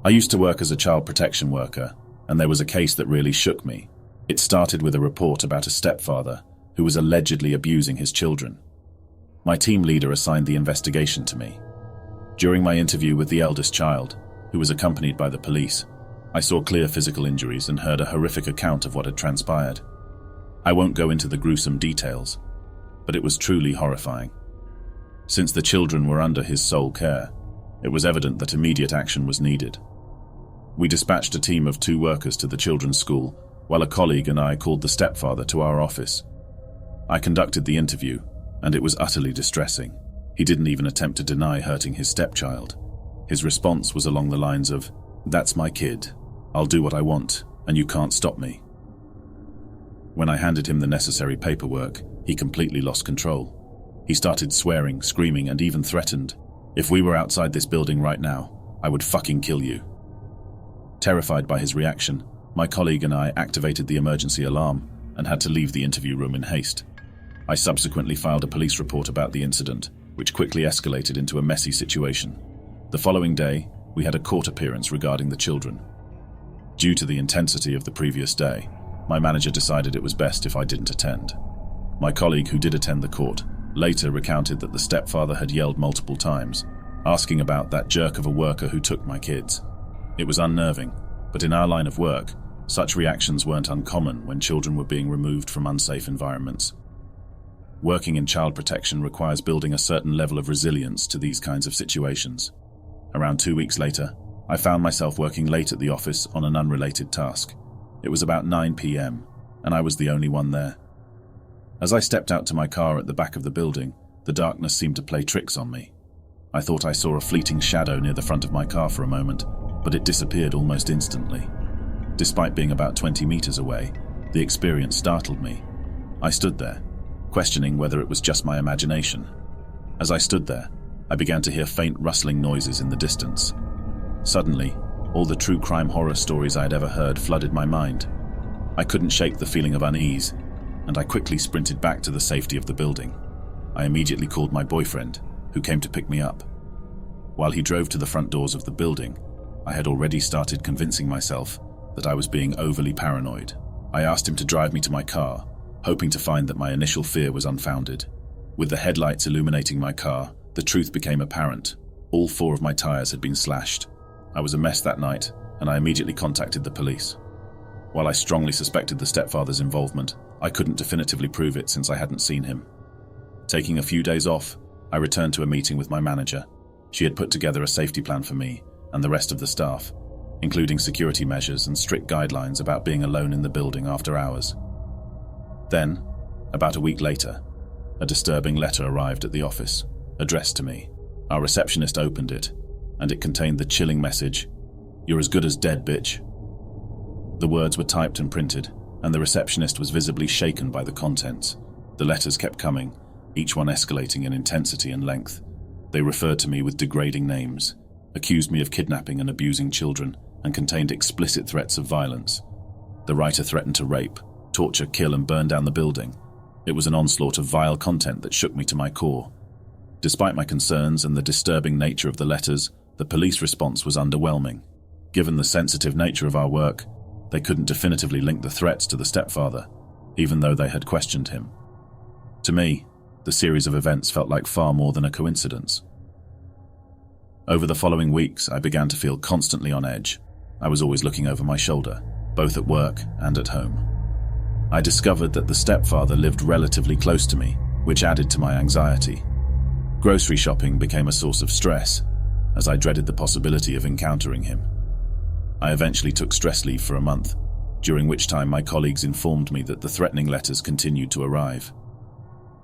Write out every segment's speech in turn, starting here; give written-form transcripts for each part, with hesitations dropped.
I used to work as a child protection worker, and there was a case that really shook me. It started with a report about a stepfather who was allegedly abusing his children. My team leader assigned the investigation to me. During my interview with the eldest child, who was accompanied by the police, I saw clear physical injuries and heard a horrific account of what had transpired. I won't go into the gruesome details, but it was truly horrifying. Since the children were under his sole care, it was evident that immediate action was needed. We dispatched a team of 2 workers to the children's school, while a colleague and I called the stepfather to our office. I conducted the interview, and it was utterly distressing. He didn't even attempt to deny hurting his stepchild. His response was along the lines of, "That's my kid. I'll do what I want, and you can't stop me." When I handed him the necessary paperwork, he completely lost control. He started swearing, screaming, and even threatened, "If we were outside this building right now, I would fucking kill you." Terrified by his reaction, my colleague and I activated the emergency alarm and had to leave the interview room in haste. I subsequently filed a police report about the incident, which quickly escalated into a messy situation. The following day, we had a court appearance regarding the children. Due to the intensity of the previous day, my manager decided it was best if I didn't attend. My colleague who did attend the court later recounted that the stepfather had yelled multiple times, asking about that jerk of a worker who took my kids. It was unnerving, but in our line of work, such reactions weren't uncommon when children were being removed from unsafe environments. Working in child protection requires building a certain level of resilience to these kinds of situations. Around 2 weeks later, I found myself working late at the office on an unrelated task. It was about 9 p.m., and I was the only one there. As I stepped out to my car at the back of the building, the darkness seemed to play tricks on me. I thought I saw a fleeting shadow near the front of my car for a moment, but it disappeared almost instantly. Despite being about 20 meters away, the experience startled me. I stood there, questioning whether it was just my imagination. As I stood there, I began to hear faint rustling noises in the distance. Suddenly, all the true crime horror stories I had ever heard flooded my mind. I couldn't shake the feeling of unease, and I quickly sprinted back to the safety of the building. I immediately called my boyfriend, who came to pick me up. While he drove to the front doors of the building, I had already started convincing myself that I was being overly paranoid. I asked him to drive me to my car, hoping to find that my initial fear was unfounded. With the headlights illuminating my car, the truth became apparent. All 4 of my tires had been slashed. I was a mess that night, and I immediately contacted the police. While I strongly suspected the stepfather's involvement, I couldn't definitively prove it since I hadn't seen him. Taking a few days off, I returned to a meeting with my manager. She had put together a safety plan for me and the rest of the staff, including security measures and strict guidelines about being alone in the building after hours. Then, about a week later, a disturbing letter arrived at the office, addressed to me. Our receptionist opened it, and it contained the chilling message, "You're as good as dead, bitch." The words were typed and printed, and the receptionist was visibly shaken by the contents. The letters kept coming, each one escalating in intensity and length. They referred to me with degrading names, accused me of kidnapping and abusing children, and contained explicit threats of violence. The writer threatened to rape, torture, kill, and burn down the building. It was an onslaught of vile content that shook me to my core. Despite my concerns and the disturbing nature of the letters, the police response was underwhelming. Given the sensitive nature of our work, they couldn't definitively link the threats to the stepfather, even though they had questioned him. To me, the series of events felt like far more than a coincidence. Over the following weeks, I began to feel constantly on edge. I was always looking over my shoulder, both at work and at home. I discovered that the stepfather lived relatively close to me, which added to my anxiety. Grocery shopping became a source of stress, as I dreaded the possibility of encountering him. I eventually took stress leave for a month, during which time my colleagues informed me that the threatening letters continued to arrive.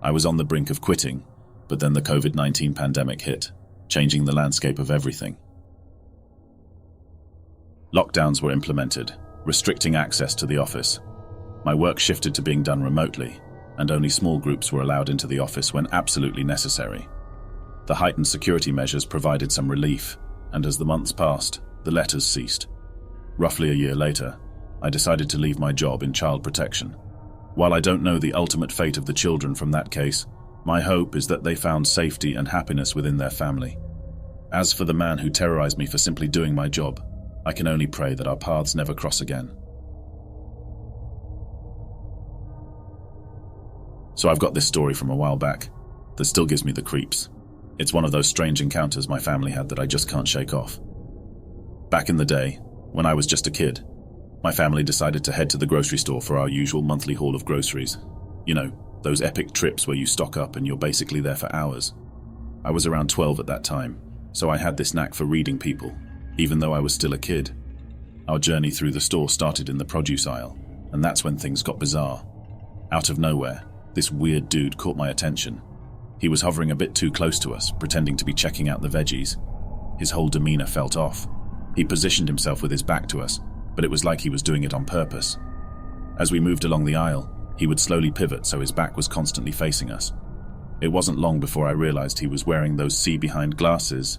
I was on the brink of quitting, but then the COVID-19 pandemic hit, changing the landscape of everything. Lockdowns were implemented, restricting access to the office. My work shifted to being done remotely, and only small groups were allowed into the office when absolutely necessary. The heightened security measures provided some relief, and as the months passed, the letters ceased. Roughly a year later, I decided to leave my job in child protection. While I don't know the ultimate fate of the children from that case, my hope is that they found safety and happiness within their family. As for the man who terrorized me for simply doing my job, I can only pray that our paths never cross again. So I've got this story from a while back that still gives me the creeps. It's one of those strange encounters my family had that I just can't shake off. Back in the day, when I was just a kid, my family decided to head to the grocery store for our usual monthly haul of groceries. You know, those epic trips where you stock up and you're basically there for hours. I was around 12 at that time, so I had this knack for reading people, even though I was still a kid. Our journey through the store started in the produce aisle, and that's when things got bizarre. Out of nowhere, this weird dude caught my attention. He was hovering a bit too close to us, pretending to be checking out the veggies. His whole demeanor felt off. He positioned himself with his back to us, but it was like he was doing it on purpose. As we moved along the aisle, he would slowly pivot so his back was constantly facing us. It wasn't long before I realized he was wearing those see-behind glasses.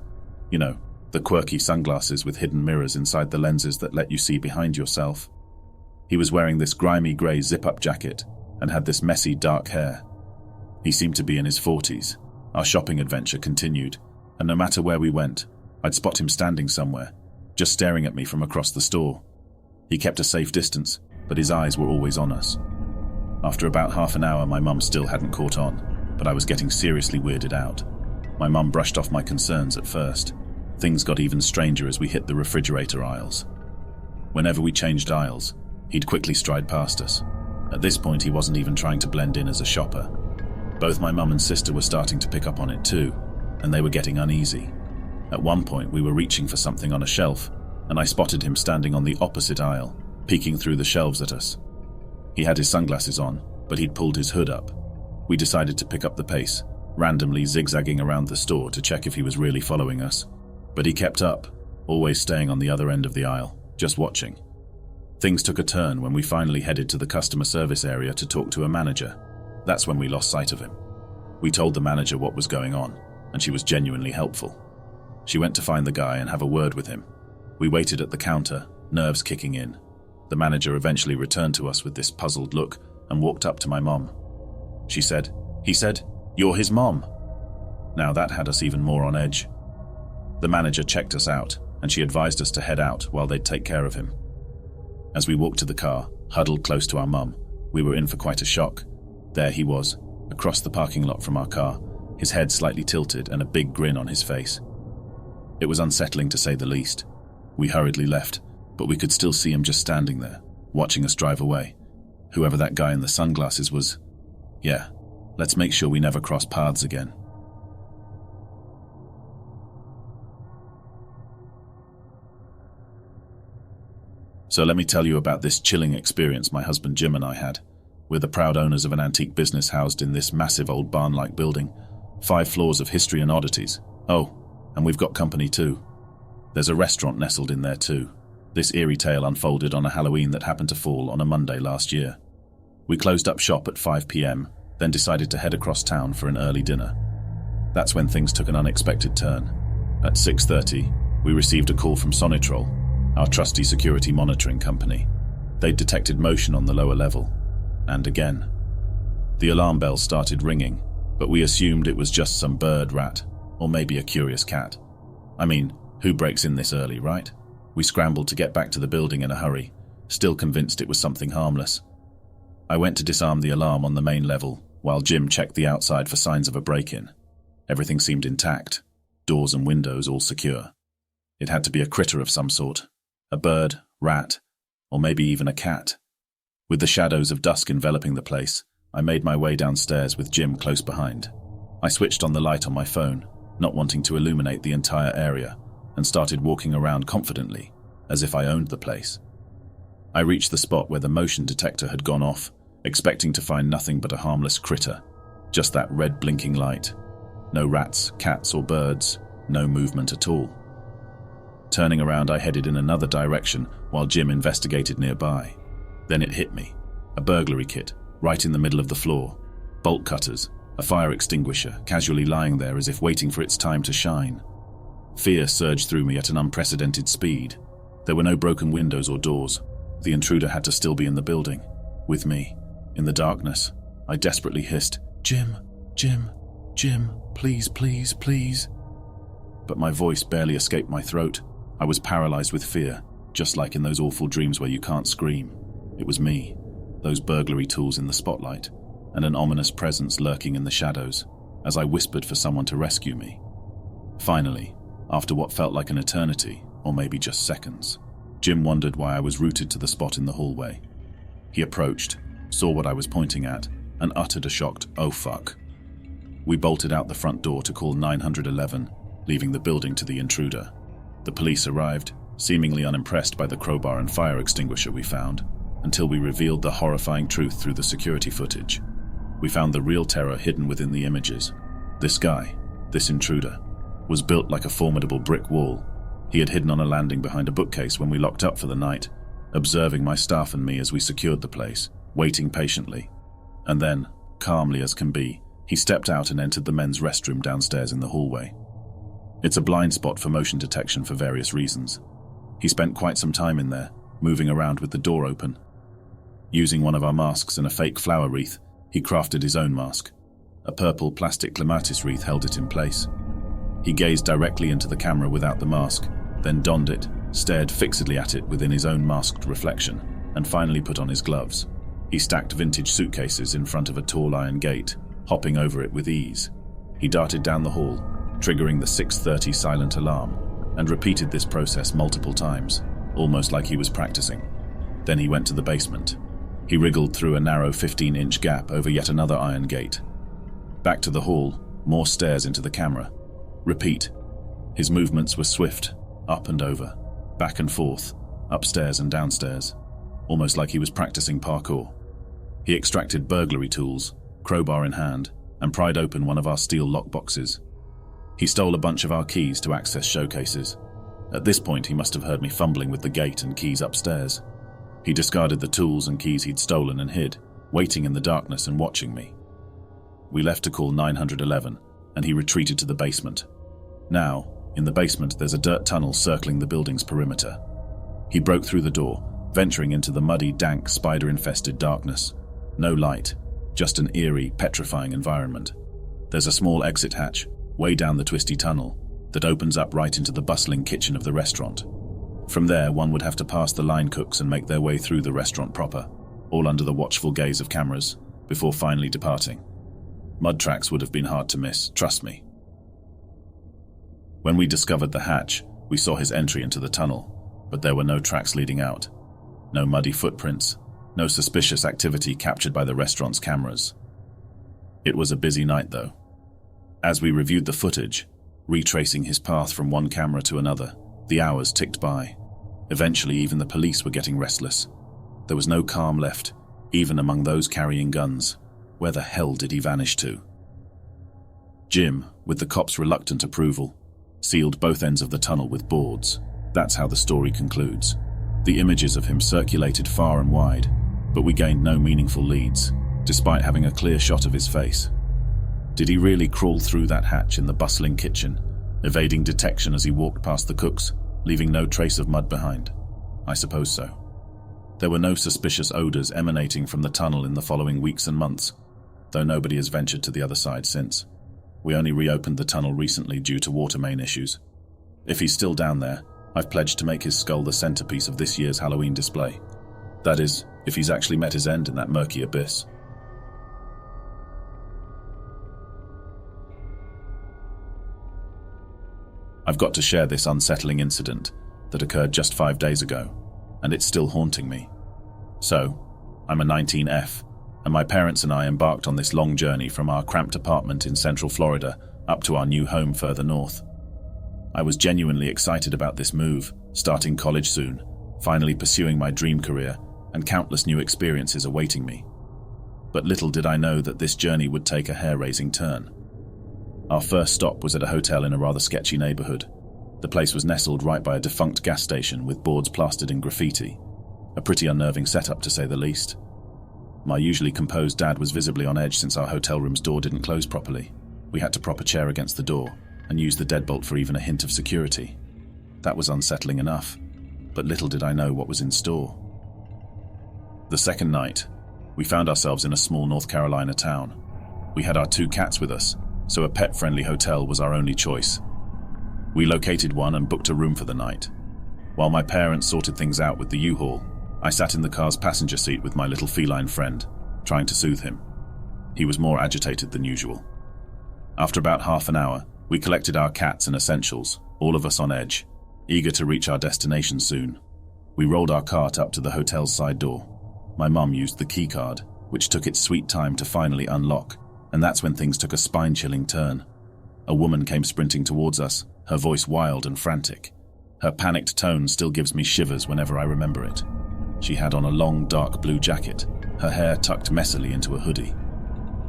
You know, the quirky sunglasses with hidden mirrors inside the lenses that let you see behind yourself. He was wearing this grimy grey zip-up jacket and had this messy dark hair. He seemed to be in his 40s. Our shopping adventure continued, and no matter where we went, I'd spot him standing somewhere, just staring at me from across the store. He kept a safe distance, but his eyes were always on us. After about half an hour, my mum still hadn't caught on, but I was getting seriously weirded out. My mum brushed off my concerns at first. Things got even stranger as we hit the refrigerator aisles. Whenever we changed aisles, he'd quickly stride past us. At this point, he wasn't even trying to blend in as a shopper. Both my mum and sister were starting to pick up on it too, and they were getting uneasy. At one point, we were reaching for something on a shelf, and I spotted him standing on the opposite aisle, peeking through the shelves at us. He had his sunglasses on, but he'd pulled his hood up. We decided to pick up the pace, randomly zigzagging around the store to check if he was really following us. But he kept up, always staying on the other end of the aisle, just watching. Things took a turn when we finally headed to the customer service area to talk to a manager. That's when we lost sight of him. We told the manager what was going on, and she was genuinely helpful. She went to find the guy and have a word with him. We waited at the counter, nerves kicking in. The manager eventually returned to us with this puzzled look and walked up to my mom. He said, "You're his mom." Now that had us even more on edge. The manager checked us out, and she advised us to head out while they'd take care of him. As we walked to the car, huddled close to our mum, we were in for quite a shock. There he was, across the parking lot from our car, his head slightly tilted and a big grin on his face. It was unsettling to say the least. We hurriedly left, but we could still see him just standing there, watching us drive away. Whoever that guy in the sunglasses was, yeah, let's make sure we never cross paths again. So let me tell you about this chilling experience my husband Jim and I had. We're the proud owners of an antique business housed in this massive old barn-like building, 5 floors of history and oddities. Oh, and we've got company too. There's a restaurant nestled in there too. This eerie tale unfolded on a Halloween that happened to fall on a Monday last year. We closed up shop at 5 p.m, then decided to head across town for an early dinner. That's when things took an unexpected turn. At 6:30, we received a call from Sonitrol, our trusty security monitoring company. They'd detected motion on the lower level. And again. The alarm bell started ringing, but we assumed it was just some bird, rat, or maybe a curious cat. I mean, who breaks in this early, right? We scrambled to get back to the building in a hurry, still convinced it was something harmless. I went to disarm the alarm on the main level, while Jim checked the outside for signs of a break-in. Everything seemed intact, doors and windows all secure. It had to be a critter of some sort, a bird, rat, or maybe even a cat. With the shadows of dusk enveloping the place, I made my way downstairs with Jim close behind. I switched on the light on my phone, not wanting to illuminate the entire area, and started walking around confidently, as if I owned the place. I reached the spot where the motion detector had gone off, expecting to find nothing but a harmless critter, just that red blinking light. No rats, cats, or birds, no movement at all. Turning around, I headed in another direction while Jim investigated nearby. Then it hit me. A burglary kit, right in the middle of the floor. Bolt cutters, a fire extinguisher, casually lying there as if waiting for its time to shine. Fear surged through me at an unprecedented speed. There were no broken windows or doors. The intruder had to still be in the building, with me. In the darkness, I desperately hissed, "Jim, Jim, Jim, please, please, please." But my voice barely escaped my throat. I was paralyzed with fear, just like in those awful dreams where you can't scream. It was me, those burglary tools in the spotlight, and an ominous presence lurking in the shadows as I whispered for someone to rescue me. Finally, after what felt like an eternity, or maybe just seconds, Jim wondered why I was rooted to the spot in the hallway. He approached, saw what I was pointing at, and uttered a shocked, "Oh fuck." We bolted out the front door to call 911, leaving the building to the intruder. The police arrived, seemingly unimpressed by the crowbar and fire extinguisher we found, until we revealed the horrifying truth through the security footage. We found the real terror hidden within the images. This guy, this intruder, was built like a formidable brick wall. He had hidden on a landing behind a bookcase when we locked up for the night, observing my staff and me as we secured the place, waiting patiently. And then, calmly as can be, he stepped out and entered the men's restroom downstairs in the hallway. It's a blind spot for motion detection for various reasons. He spent quite some time in there, moving around with the door open. Using one of our masks and a fake flower wreath, he crafted his own mask. A purple plastic clematis wreath held it in place. He gazed directly into the camera without the mask, then donned it, stared fixedly at it within his own masked reflection, and finally put on his gloves. He stacked vintage suitcases in front of a tall iron gate, hopping over it with ease. He darted down the hall, triggering the 6:30 silent alarm, and repeated this process multiple times, almost like he was practicing. Then he went to the basement. He wriggled through a narrow 15-inch gap over yet another iron gate. Back to the hall, more stairs into the camera. Repeat. His movements were swift, up and over, back and forth, upstairs and downstairs, almost like he was practicing parkour. He extracted burglary tools, crowbar in hand, and pried open one of our steel lockboxes. He stole a bunch of our keys to access showcases. At this point, he must have heard me fumbling with the gate and keys upstairs. He discarded the tools and keys he'd stolen and hid, waiting in the darkness and watching me. We left to call 911, and he retreated to the basement. Now, in the basement, there's a dirt tunnel circling the building's perimeter. He broke through the door, venturing into the muddy, dank, spider-infested darkness. No light, just an eerie, petrifying environment. There's a small exit hatch, way down the twisty tunnel, that opens up right into the bustling kitchen of the restaurant. From there, one would have to pass the line cooks and make their way through the restaurant proper, all under the watchful gaze of cameras, before finally departing. Mud tracks would have been hard to miss, trust me. When we discovered the hatch, we saw his entry into the tunnel, but there were no tracks leading out. No muddy footprints, no suspicious activity captured by the restaurant's cameras. It was a busy night, though. As we reviewed the footage, retracing his path from one camera to another, the hours ticked by. Eventually, even the police were getting restless. There was no calm left, even among those carrying guns. Where the hell did he vanish to? Jim, with the cops' reluctant approval, sealed both ends of the tunnel with boards. That's how the story concludes. The images of him circulated far and wide, but we gained no meaningful leads, despite having a clear shot of his face. Did he really crawl through that hatch in the bustling kitchen, evading detection as he walked past the cooks, leaving no trace of mud behind? I suppose so. There were no suspicious odors emanating from the tunnel in the following weeks and months, though nobody has ventured to the other side since. We only reopened the tunnel recently due to water main issues. If he's still down there, I've pledged to make his skull the centerpiece of this year's Halloween display. That is, if he's actually met his end in that murky abyss. I've got to share this unsettling incident that occurred just 5 days ago, and it's still haunting me. So, I'm a 19F, and my parents and I embarked on this long journey from our cramped apartment in Central Florida up to our new home further north. I was genuinely excited about this move, starting college soon, finally pursuing my dream career, and countless new experiences awaiting me. But little did I know that this journey would take a hair-raising turn. Our first stop was at a hotel in a rather sketchy neighborhood. The place was nestled right by a defunct gas station with boards plastered in graffiti. A pretty unnerving setup, to say the least. My usually composed dad was visibly on edge since our hotel room's door didn't close properly. We had to prop a chair against the door and use the deadbolt for even a hint of security. That was unsettling enough, but little did I know what was in store. The second night, we found ourselves in a small North Carolina town. We had our 2 cats with us, so a pet-friendly hotel was our only choice. We located one and booked a room for the night. While my parents sorted things out with the U-Haul, I sat in the car's passenger seat with my little feline friend, trying to soothe him. He was more agitated than usual. After about half an hour, we collected our cats and essentials, all of us on edge, eager to reach our destination soon. We rolled our cart up to the hotel's side door. My mum used the key card, which took its sweet time to finally unlock, and that's when things took a spine-chilling turn. A woman came sprinting towards us, her voice wild and frantic. Her panicked tone still gives me shivers whenever I remember it. She had on a long, dark blue jacket, her hair tucked messily into a hoodie.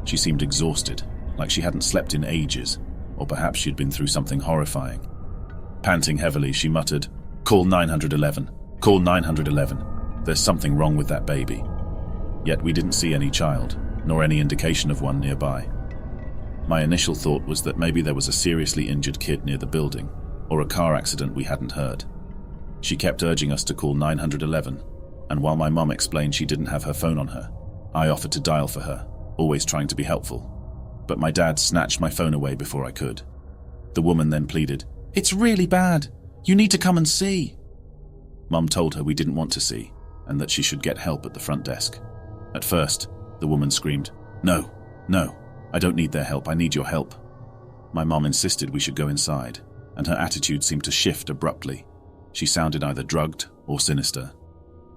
She seemed exhausted, like she hadn't slept in ages, or perhaps she'd been through something horrifying. Panting heavily, she muttered, "Call 911. Call 911. There's something wrong with that baby." Yet we didn't see any child, nor any indication of one nearby. My initial thought was that maybe there was a seriously injured kid near the building, or a car accident we hadn't heard. She kept urging us to call 911, and while my mum explained she didn't have her phone on her, I offered to dial for her, always trying to be helpful. But my dad snatched my phone away before I could. The woman then pleaded, "It's really bad. You need to come and see." Mum told her we didn't want to see, and that she should get help at the front desk. At first, the woman screamed, "No, no, I don't need their help, I need your help." My mum insisted we should go inside, and her attitude seemed to shift abruptly. She sounded either drugged or sinister.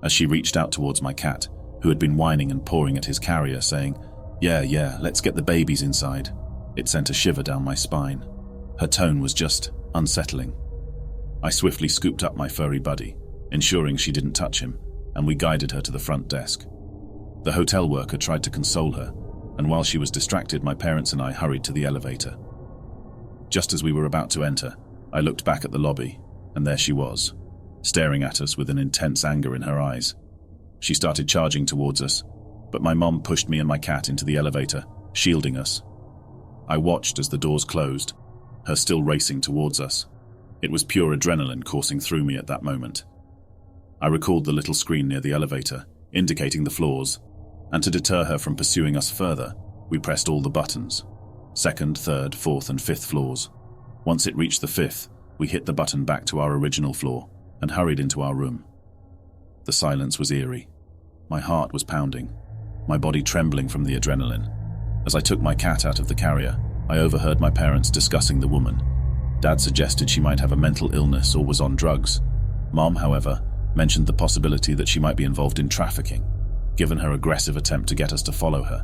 As she reached out towards my cat, who had been whining and pawing at his carrier, saying, Yeah, let's get the babies inside," it sent a shiver down my spine. Her tone was just unsettling. I swiftly scooped up my furry buddy, ensuring she didn't touch him, and we guided her to the front desk. The hotel worker tried to console her, and while she was distracted, my parents and I hurried to the elevator. Just as we were about to enter, I looked back at the lobby, and there she was, staring at us with an intense anger in her eyes. She started charging towards us, but my mom pushed me and my cat into the elevator, shielding us. I watched as the doors closed, her still racing towards us. It was pure adrenaline coursing through me at that moment. I recalled the little screen near the elevator, indicating the floors, and to deter her from pursuing us further, we pressed all the buttons. 2nd, 3rd, 4th, and 5th floors. Once it reached the 5th, we hit the button back to our original floor and hurried into our room. The silence was eerie. My heart was pounding, my body trembling from the adrenaline. As I took my cat out of the carrier, I overheard my parents discussing the woman. Dad suggested she might have a mental illness or was on drugs. Mom, however, mentioned the possibility that she might be involved in trafficking, given her aggressive attempt to get us to follow her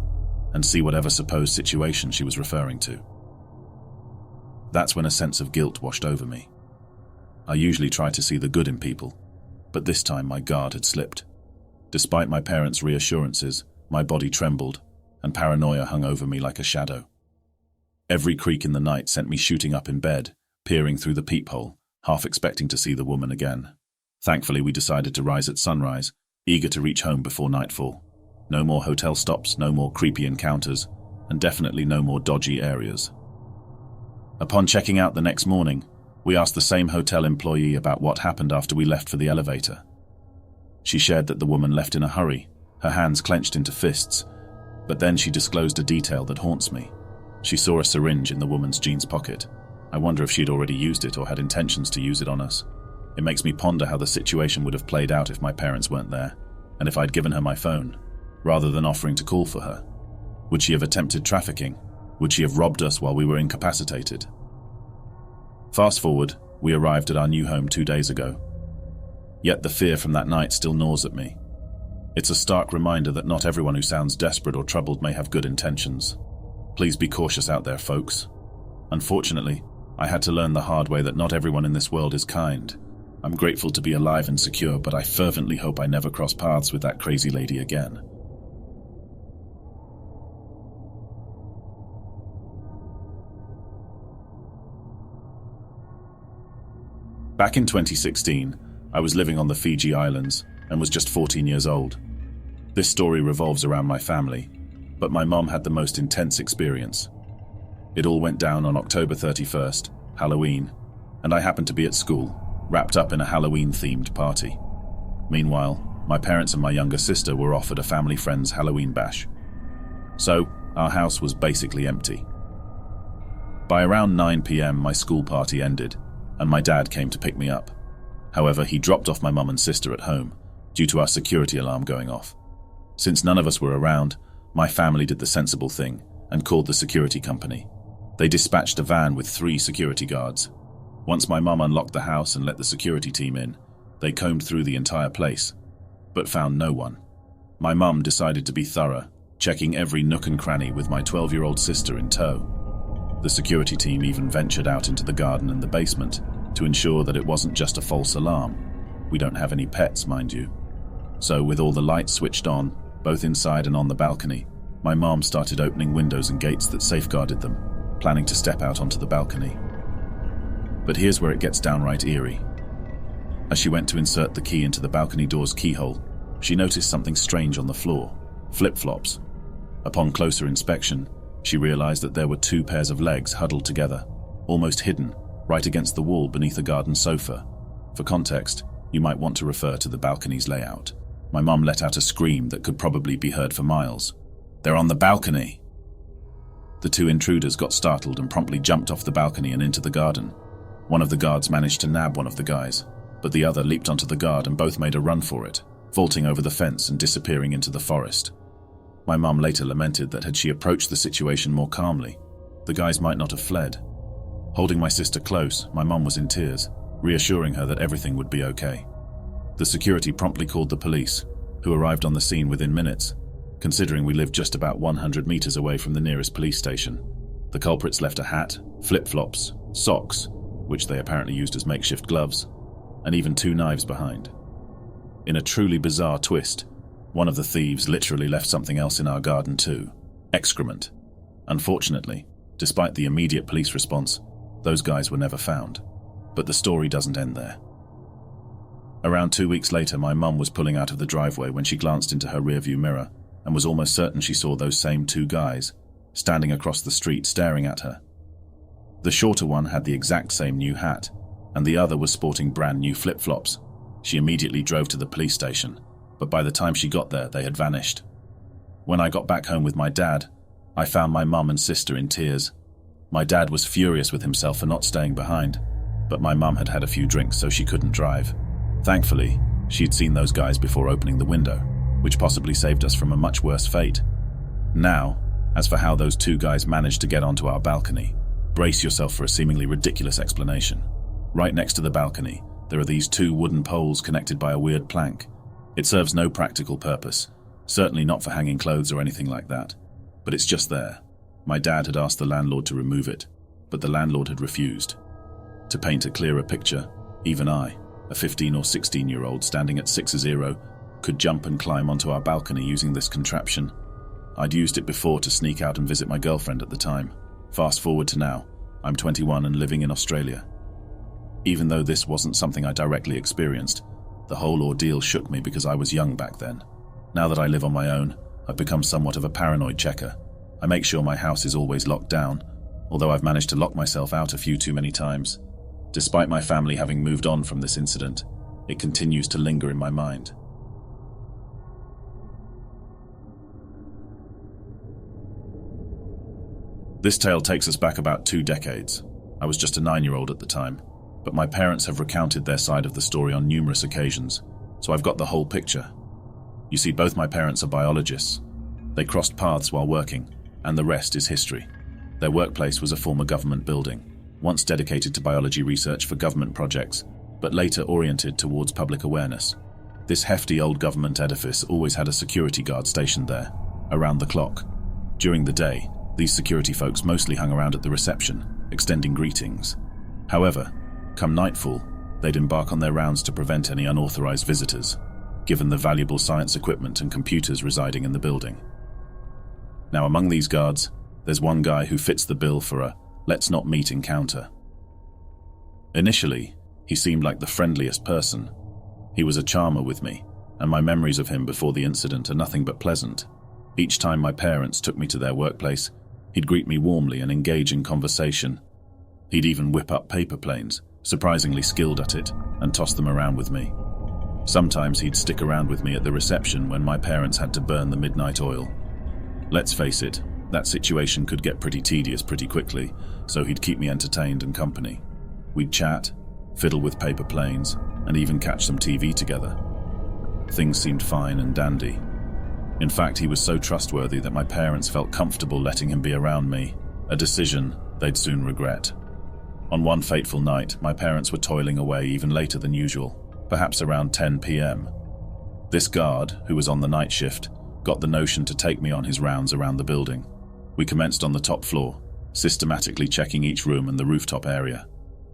and see whatever supposed situation she was referring to. That's when a sense of guilt washed over me. I usually try to see the good in people, but this time my guard had slipped. Despite my parents' reassurances, my body trembled, and paranoia hung over me like a shadow. Every creak in the night sent me shooting up in bed, peering through the peephole, half expecting to see the woman again. Thankfully, we decided to rise at sunrise, eager to reach home before nightfall. No more hotel stops, no more creepy encounters, and definitely no more dodgy areas. Upon checking out the next morning, we asked the same hotel employee about what happened after we left for the elevator. She shared that the woman left in a hurry, her hands clenched into fists, but then she disclosed a detail that haunts me. She saw a syringe in the woman's jeans pocket. I wonder if she'd already used it or had intentions to use it on us. It makes me ponder how the situation would have played out if my parents weren't there, and if I'd given her my phone, rather than offering to call for her. Would she have attempted trafficking? Would she have robbed us while we were incapacitated? Fast forward, we arrived at our new home 2 days ago. Yet the fear from that night still gnaws at me. It's a stark reminder that not everyone who sounds desperate or troubled may have good intentions. Please be cautious out there, folks. Unfortunately, I had to learn the hard way that not everyone in this world is kind. I'm grateful to be alive and secure, but I fervently hope I never cross paths with that crazy lady again. Back in 2016, I was living on the Fiji Islands and was just 14 years old. This story revolves around my family, but my mom had the most intense experience. It all went down on October 31st, Halloween, and I happened to be at school, wrapped up in a Halloween-themed party. Meanwhile, my parents and my younger sister were off at a family friend's Halloween bash. So, our house was basically empty. By around 9 p.m, my school party ended, and my dad came to pick me up. However, he dropped off my mum and sister at home due to our security alarm going off. Since none of us were around, my family did the sensible thing and called the security company. They dispatched a van with 3 security guards. Once my mum unlocked the house and let the security team in, they combed through the entire place, but found no one. My mum decided to be thorough, checking every nook and cranny with my 12-year-old sister in tow. The security team even ventured out into the garden and the basement to ensure that it wasn't just a false alarm. We don't have any pets, mind you. So with all the lights switched on, both inside and on the balcony, my mom started opening windows and gates that safeguarded them, planning to step out onto the balcony. But here's where it gets downright eerie. As she went to insert the key into the balcony door's keyhole, she noticed something strange on the floor: flip-flops. Upon closer inspection, she realized that there were 2 pairs of legs huddled together, almost hidden, right against the wall beneath a garden sofa. For context, you might want to refer to the balcony's layout. My mum let out a scream that could probably be heard for miles. "They're on the balcony!" The 2 intruders got startled and promptly jumped off the balcony and into the garden. One of the guards managed to nab one of the guys, but the other leaped onto the guard and both made a run for it, vaulting over the fence and disappearing into the forest. My mum later lamented that had she approached the situation more calmly, the guys might not have fled. Holding my sister close, my mum was in tears, reassuring her that everything would be okay. The security promptly called the police, who arrived on the scene within minutes, considering we lived just about 100 meters away from the nearest police station. The culprits left a hat, flip-flops, socks, which they apparently used as makeshift gloves, and even 2 knives behind. In a truly bizarre twist, one of the thieves literally left something else in our garden too: excrement. Unfortunately, despite the immediate police response, those guys were never found. But the story doesn't end there. Around 2 weeks later, my mum was pulling out of the driveway when she glanced into her rearview mirror and was almost certain she saw those same 2 guys standing across the street staring at her. The shorter one had the exact same new hat, and the other was sporting brand new flip-flops. She immediately drove to the police station, but by the time she got there, they had vanished. When I got back home with my dad, I found my mum and sister in tears. My dad was furious with himself for not staying behind, but my mum had had a few drinks so she couldn't drive. Thankfully, she'd seen those guys before opening the window, which possibly saved us from a much worse fate. Now, as for how those 2 guys managed to get onto our balcony, brace yourself for a seemingly ridiculous explanation. Right next to the balcony, there are these 2 wooden poles connected by a weird plank. It serves no practical purpose, certainly not for hanging clothes or anything like that, but it's just there. My dad had asked the landlord to remove it, but the landlord had refused. To paint a clearer picture, even I, a 15 or 16-year-old standing at 6'0", could jump and climb onto our balcony using this contraption. I'd used it before to sneak out and visit my girlfriend at the time. Fast forward to now, I'm 21 and living in Australia. Even though this wasn't something I directly experienced, the whole ordeal shook me because I was young back then. Now that I live on my own, I've become somewhat of a paranoid checker. I make sure my house is always locked down, although I've managed to lock myself out a few too many times. Despite my family having moved on from this incident, it continues to linger in my mind. This tale takes us back about 2 decades. I was just a 9-year-old at the time, but my parents have recounted their side of the story on numerous occasions, so I've got the whole picture. You see, both my parents are biologists. They crossed paths while working, and the rest is history. Their workplace was a former government building, once dedicated to biology research for government projects, but later oriented towards public awareness. This hefty old government edifice always had a security guard stationed there, around the clock. During the day, these security folks mostly hung around at the reception, extending greetings. However, come nightfall, they'd embark on their rounds to prevent any unauthorized visitors, given the valuable science equipment and computers residing in the building. Now, among these guards, there's one guy who fits the bill for a let's not meet encounter. Initially, he seemed like the friendliest person. He was a charmer with me, and my memories of him before the incident are nothing but pleasant. Each time my parents took me to their workplace, he'd greet me warmly and engage in conversation. He'd even whip up paper planes, surprisingly skilled at it, and toss them around with me. Sometimes he'd stick around with me at the reception when my parents had to burn the midnight oil. Let's face it, that situation could get pretty tedious pretty quickly, so he'd keep me entertained and company. We'd chat, fiddle with paper planes, and even catch some TV together. Things seemed fine and dandy. In fact, he was so trustworthy that my parents felt comfortable letting him be around me, a decision they'd soon regret. On one fateful night, my parents were toiling away even later than usual, perhaps around 10 p.m. This guard, who was on the night shift, got the notion to take me on his rounds around the building. We commenced on the top floor, systematically checking each room and the rooftop area.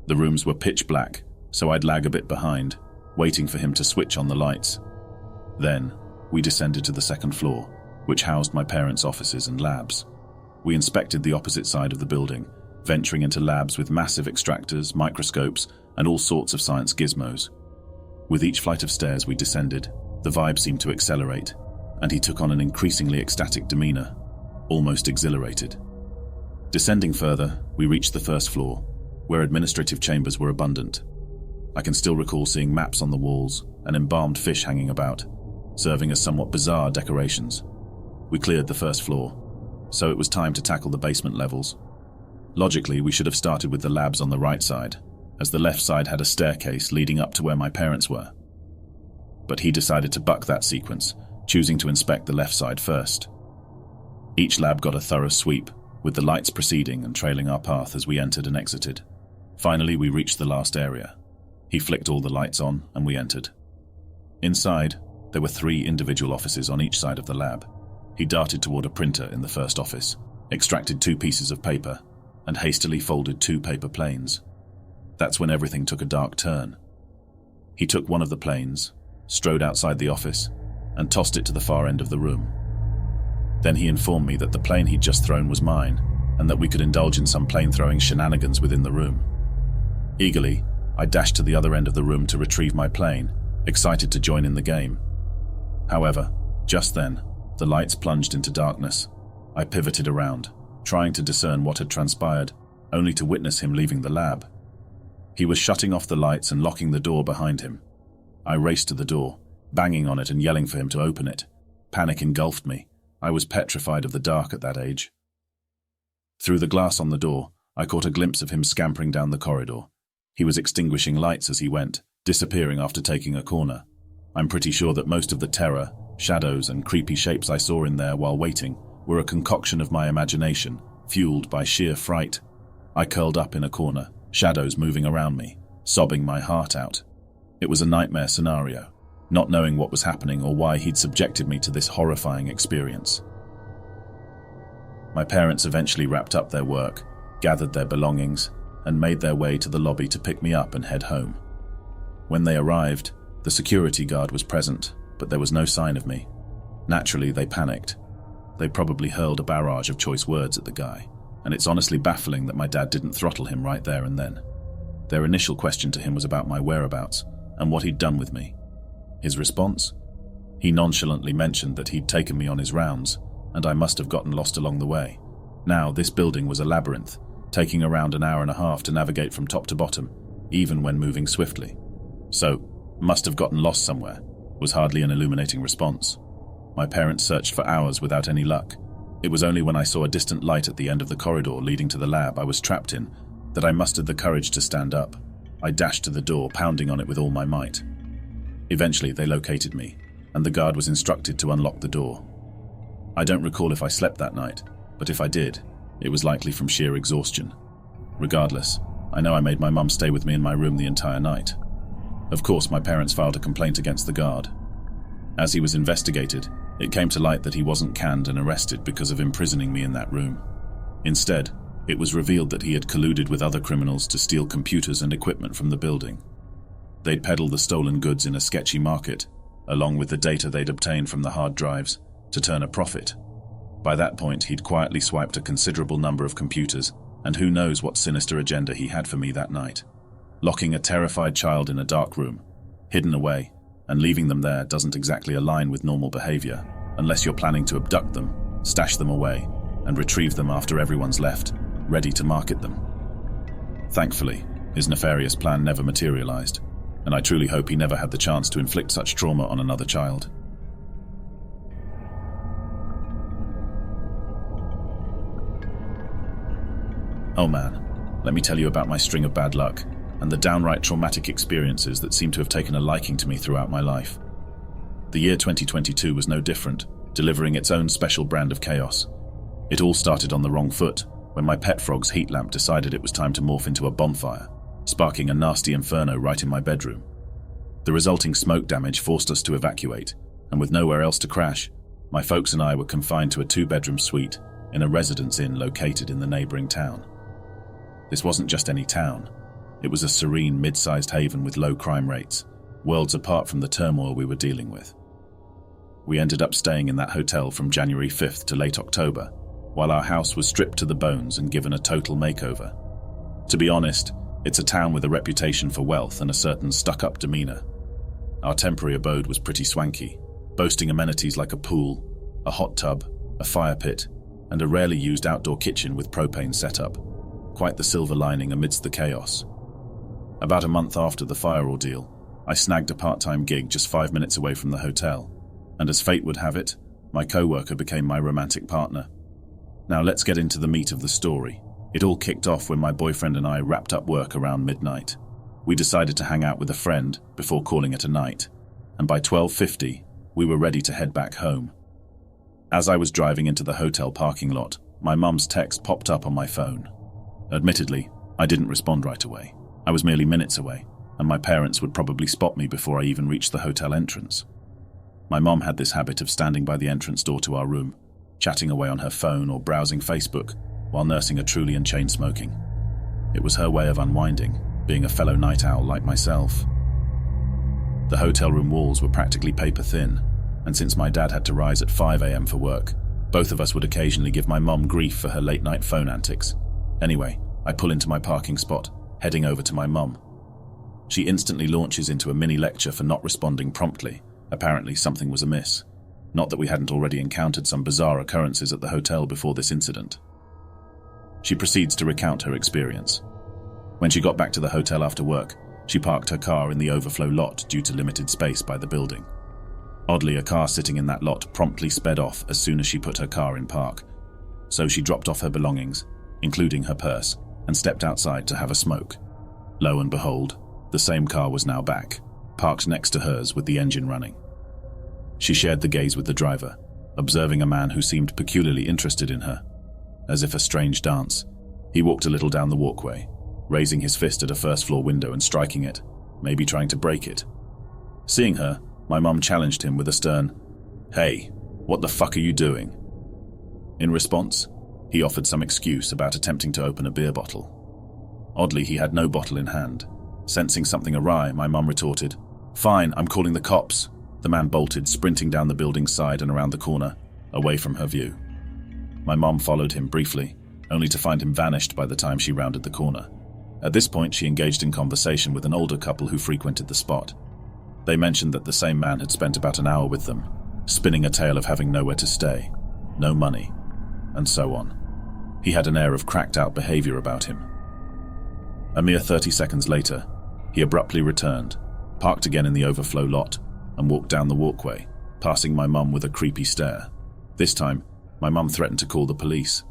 The rooms were pitch black, so I'd lag a bit behind, waiting for him to switch on the lights. Then, we descended to the second floor, which housed my parents' offices and labs. We inspected the opposite side of the building, venturing into labs with massive extractors, microscopes, and all sorts of science gizmos. With each flight of stairs we descended, the vibe seemed to accelerate, and he took on an increasingly ecstatic demeanor, almost exhilarated. Descending further, we reached the first floor, where administrative chambers were abundant. I can still recall seeing maps on the walls and embalmed fish hanging about, serving as somewhat bizarre decorations. We cleared the first floor, so it was time to tackle the basement levels. Logically, we should have started with the labs on the right side, as the left side had a staircase leading up to where my parents were. But he decided to buck that sequence, choosing to inspect the left side first. Each lab got a thorough sweep, with the lights preceding and trailing our path as we entered and exited. Finally, we reached the last area. He flicked all the lights on, and we entered. Inside, there were 3 individual offices on each side of the lab. He darted toward a printer in the first office, extracted 2 pieces of paper, and hastily folded 2 paper planes. That's when everything took a dark turn. He took one of the planes, strode outside the office, and tossed it to the far end of the room. Then he informed me that the plane he'd just thrown was mine, and that we could indulge in some plane-throwing shenanigans within the room. Eagerly, I dashed to the other end of the room to retrieve my plane, excited to join in the game. However, just then, the lights plunged into darkness. I pivoted around, trying to discern what had transpired, only to witness him leaving the lab. He was shutting off the lights and locking the door behind him. I raced to the door, banging on it and yelling for him to open it. Panic engulfed me. I was petrified of the dark at that age. Through the glass on the door, I caught a glimpse of him scampering down the corridor. He was extinguishing lights as he went, disappearing after taking a corner. I'm pretty sure that most of the terror, shadows, and creepy shapes I saw in there while waiting were a concoction of my imagination, fueled by sheer fright. I curled up in a corner, shadows moving around me, sobbing my heart out. It was a nightmare scenario, not knowing what was happening or why he'd subjected me to this horrifying experience. My parents eventually wrapped up their work, gathered their belongings, and made their way to the lobby to pick me up and head home. When they arrived, the security guard was present, but there was no sign of me. Naturally, they panicked. They probably hurled a barrage of choice words at the guy, and it's honestly baffling that my dad didn't throttle him right there and then. Their initial question to him was about my whereabouts and what he'd done with me. His response? He nonchalantly mentioned that he'd taken me on his rounds, and I must have gotten lost along the way. Now, this building was a labyrinth, taking around an hour and a half to navigate from top to bottom, even when moving swiftly. So, must have gotten lost somewhere, was hardly an illuminating response. My parents searched for hours without any luck. It was only when I saw a distant light at the end of the corridor leading to the lab I was trapped in that I mustered the courage to stand up. I dashed to the door, pounding on it with all my might. Eventually, they located me, and the guard was instructed to unlock the door. I don't recall if I slept that night, but if I did, it was likely from sheer exhaustion. Regardless, I know I made my mum stay with me in my room the entire night. Of course, my parents filed a complaint against the guard. As he was investigated, it came to light that he wasn't canned and arrested because of imprisoning me in that room. Instead, it was revealed that he had colluded with other criminals to steal computers and equipment from the building. They'd peddle the stolen goods in a sketchy market, along with the data they'd obtained from the hard drives, to turn a profit. By that point, he'd quietly swiped a considerable number of computers, and who knows what sinister agenda he had for me that night. Locking a terrified child in a dark room, hidden away, and leaving them there doesn't exactly align with normal behavior, unless you're planning to abduct them, stash them away, and retrieve them after everyone's left, ready to market them. Thankfully, his nefarious plan never materialized, and I truly hope he never had the chance to inflict such trauma on another child. Oh man, let me tell you about my string of bad luck, and the downright traumatic experiences that seem to have taken a liking to me throughout my life. The year 2022 was no different, delivering its own special brand of chaos. It all started on the wrong foot, when my pet frog's heat lamp decided it was time to morph into a bonfire, sparking a nasty inferno right in my bedroom. The resulting smoke damage forced us to evacuate, and with nowhere else to crash, my folks and I were confined to a 2-bedroom suite in a residence inn located in the neighboring town. This wasn't just any town. It was a serene, mid-sized haven with low crime rates, worlds apart from the turmoil we were dealing with. We ended up staying in that hotel from January 5th to late October, while our house was stripped to the bones and given a total makeover. To be honest, it's a town with a reputation for wealth and a certain stuck-up demeanor. Our temporary abode was pretty swanky, boasting amenities like a pool, a hot tub, a fire pit, and a rarely used outdoor kitchen with propane setup. Quite the silver lining amidst the chaos. About a month after the fire ordeal, I snagged a part-time gig just 5 minutes away from the hotel, and as fate would have it, my co-worker became my romantic partner. Now let's get into the meat of the story. It all kicked off when my boyfriend and I wrapped up work around midnight. We decided to hang out with a friend before calling it a night, and by 12:50, we were ready to head back home. As I was driving into the hotel parking lot, my mum's text popped up on my phone. Admittedly, I didn't respond right away. I was merely minutes away, and my parents would probably spot me before I even reached the hotel entrance. My mom had this habit of standing by the entrance door to our room, chatting away on her phone or browsing Facebook while nursing a Truly and chain smoking. It was her way of unwinding, being a fellow night owl like myself. The hotel room walls were practically paper thin, and since my dad had to rise at 5 a.m. for work, both of us would occasionally give my mom grief for her late-night phone antics. Anyway, I pull into my parking spot, heading over to my mum. She instantly launches into a mini lecture for not responding promptly. Apparently something was amiss. Not that we hadn't already encountered some bizarre occurrences at the hotel before this incident. She proceeds to recount her experience. When she got back to the hotel after work, she parked her car in the overflow lot due to limited space by the building. Oddly, a car sitting in that lot promptly sped off as soon as she put her car in park. So she dropped off her belongings, including her purse, and stepped outside to have a smoke. Lo and behold, the same car was now back, parked next to hers with the engine running. She shared the gaze with the driver, observing a man who seemed peculiarly interested in her. As if a strange dance, he walked a little down the walkway, raising his fist at a first-floor window and striking it, maybe trying to break it. Seeing her, my mum challenged him with a stern, "Hey, what the fuck are you doing?" In response, he offered some excuse about attempting to open a beer bottle. Oddly, he had no bottle in hand. Sensing something awry, my mum retorted, "Fine, I'm calling the cops." The man bolted, sprinting down the building's side and around the corner, away from her view. My mom followed him briefly, only to find him vanished by the time she rounded the corner. At this point, she engaged in conversation with an older couple who frequented the spot. They mentioned that the same man had spent about an hour with them, spinning a tale of having nowhere to stay, no money, and so on. He had an air of cracked-out behavior about him. A mere 30 seconds later, he abruptly returned, parked again in the overflow lot, and walked down the walkway, passing my mum with a creepy stare. This time, my mum threatened to call the police.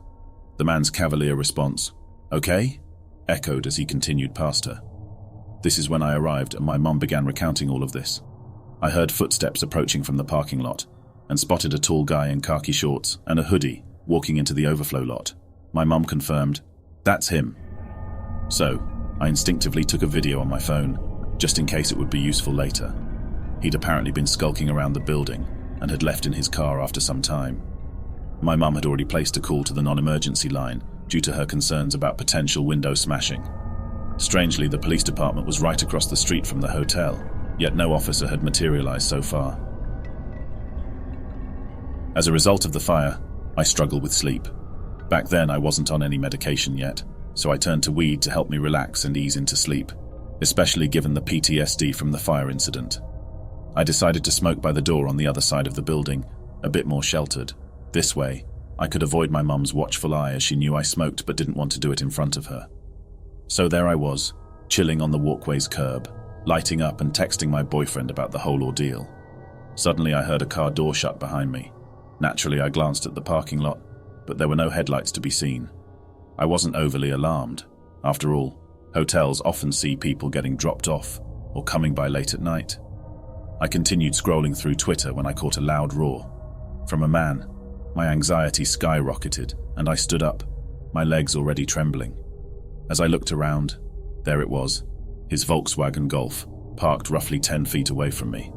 The man's cavalier response, "Okay?" echoed as he continued past her. This is when I arrived and my mum began recounting all of this. I heard footsteps approaching from the parking lot and spotted a tall guy in khaki shorts and a hoodie walking into the overflow lot. My mum confirmed, "That's him." So, I instinctively took a video on my phone, just in case it would be useful later. He'd apparently been skulking around the building and had left in his car after some time. My mum had already placed a call to the non-emergency line due to her concerns about potential window smashing. Strangely, the police department was right across the street from the hotel, yet no officer had materialized so far. As a result of the fire, I struggle with sleep. Back then, I wasn't on any medication yet, so I turned to weed to help me relax and ease into sleep, especially given the PTSD from the fire incident. I decided to smoke by the door on the other side of the building, a bit more sheltered. This way, I could avoid my mum's watchful eye as she knew I smoked but didn't want to do it in front of her. So there I was, chilling on the walkway's curb, lighting up and texting my boyfriend about the whole ordeal. Suddenly I heard a car door shut behind me. Naturally, I glanced at the parking lot, but there were no headlights to be seen. I wasn't overly alarmed. After all, Hotels often see people getting dropped off or coming by late at night. I continued scrolling through Twitter when I caught a loud roar. From a man, my anxiety skyrocketed and I stood up, my legs already trembling. As I looked around, there it was, his Volkswagen Golf, parked roughly 10 feet away from me.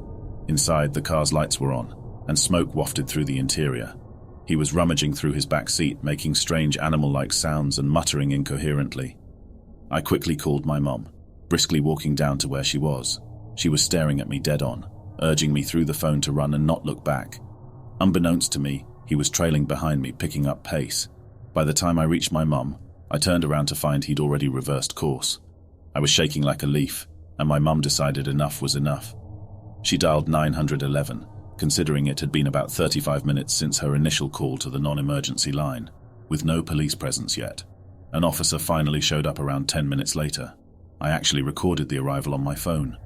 Inside, the car's lights were on, and smoke wafted through the interior. He was rummaging through his back seat, making strange animal-like sounds and muttering incoherently. I quickly called my mum, briskly walking down to where she was. She was staring at me dead on, urging me through the phone to run and not look back. Unbeknownst to me, he was trailing behind me, picking up pace. By the time I reached my mum, I turned around to find he'd already reversed course. I was shaking like a leaf, and my mum decided enough was enough. She dialed 911, considering it had been about 35 minutes since her initial call to the non-emergency line, with no police presence yet. An officer finally showed up around 10 minutes later. I actually recorded the arrival on my phone.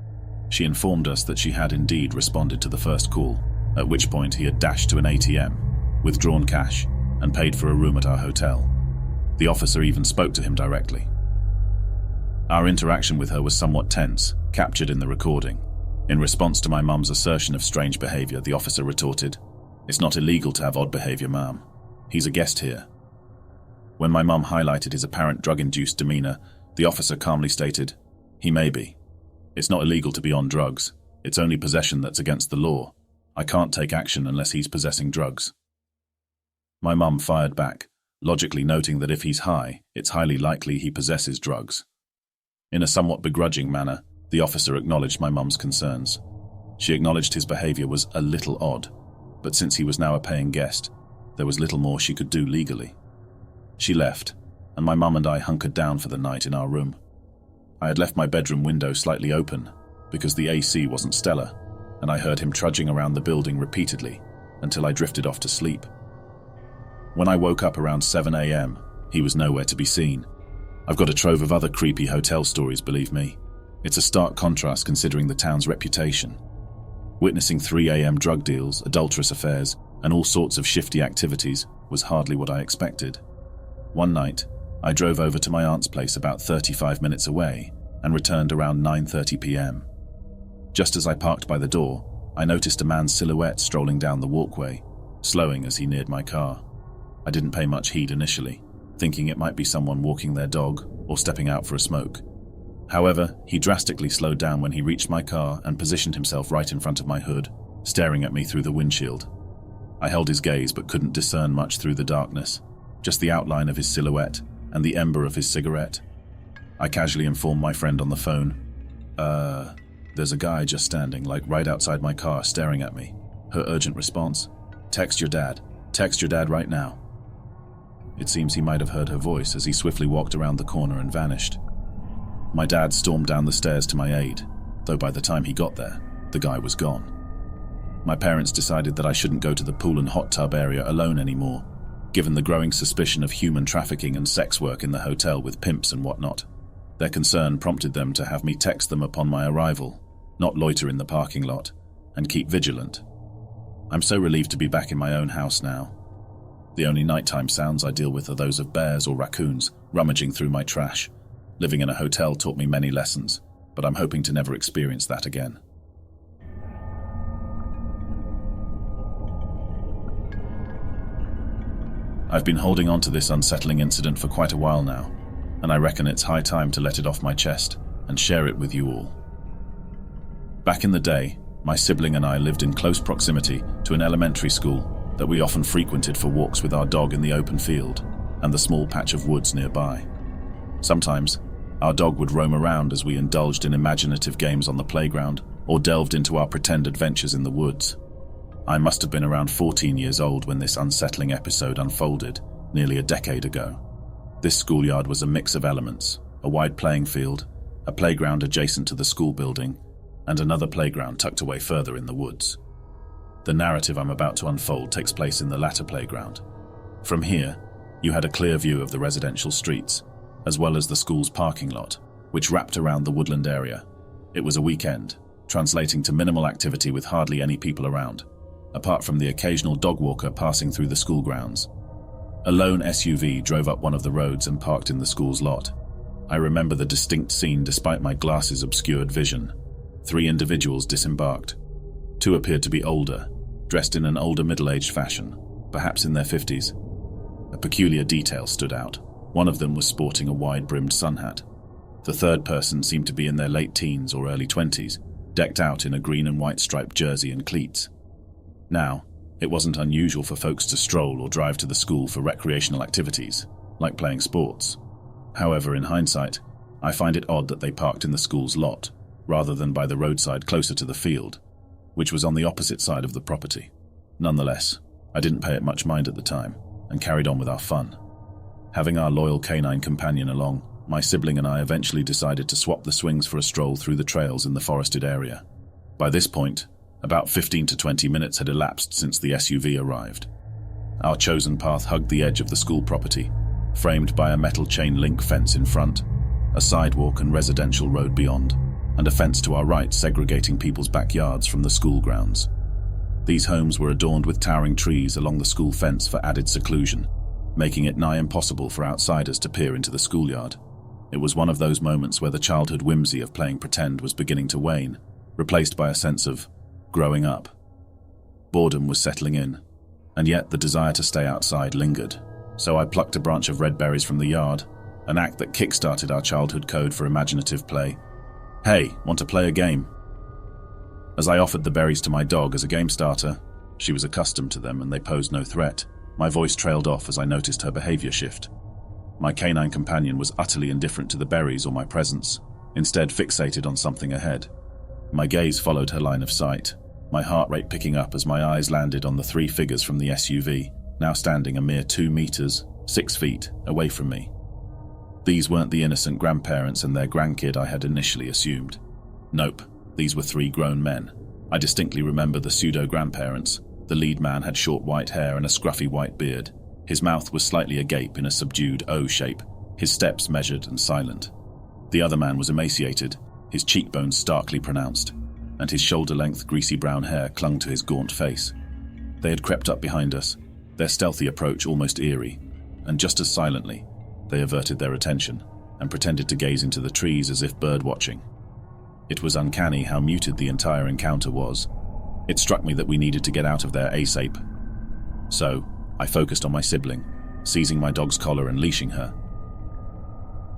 She informed us that she had indeed responded to the first call, at which point he had dashed to an ATM, withdrawn cash, and paid for a room at our hotel. The officer even spoke to him directly. Our interaction with her was somewhat tense, captured in the recording. In response to my mum's assertion of strange behavior, the officer retorted, "It's not illegal to have odd behavior, ma'am. He's a guest here." When my mum highlighted his apparent drug-induced demeanor, the officer calmly stated, "He may be. It's not illegal to be on drugs. It's only possession that's against the law. I can't take action unless he's possessing drugs." My mum fired back, logically noting that if he's high, it's highly likely he possesses drugs. In a somewhat begrudging manner, the officer acknowledged my mum's concerns. She acknowledged his behavior was a little odd, but since he was now a paying guest, there was little more she could do legally. She left, and my mum and I hunkered down for the night in our room. I had left my bedroom window slightly open, because the AC wasn't stellar, and I heard him trudging around the building repeatedly, until I drifted off to sleep. When I woke up around 7 a.m., he was nowhere to be seen. I've got a trove of other creepy hotel stories, believe me. It's a stark contrast considering the town's reputation. Witnessing 3 a.m. drug deals, adulterous affairs, and all sorts of shifty activities was hardly what I expected. One night, I drove over to my aunt's place about 35 minutes away and returned around 9:30 p.m. Just as I parked by the door, I noticed a man's silhouette strolling down the walkway, slowing as he neared my car. I didn't pay much heed initially, thinking it might be someone walking their dog or stepping out for a smoke. However, he drastically slowed down when he reached my car and positioned himself right in front of my hood, staring at me through the windshield. I held his gaze but couldn't discern much through the darkness, just the outline of his silhouette and the ember of his cigarette. I casually informed my friend on the phone, there's a guy just standing, like right outside my car, staring at me." Her urgent response, Text your dad right now." It seems he might have heard her voice as he swiftly walked around the corner and vanished. My dad stormed down the stairs to my aid, though by the time he got there, the guy was gone. My parents decided that I shouldn't go to the pool and hot tub area alone anymore, given the growing suspicion of human trafficking and sex work in the hotel with pimps and whatnot. Their concern prompted them to have me text them upon my arrival, not loiter in the parking lot, and keep vigilant. I'm so relieved to be back in my own house now. The only nighttime sounds I deal with are those of bears or raccoons rummaging through my trash. Living in a hotel taught me many lessons, but I'm hoping to never experience that again. I've been holding on to this unsettling incident for quite a while now, and I reckon it's high time to let it off my chest and share it with you all. Back in the day, my sibling and I lived in close proximity to an elementary school that we often frequented for walks with our dog in the open field and the small patch of woods nearby. Sometimes, our dog would roam around as we indulged in imaginative games on the playground or delved into our pretend adventures in the woods. I must have been around 14 years old when this unsettling episode unfolded, nearly a decade ago. This schoolyard was a mix of elements: a wide playing field, a playground adjacent to the school building, and another playground tucked away further in the woods. The narrative I'm about to unfold takes place in the latter playground. From here, you had a clear view of the residential streets, as well as the school's parking lot, which wrapped around the woodland area. It was a weekend, translating to minimal activity with hardly any people around, apart from the occasional dog walker passing through the school grounds. A lone SUV drove up one of the roads and parked in the school's lot. I remember the distinct scene despite my glasses' obscured vision. 3 individuals disembarked. 2 appeared to be older, dressed in an older middle-aged fashion, perhaps in their 50s. A peculiar detail stood out. One of them was sporting a wide-brimmed sun hat. The third person seemed to be in their late teens or early 20s, decked out in a green and white striped jersey and cleats. Now, it wasn't unusual for folks to stroll or drive to the school for recreational activities, like playing sports. However, in hindsight, I find it odd that they parked in the school's lot, rather than by the roadside closer to the field, which was on the opposite side of the property. Nonetheless, I didn't pay it much mind at the time, and carried on with our fun. Having our loyal canine companion along, my sibling and I eventually decided to swap the swings for a stroll through the trails in the forested area. By this point, about 15 to 20 minutes had elapsed since the SUV arrived. Our chosen path hugged the edge of the school property, framed by a metal chain link fence in front, a sidewalk and residential road beyond, and a fence to our right segregating people's backyards from the school grounds. These homes were adorned with towering trees along the school fence for added seclusion, making it nigh impossible for outsiders to peer into the schoolyard. It was one of those moments where the childhood whimsy of playing pretend was beginning to wane, replaced by a sense of growing up. Boredom was settling in, and yet the desire to stay outside lingered, so I plucked a branch of red berries from the yard, an act that kick-started our childhood code for imaginative play. "Hey, want to play a game?" As I offered the berries to my dog as a game starter, she was accustomed to them and they posed no threat. My voice trailed off as I noticed her behavior shift. My canine companion was utterly indifferent to the berries or my presence, instead fixated on something ahead. My gaze followed her line of sight, my heart rate picking up as my eyes landed on the 3 figures from the SUV, now standing a mere 2 meters, 6 feet, away from me. These weren't the innocent grandparents and their grandkid I had initially assumed. Nope, these were 3 grown men. I distinctly remember the pseudo-grandparents. The lead man had short white hair and a scruffy white beard. His mouth was slightly agape in a subdued O shape, his steps measured and silent. The other man was emaciated, his cheekbones starkly pronounced, and his shoulder-length greasy brown hair clung to his gaunt face. They had crept up behind us, their stealthy approach almost eerie, and just as silently, they averted their attention and pretended to gaze into the trees as if bird-watching. It was uncanny how muted the entire encounter was. It struck me that we needed to get out of there ASAP. So, I focused on my sibling, seizing my dog's collar and leashing her.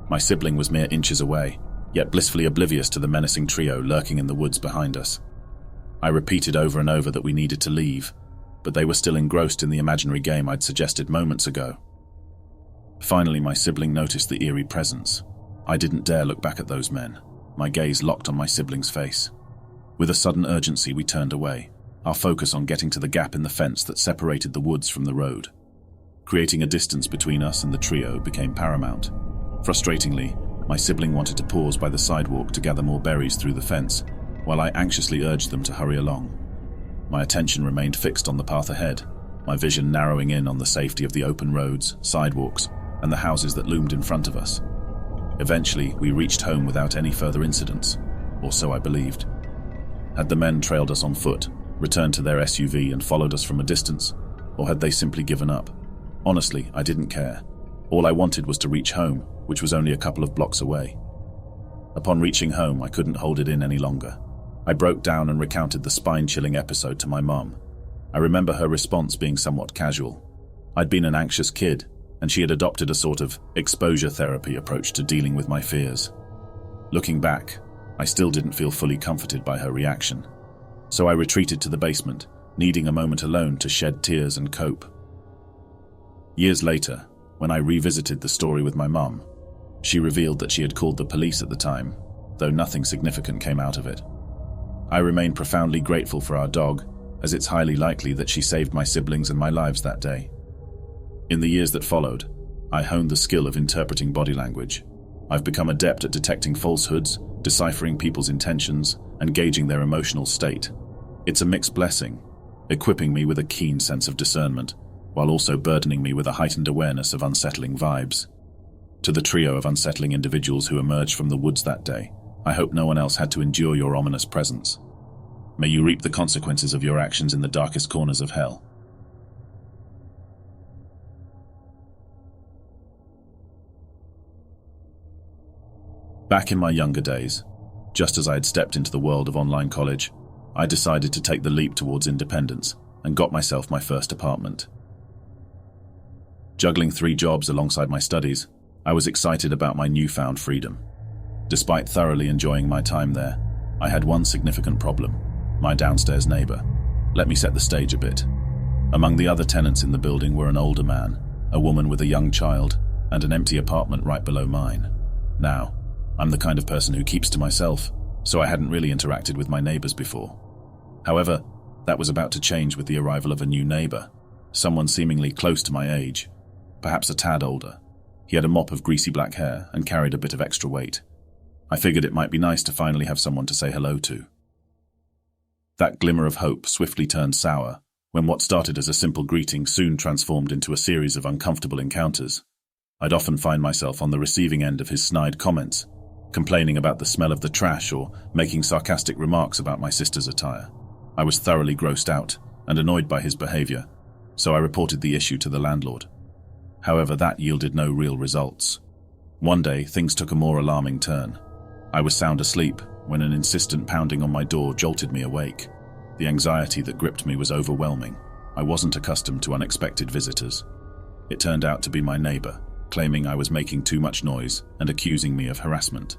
My sibling was mere inches away, yet blissfully oblivious to the menacing trio lurking in the woods behind us. I repeated over and over that we needed to leave, but they were still engrossed in the imaginary game I'd suggested moments ago. Finally, my sibling noticed the eerie presence. I didn't dare look back at those men, my gaze locked on my sibling's face. With a sudden urgency, we turned away, our focus on getting to the gap in the fence that separated the woods from the road. Creating a distance between us and the trio became paramount. Frustratingly, my sibling wanted to pause by the sidewalk to gather more berries through the fence, while I anxiously urged them to hurry along. My attention remained fixed on the path ahead, my vision narrowing in on the safety of the open roads, sidewalks, and the houses that loomed in front of us. Eventually, we reached home without any further incidents, or so I believed. Had the men trailed us on foot, returned to their SUV and followed us from a distance, or had they simply given up? Honestly, I didn't care. All I wanted was to reach home, which was only a couple of blocks away. Upon reaching home, I couldn't hold it in any longer. I broke down and recounted the spine-chilling episode to my mum. I remember her response being somewhat casual. I'd been an anxious kid, and she had adopted a sort of exposure therapy approach to dealing with my fears. Looking back, I still didn't feel fully comforted by her reaction. So I retreated to the basement, needing a moment alone to shed tears and cope. Years later, when I revisited the story with my mum, she revealed that she had called the police at the time, though nothing significant came out of it. I remain profoundly grateful for our dog, as it's highly likely that she saved my siblings and my lives that day. In the years that followed, I honed the skill of interpreting body language. I've become adept at detecting falsehoods, deciphering people's intentions, and gauging their emotional state. It's a mixed blessing, equipping me with a keen sense of discernment, while also burdening me with a heightened awareness of unsettling vibes. To the trio of unsettling individuals who emerged from the woods that day, I hope no one else had to endure your ominous presence. May you reap the consequences of your actions in the darkest corners of hell. Back in my younger days, just as I had stepped into the world of online college, I decided to take the leap towards independence and got myself my first apartment. Juggling 3 jobs alongside my studies, I was excited about my newfound freedom. Despite thoroughly enjoying my time there, I had one significant problem: my downstairs neighbor. Let me set the stage a bit. Among the other tenants in the building were an older man, a woman with a young child, and an empty apartment right below mine. Now, I'm the kind of person who keeps to myself, so I hadn't really interacted with my neighbors before. However, that was about to change with the arrival of a new neighbor, someone seemingly close to my age, perhaps a tad older. He had a mop of greasy black hair and carried a bit of extra weight. I figured it might be nice to finally have someone to say hello to. That glimmer of hope swiftly turned sour when what started as a simple greeting soon transformed into a series of uncomfortable encounters. I'd often find myself on the receiving end of his snide comments, complaining about the smell of the trash or making sarcastic remarks about my sister's attire. I was thoroughly grossed out and annoyed by his behavior, so I reported the issue to the landlord. However, that yielded no real results. One day, things took a more alarming turn. I was sound asleep when an insistent pounding on my door jolted me awake. The anxiety that gripped me was overwhelming. I wasn't accustomed to unexpected visitors. It turned out to be my neighbor, claiming I was making too much noise and accusing me of harassment.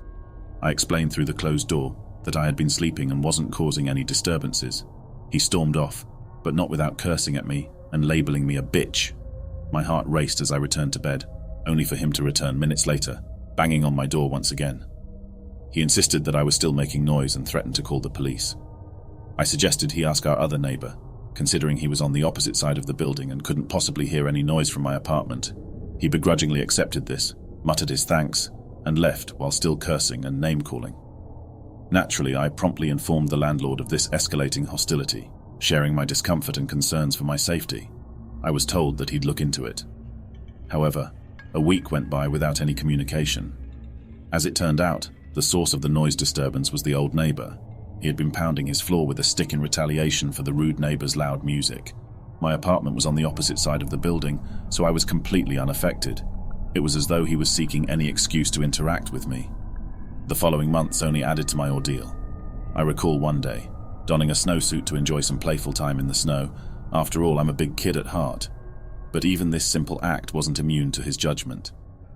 I explained through the closed door that I had been sleeping and wasn't causing any disturbances. He stormed off, but not without cursing at me and labeling me a bitch. My heart raced as I returned to bed, only for him to return minutes later, banging on my door once again. He insisted that I was still making noise and threatened to call the police. I suggested he ask our other neighbor, considering he was on the opposite side of the building and couldn't possibly hear any noise from my apartment. He begrudgingly accepted this, muttered his thanks, and left while still cursing and name-calling. Naturally, I promptly informed the landlord of this escalating hostility, sharing my discomfort and concerns for my safety. I was told that he'd look into it. However, a week went by without any communication. As it turned out, the source of the noise disturbance was the old neighbor. He had been pounding his floor with a stick in retaliation for the rude neighbor's loud music. My apartment was on the opposite side of the building, so I was completely unaffected. It was as though he was seeking any excuse to interact with me. The following months only added to my ordeal. I recall one day, donning a snowsuit to enjoy some playful time in the snow. After all, I'm a big kid at heart. But even this simple act wasn't immune to his judgment.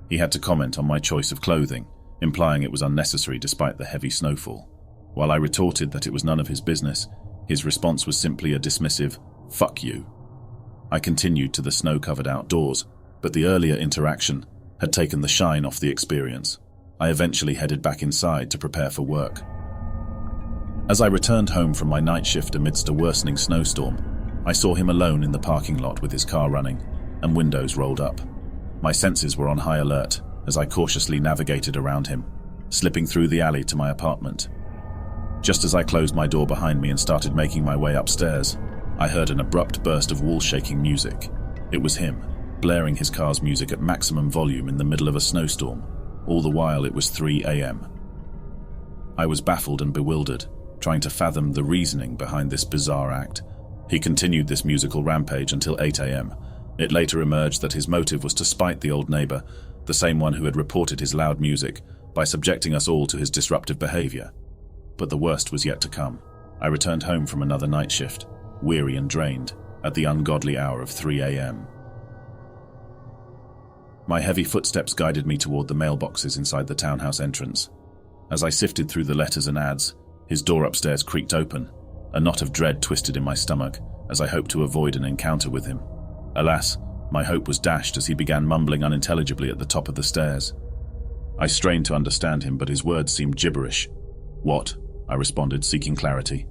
He had to comment on my choice of clothing, implying it was unnecessary despite the heavy snowfall. While I retorted that it was none of his business, his response was simply a dismissive, "Fuck you." I continued to the snow-covered outdoors, but the earlier interaction had taken the shine off the experience. I eventually headed back inside to prepare for work. As I returned home from my night shift amidst a worsening snowstorm, I saw him alone in the parking lot with his car running and windows rolled up. My senses were on high alert as I cautiously navigated around him, slipping through the alley to my apartment. Just as I closed my door behind me and started making my way upstairs, I heard an abrupt burst of wall-shaking music. It was him, blaring his car's music at maximum volume in the middle of a snowstorm. All the while it was 3 a.m. I was baffled and bewildered, trying to fathom the reasoning behind this bizarre act. He continued this musical rampage until 8 a.m. It later emerged that his motive was to spite the old neighbor, the same one who had reported his loud music, by subjecting us all to his disruptive behavior. But the worst was yet to come. I returned home from another night shift, weary and drained, at the ungodly hour of 3 a.m. My heavy footsteps guided me toward the mailboxes inside the townhouse entrance. As I sifted through the letters and ads, his door upstairs creaked open. A knot of dread twisted in my stomach as I hoped to avoid an encounter with him. Alas, my hope was dashed as he began mumbling unintelligibly at the top of the stairs. I strained to understand him, but his words seemed gibberish. "What?" I responded, seeking clarity.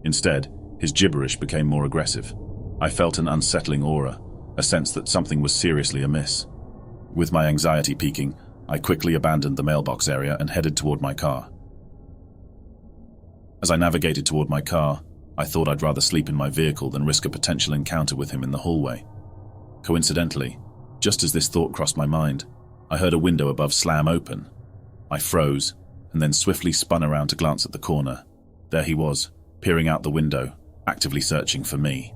Instead, his gibberish became more aggressive. I felt an unsettling aura, a sense that something was seriously amiss. With my anxiety peaking, I quickly abandoned the mailbox area and headed toward my car. As I navigated toward my car, I thought I'd rather sleep in my vehicle than risk a potential encounter with him in the hallway. Coincidentally, just as this thought crossed my mind, I heard a window above slam open. I froze, and then swiftly spun around to glance at the corner. There he was, peering out the window, actively searching for me.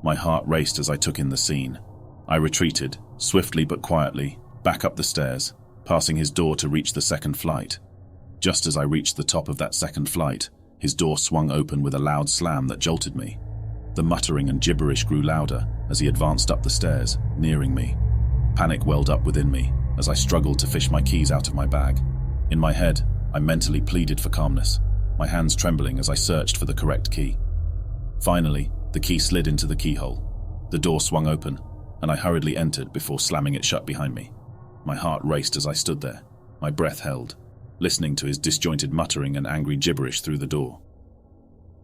My heart raced as I took in the scene. I retreated, swiftly but quietly, back up the stairs, passing his door to reach the second flight. Just as I reached the top of that second flight, his door swung open with a loud slam that jolted me. The muttering and gibberish grew louder as he advanced up the stairs, nearing me. Panic welled up within me as I struggled to fish my keys out of my bag. In my head, I mentally pleaded for calmness, my hands trembling as I searched for the correct key. Finally, the key slid into the keyhole. The door swung open, and I hurriedly entered before slamming it shut behind me. My heart raced as I stood there, my breath held, listening to his disjointed muttering and angry gibberish through the door.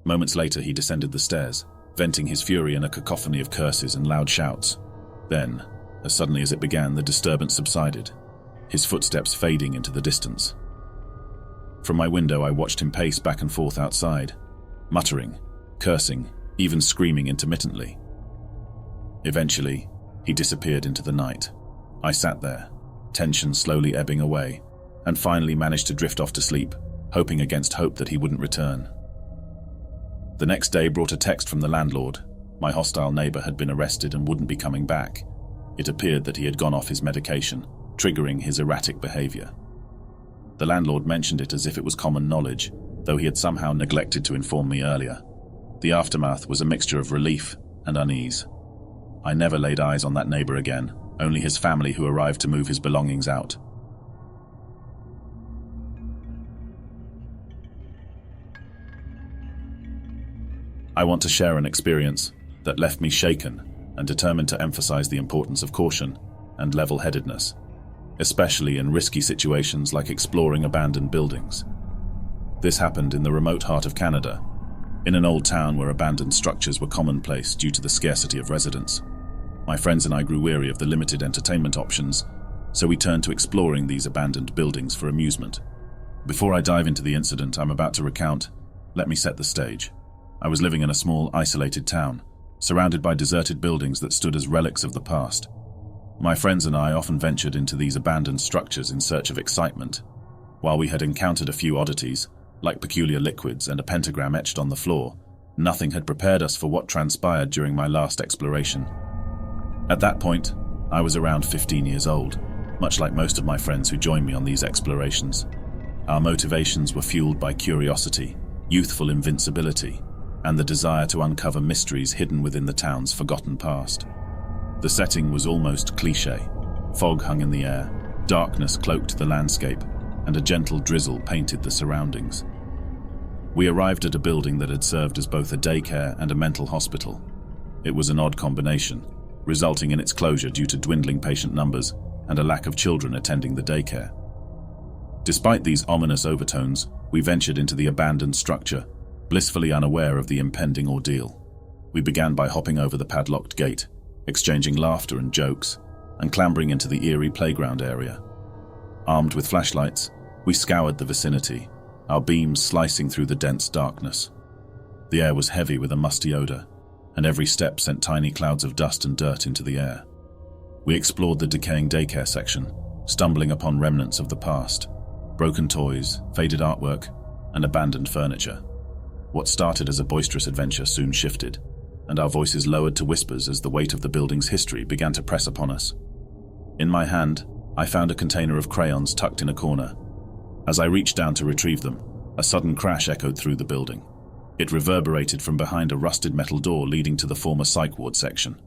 Moments later, he descended the stairs, venting his fury in a cacophony of curses and loud shouts. Then, as suddenly as it began, the disturbance subsided, his footsteps fading into the distance. From my window, I watched him pace back and forth outside, muttering, cursing, even screaming intermittently. Eventually, he disappeared into the night. I sat there, tension slowly ebbing away, and finally managed to drift off to sleep, hoping against hope that he wouldn't return. The next day brought a text from the landlord. My hostile neighbor had been arrested and wouldn't be coming back. It appeared that he had gone off his medication, triggering his erratic behavior. The landlord mentioned it as if it was common knowledge, though he had somehow neglected to inform me earlier. The aftermath was a mixture of relief and unease. I never laid eyes on that neighbor again, only his family who arrived to move his belongings out. I want to share an experience that left me shaken and determined to emphasize the importance of caution and level-headedness, especially in risky situations like exploring abandoned buildings. This happened in the remote heart of Canada, in an old town where abandoned structures were commonplace due to the scarcity of residents. My friends and I grew weary of the limited entertainment options, so we turned to exploring these abandoned buildings for amusement. Before I dive into the incident I'm about to recount, let me set the stage. I was living in a small, isolated town, surrounded by deserted buildings that stood as relics of the past. My friends and I often ventured into these abandoned structures in search of excitement. While we had encountered a few oddities, like peculiar liquids and a pentagram etched on the floor, nothing had prepared us for what transpired during my last exploration. At that point, I was around 15 years old, much like most of my friends who joined me on these explorations. Our motivations were fueled by curiosity, youthful invincibility, and the desire to uncover mysteries hidden within the town's forgotten past. The setting was almost cliché. Fog hung in the air, darkness cloaked the landscape, and a gentle drizzle painted the surroundings. We arrived at a building that had served as both a daycare and a mental hospital. It was an odd combination, resulting in its closure due to dwindling patient numbers and a lack of children attending the daycare. Despite these ominous overtones, we ventured into the abandoned structure, blissfully unaware of the impending ordeal. We began by hopping over the padlocked gate, exchanging laughter and jokes, and clambering into the eerie playground area. Armed with flashlights, we scoured the vicinity, our beams slicing through the dense darkness. The air was heavy with a musty odor, and every step sent tiny clouds of dust and dirt into the air. We explored the decaying daycare section, stumbling upon remnants of the past, broken toys, faded artwork, and abandoned furniture. What started as a boisterous adventure soon shifted, and our voices lowered to whispers as the weight of the building's history began to press upon us. In my hand, I found a container of crayons tucked in a corner. As I reached down to retrieve them, a sudden crash echoed through the building. It reverberated from behind a rusted metal door leading to the former psych ward section.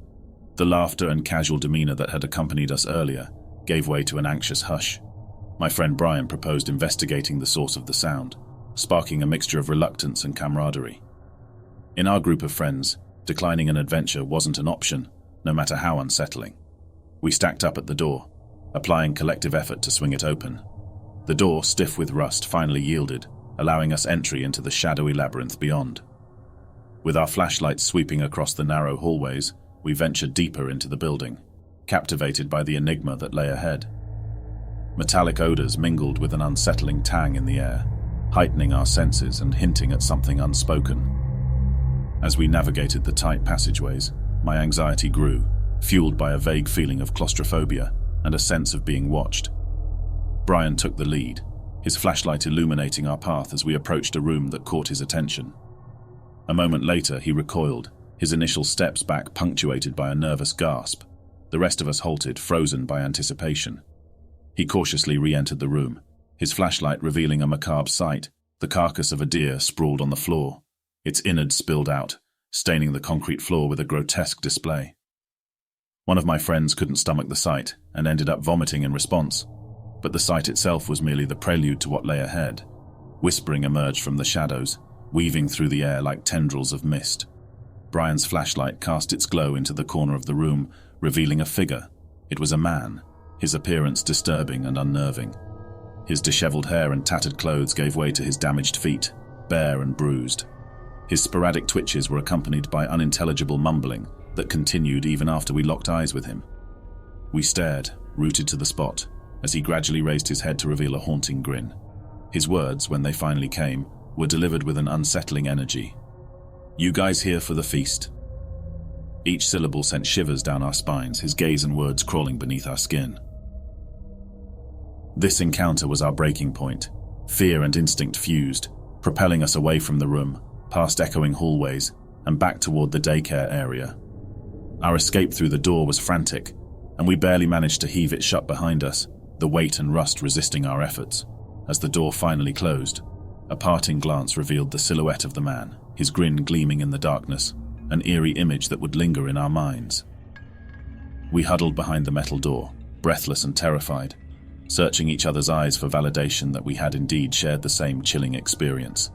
The laughter and casual demeanor that had accompanied us earlier gave way to an anxious hush. My friend Brian proposed investigating the source of the sound, sparking a mixture of reluctance and camaraderie. In our group of friends, declining an adventure wasn't an option, no matter how unsettling. We stacked up at the door, applying collective effort to swing it open. The door, stiff with rust, finally yielded, allowing us entry into the shadowy labyrinth beyond. With our flashlights sweeping across the narrow hallways, we ventured deeper into the building, captivated by the enigma that lay ahead. Metallic odors mingled with an unsettling tang in the air, heightening our senses and hinting at something unspoken. As we navigated the tight passageways, my anxiety grew, fueled by a vague feeling of claustrophobia and a sense of being watched. Brian took the lead, his flashlight illuminating our path as we approached a room that caught his attention. A moment later, he recoiled, his initial steps back punctuated by a nervous gasp. The rest of us halted, frozen by anticipation. He cautiously re-entered the room, his flashlight revealing a macabre sight, the carcass of a deer sprawled on the floor, its innards spilled out, staining the concrete floor with a grotesque display. One of my friends couldn't stomach the sight and ended up vomiting in response, but the sight itself was merely the prelude to what lay ahead. Whispering emerged from the shadows, weaving through the air like tendrils of mist. Brian's flashlight cast its glow into the corner of the room, revealing a figure. It was a man, his appearance disturbing and unnerving. His disheveled hair and tattered clothes gave way to his damaged feet, bare and bruised. His sporadic twitches were accompanied by unintelligible mumbling that continued even after we locked eyes with him. We stared, rooted to the spot, as he gradually raised his head to reveal a haunting grin. His words, when they finally came, were delivered with an unsettling energy. "You guys here for the feast?" Each syllable sent shivers down our spines, his gaze and words crawling beneath our skin. This encounter was our breaking point. Fear and instinct fused, propelling us away from the room, past echoing hallways, and back toward the daycare area. Our escape through the door was frantic, and we barely managed to heave it shut behind us, the weight and rust resisting our efforts. As the door finally closed, a parting glance revealed the silhouette of the man, his grin gleaming in the darkness, an eerie image that would linger in our minds. We huddled behind the metal door, breathless and terrified, searching each other's eyes for validation that we had indeed shared the same chilling experience.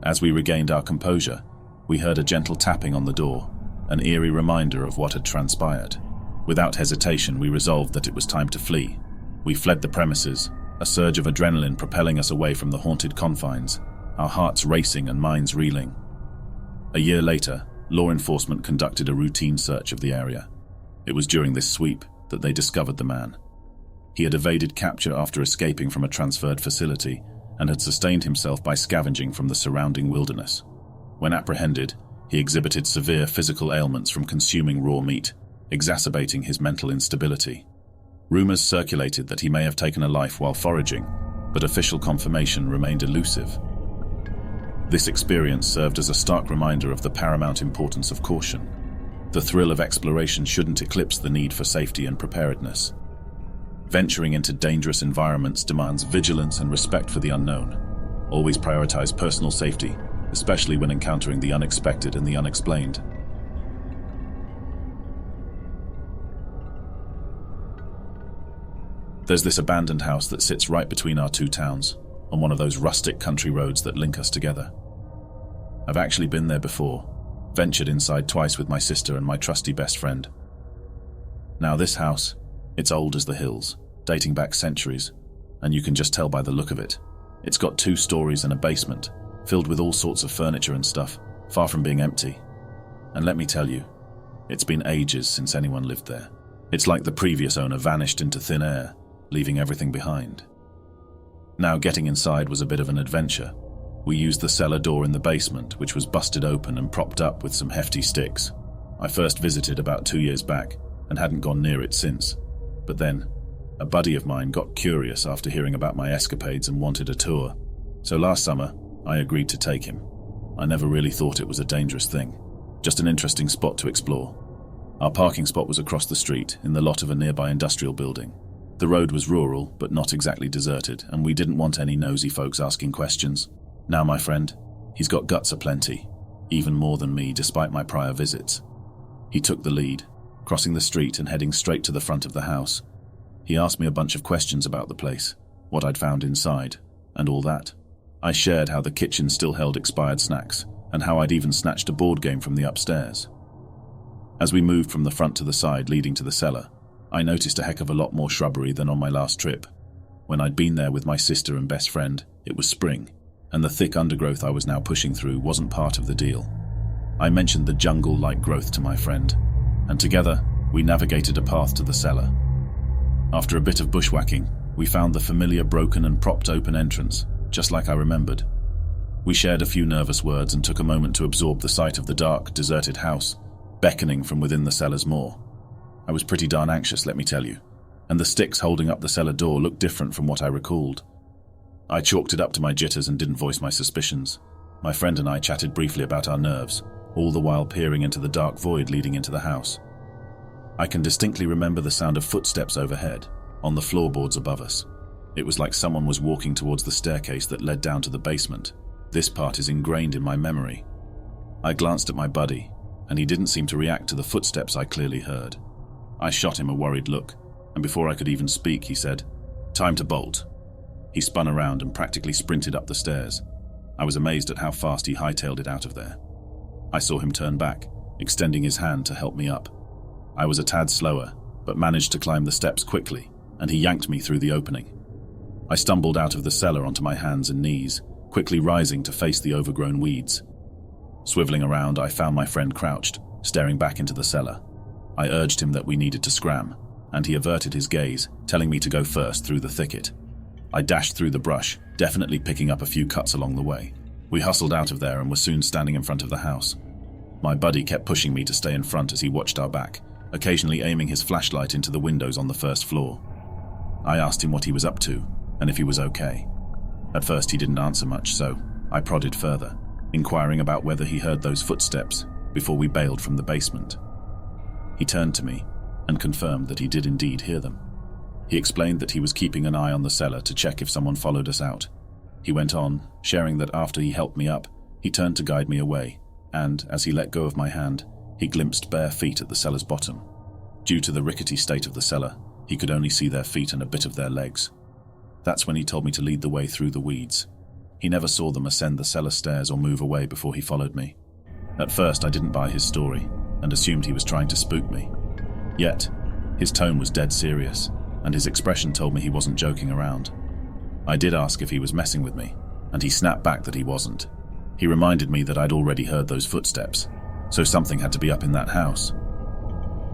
As we regained our composure, we heard a gentle tapping on the door, an eerie reminder of what had transpired. Without hesitation, we resolved that it was time to flee. We fled the premises, a surge of adrenaline propelling us away from the haunted confines, our hearts racing and minds reeling. A year later, law enforcement conducted a routine search of the area. It was during this sweep that they discovered the man. He had evaded capture after escaping from a transferred facility and had sustained himself by scavenging from the surrounding wilderness. When apprehended, he exhibited severe physical ailments from consuming raw meat, exacerbating his mental instability. Rumors circulated that he may have taken a life while foraging, but official confirmation remained elusive. This experience served as a stark reminder of the paramount importance of caution. The thrill of exploration shouldn't eclipse the need for safety and preparedness. Venturing into dangerous environments demands vigilance and respect for the unknown. Always prioritize personal safety, especially when encountering the unexpected and the unexplained. There's this abandoned house that sits right between our two towns, on one of those rustic country roads that link us together. I've actually been there before, ventured inside twice with my sister and my trusty best friend. Now this house, it's old as the hills, dating back centuries, and you can just tell by the look of it. It's got 2 stories and a basement, filled with all sorts of furniture and stuff, far from being empty. And let me tell you, it's been ages since anyone lived there. It's like the previous owner vanished into thin air, leaving everything behind. Now getting inside was a bit of an adventure. We used the cellar door in the basement, which was busted open and propped up with some hefty sticks. I first visited about 2 years back and hadn't gone near it since. But then, a buddy of mine got curious after hearing about my escapades and wanted a tour. So last summer, I agreed to take him. I never really thought it was a dangerous thing, just an interesting spot to explore. Our parking spot was across the street, in the lot of a nearby industrial building. The road was rural, but not exactly deserted, and we didn't want any nosy folks asking questions. Now my friend, he's got guts aplenty, even more than me despite my prior visits. He took the lead, crossing the street and heading straight to the front of the house. He asked me a bunch of questions about the place, what I'd found inside, and all that. I shared how the kitchen still held expired snacks, and how I'd even snatched a board game from the upstairs. As we moved from the front to the side leading to the cellar, I noticed a heck of a lot more shrubbery than on my last trip. When I'd been there with my sister and best friend, it was spring, and the thick undergrowth I was now pushing through wasn't part of the deal. I mentioned the jungle-like growth to my friend, and together, we navigated a path to the cellar. After a bit of bushwhacking, we found the familiar broken and propped open entrance, just like I remembered. We shared a few nervous words and took a moment to absorb the sight of the dark, deserted house, beckoning from within the cellar's maw. I was pretty darn anxious, let me tell you, and the sticks holding up the cellar door looked different from what I recalled. I chalked it up to my jitters and didn't voice my suspicions. My friend and I chatted briefly about our nerves, all the while peering into the dark void leading into the house. I can distinctly remember the sound of footsteps overhead, on the floorboards above us. It was like someone was walking towards the staircase that led down to the basement. This part is ingrained in my memory. I glanced at my buddy, and he didn't seem to react to the footsteps I clearly heard. I shot him a worried look, and before I could even speak, he said, "Time to bolt." He spun around and practically sprinted up the stairs. I was amazed at how fast he hightailed it out of there. I saw him turn back, extending his hand to help me up. I was a tad slower, but managed to climb the steps quickly, and he yanked me through the opening. I stumbled out of the cellar onto my hands and knees, quickly rising to face the overgrown weeds. Swiveling around, I found my friend crouched, staring back into the cellar. I urged him that we needed to scram, and he averted his gaze, telling me to go first through the thicket. I dashed through the brush, definitely picking up a few cuts along the way. We hustled out of there and were soon standing in front of the house. My buddy kept pushing me to stay in front as he watched our back, occasionally aiming his flashlight into the windows on the first floor. I asked him what he was up to, and if he was okay. At first he didn't answer much, so I prodded further, inquiring about whether he heard those footsteps before we bailed from the basement. He turned to me and confirmed that he did indeed hear them. He explained that he was keeping an eye on the cellar to check if someone followed us out. He went on, sharing that after he helped me up, he turned to guide me away, and as he let go of my hand, he glimpsed bare feet at the cellar's bottom. Due to the rickety state of the cellar, he could only see their feet and a bit of their legs. That's when he told me to lead the way through the weeds. He never saw them ascend the cellar stairs or move away before he followed me. At first, I didn't buy his story and assumed he was trying to spook me. Yet, his tone was dead serious, and his expression told me he wasn't joking around. I did ask if he was messing with me, and he snapped back that he wasn't. He reminded me that I'd already heard those footsteps, so something had to be up in that house.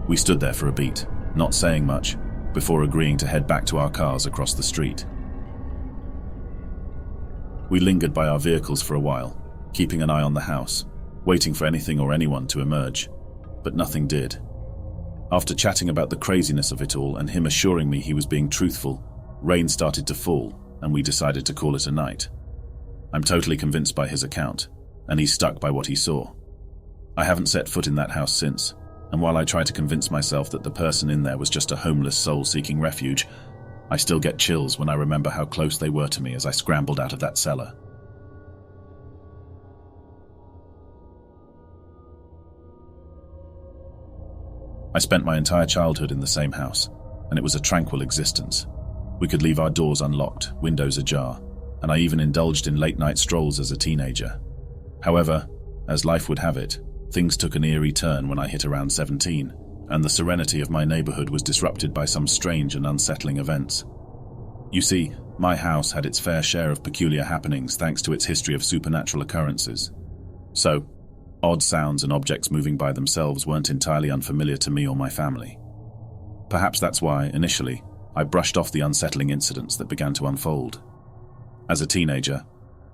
We stood there for a beat, not saying much, before agreeing to head back to our cars across the street. We lingered by our vehicles for a while, keeping an eye on the house, waiting for anything or anyone to emerge, but nothing did. After chatting about the craziness of it all and him assuring me he was being truthful, rain started to fall, and we decided to call it a night. I'm totally convinced by his account, and he's stuck by what he saw. I haven't set foot in that house since, and while I try to convince myself that the person in there was just a homeless soul seeking refuge, I still get chills when I remember how close they were to me as I scrambled out of that cellar. I spent my entire childhood in the same house, and it was a tranquil existence. We could leave our doors unlocked, windows ajar, and I even indulged in late-night strolls as a teenager. However, as life would have it, things took an eerie turn when I hit around 17, and the serenity of my neighborhood was disrupted by some strange and unsettling events. You see, my house had its fair share of peculiar happenings thanks to its history of supernatural occurrences. So, odd sounds and objects moving by themselves weren't entirely unfamiliar to me or my family. Perhaps that's why, initially, I brushed off the unsettling incidents that began to unfold. As a teenager,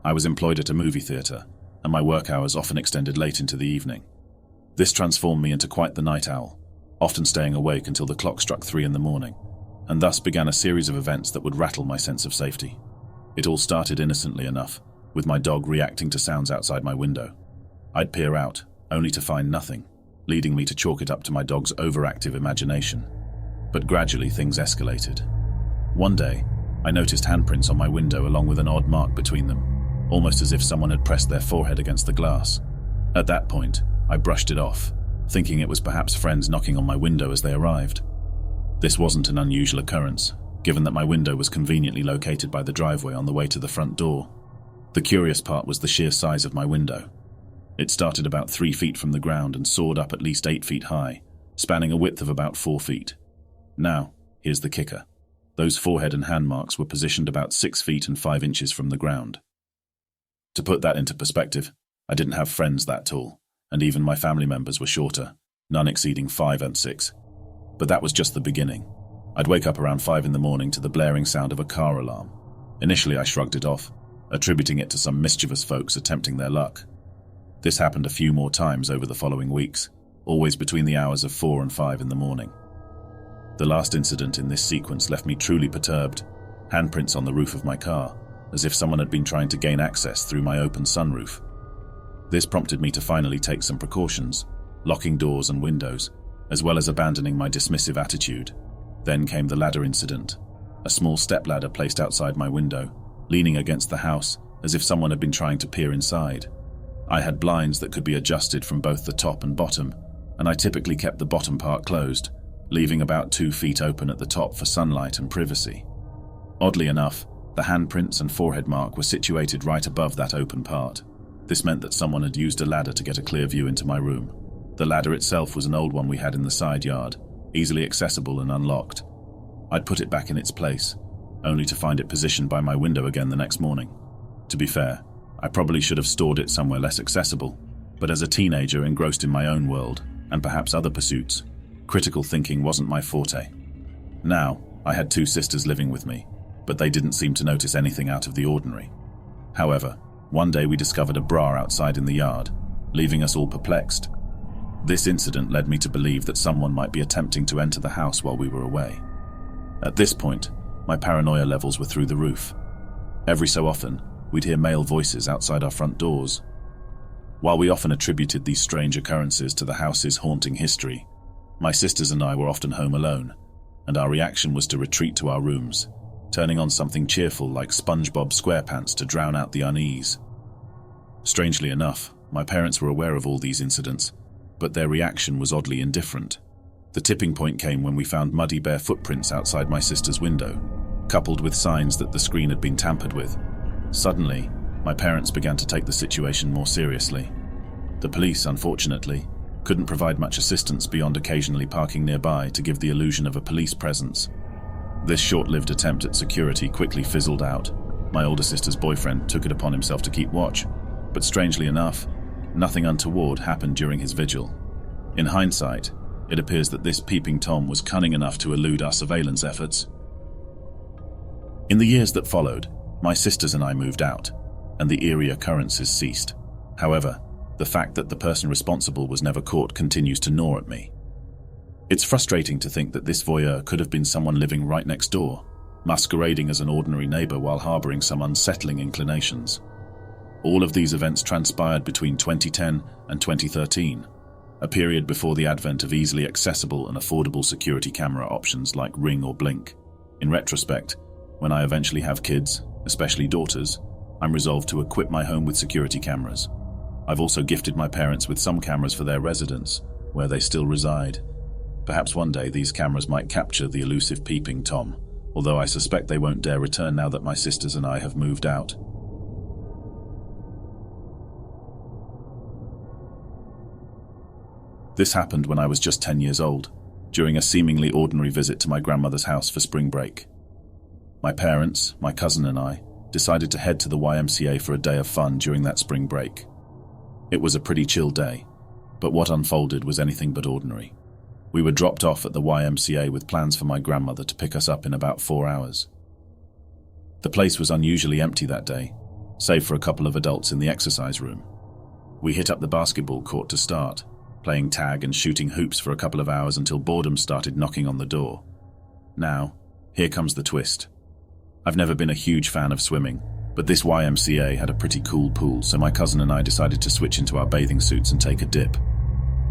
I was employed at a movie theater, and my work hours often extended late into the evening. This transformed me into quite the night owl, often staying awake until the clock struck 3 in the morning, and thus began a series of events that would rattle my sense of safety. It all started innocently enough, with my dog reacting to sounds outside my window. I'd peer out, only to find nothing, leading me to chalk it up to my dog's overactive imagination. But gradually things escalated. One day, I noticed handprints on my window along with an odd mark between them, almost as if someone had pressed their forehead against the glass. At that point, I brushed it off, thinking it was perhaps friends knocking on my window as they arrived. This wasn't an unusual occurrence, given that my window was conveniently located by the driveway on the way to the front door. The curious part was the sheer size of my window. It started about 3 feet from the ground and soared up at least 8 feet high, spanning a width of about 4 feet. Now, here's the kicker. Those forehead and hand marks were positioned about 6 feet and 5 inches from the ground. To put that into perspective, I didn't have friends that tall, and even my family members were shorter, none exceeding 5 and 6. But that was just the beginning. I'd wake up around 5 in the morning to the blaring sound of a car alarm. Initially, I shrugged it off, attributing it to some mischievous folks attempting their luck. This happened a few more times over the following weeks, always between the hours of 4 and 5 in the morning. The last incident in this sequence left me truly perturbed, handprints on the roof of my car, as if someone had been trying to gain access through my open sunroof. This prompted me to finally take some precautions, locking doors and windows, as well as abandoning my dismissive attitude. Then came the ladder incident. a small stepladder placed outside my window, leaning against the house as if someone had been trying to peer inside. I had blinds that could be adjusted from both the top and bottom, and I typically kept the bottom part closed, leaving about 2 feet open at the top for sunlight and privacy. Oddly enough, the handprints and forehead mark were situated right above that open part. This meant that someone had used a ladder to get a clear view into my room. The ladder itself was an old one we had in the side yard, easily accessible and unlocked. I'd put it back in its place, only to find it positioned by my window again the next morning. To be fair, I probably should have stored it somewhere less accessible, but as a teenager engrossed in my own world, and perhaps other pursuits, critical thinking wasn't my forte. Now, I had 2 sisters living with me, but they didn't seem to notice anything out of the ordinary. However, one day we discovered a bra outside in the yard, leaving us all perplexed. This incident led me to believe that someone might be attempting to enter the house while we were away. At this point, my paranoia levels were through the roof. Every so often, we'd hear male voices outside our front doors. While we often attributed these strange occurrences to the house's haunting history, my sisters and I were often home alone, and our reaction was to retreat to our rooms, turning on something cheerful like SpongeBob SquarePants to drown out the unease. Strangely enough, my parents were aware of all these incidents, but their reaction was oddly indifferent. The tipping point came when we found muddy bare footprints outside my sister's window, coupled with signs that the screen had been tampered with. Suddenly, my parents began to take the situation more seriously. The police, unfortunately, couldn't provide much assistance beyond occasionally parking nearby to give the illusion of a police presence. This short-lived attempt at security quickly fizzled out. My older sister's boyfriend took it upon himself to keep watch, but strangely enough, nothing untoward happened during his vigil. In hindsight, it appears that this peeping Tom was cunning enough to elude our surveillance efforts. In the years that followed, my sisters and I moved out, and the eerie occurrences ceased. However, the fact that the person responsible was never caught continues to gnaw at me. It's frustrating to think that this voyeur could have been someone living right next door, masquerading as an ordinary neighbor while harboring some unsettling inclinations. All of these events transpired between 2010 and 2013, a period before the advent of easily accessible and affordable security camera options like Ring or Blink. In retrospect, when I eventually have kids, especially daughters, I'm resolved to equip my home with security cameras. I've also gifted my parents with some cameras for their residence, where they still reside. Perhaps one day these cameras might capture the elusive peeping Tom, although I suspect they won't dare return now that my sisters and I have moved out. This happened when I was just 10 years old, during a seemingly ordinary visit to my grandmother's house for spring break. My parents, my cousin and I decided to head to the YMCA for a day of fun during that spring break. It was a pretty chill day, but what unfolded was anything but ordinary. We were dropped off at the YMCA with plans for my grandmother to pick us up in about 4 hours. The place was unusually empty that day, save for a couple of adults in the exercise room. We hit up the basketball court to start, playing tag and shooting hoops for a couple of hours until boredom started knocking on the door. Now, here comes the twist. I've never been a huge fan of swimming, but this YMCA had a pretty cool pool, so my cousin and I decided to switch into our bathing suits and take a dip.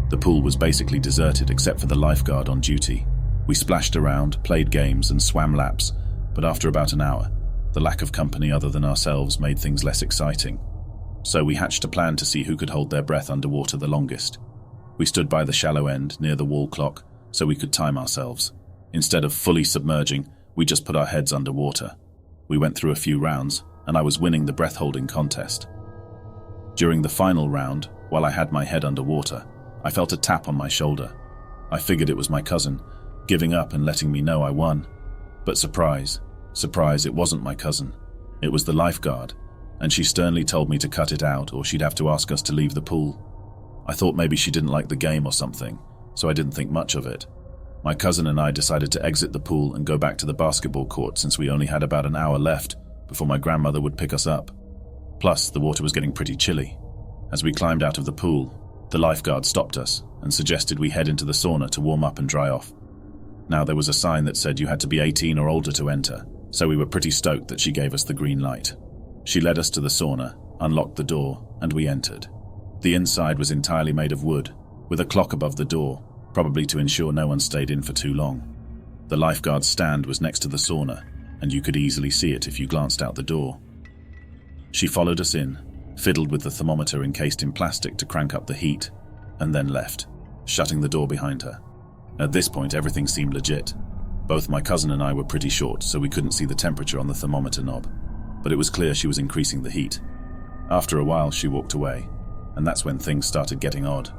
The pool was basically deserted except for the lifeguard on duty. We splashed around, played games, and swam laps, but after about an hour, the lack of company other than ourselves made things less exciting. So we hatched a plan to see who could hold their breath underwater the longest. We stood by the shallow end, near the wall clock, so we could time ourselves. Instead of fully submerging, we just put our heads underwater. We went through a few rounds, and I was winning the breath-holding contest. During the final round, while I had my head underwater, I felt a tap on my shoulder. I figured it was my cousin, giving up and letting me know I won. But surprise, it wasn't my cousin. It was the lifeguard, and she sternly told me to cut it out or she'd have to ask us to leave the pool. I thought maybe she didn't like the game or something, so I didn't think much of it. My cousin and I decided to exit the pool and go back to the basketball court since we only had about an hour left before my grandmother would pick us up. Plus, the water was getting pretty chilly. As we climbed out of the pool, the lifeguard stopped us and suggested we head into the sauna to warm up and dry off. Now, there was a sign that said you had to be 18 or older to enter, so we were pretty stoked that she gave us the green light. She led us to the sauna, unlocked the door, and we entered. The inside was entirely made of wood, with a clock above the door, probably to ensure no one stayed in for too long. The lifeguard's stand was next to the sauna, and you could easily see it if you glanced out the door. She followed us in, fiddled with the thermometer encased in plastic to crank up the heat, and then left, shutting the door behind her. At this point, everything seemed legit. Both my cousin and I were pretty short, so we couldn't see the temperature on the thermometer knob, but it was clear she was increasing the heat. After a while, she walked away, and that's when things started getting odd.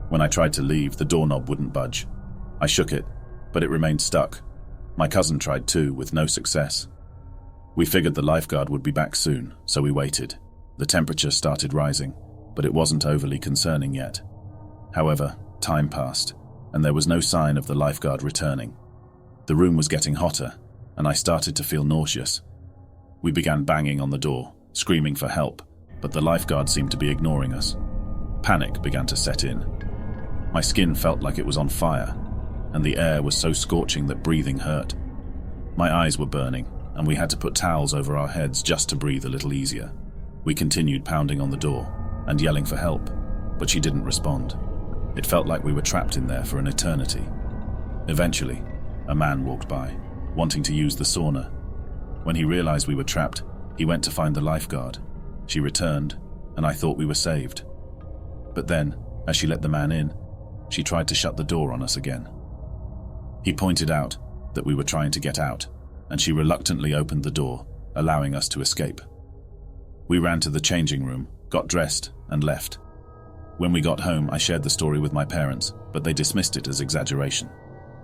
When I tried to leave, the doorknob wouldn't budge. I shook it, but it remained stuck. My cousin tried too, with no success. We figured the lifeguard would be back soon, so we waited. The temperature started rising, but it wasn't overly concerning yet. However, time passed, and there was no sign of the lifeguard returning. The room was getting hotter, and I started to feel nauseous. We began banging on the door, screaming for help, but the lifeguard seemed to be ignoring us. Panic began to set in. My skin felt like it was on fire, and the air was so scorching that breathing hurt. My eyes were burning, and we had to put towels over our heads just to breathe a little easier. We continued pounding on the door and yelling for help, but she didn't respond. It felt like we were trapped in there for an eternity. Eventually, a man walked by, wanting to use the sauna. When he realized we were trapped, he went to find the lifeguard. She returned, and I thought we were saved. But then, as she let the man in, she tried to shut the door on us again. He pointed out that we were trying to get out, and she reluctantly opened the door, allowing us to escape. We ran to the changing room, got dressed, and left. When we got home, I shared the story with my parents, but they dismissed it as exaggeration.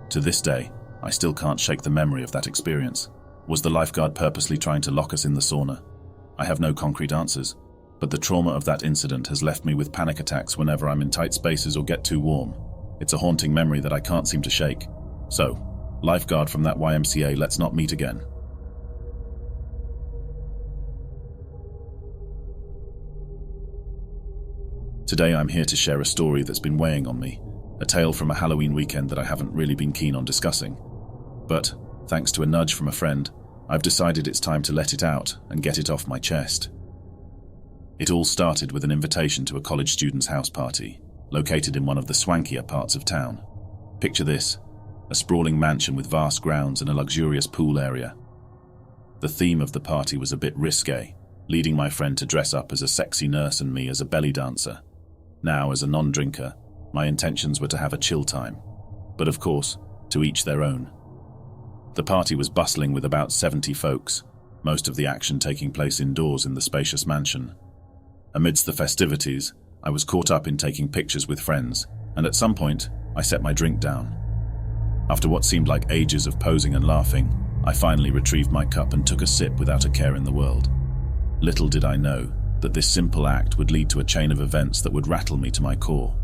To this day, I still can't shake the memory of that experience. Was the lifeguard purposely trying to lock us in the sauna? I have no concrete answers, but the trauma of that incident has left me with panic attacks whenever I'm in tight spaces or get too warm. It's a haunting memory that I can't seem to shake. So, lifeguard from that YMCA, let's not meet again. Today I'm here to share a story that's been weighing on me, a tale from a Halloween weekend that I haven't really been keen on discussing. But, thanks to a nudge from a friend, I've decided it's time to let it out and get it off my chest. It all started with an invitation to a college student's house party, located in one of the swankier parts of town. Picture this, a sprawling mansion with vast grounds and a luxurious pool area. The theme of the party was a bit risque, leading my friend to dress up as a sexy nurse and me as a belly dancer. Now, as a non-drinker, my intentions were to have a chill time, but of course, to each their own. The party was bustling with about 70 folks, most of the action taking place indoors in the spacious mansion. Amidst the festivities, I was caught up in taking pictures with friends, and at some point, I set my drink down. After what seemed like ages of posing and laughing, I finally retrieved my cup and took a sip without a care in the world. Little did I know that this simple act would lead to a chain of events that would rattle me to my core.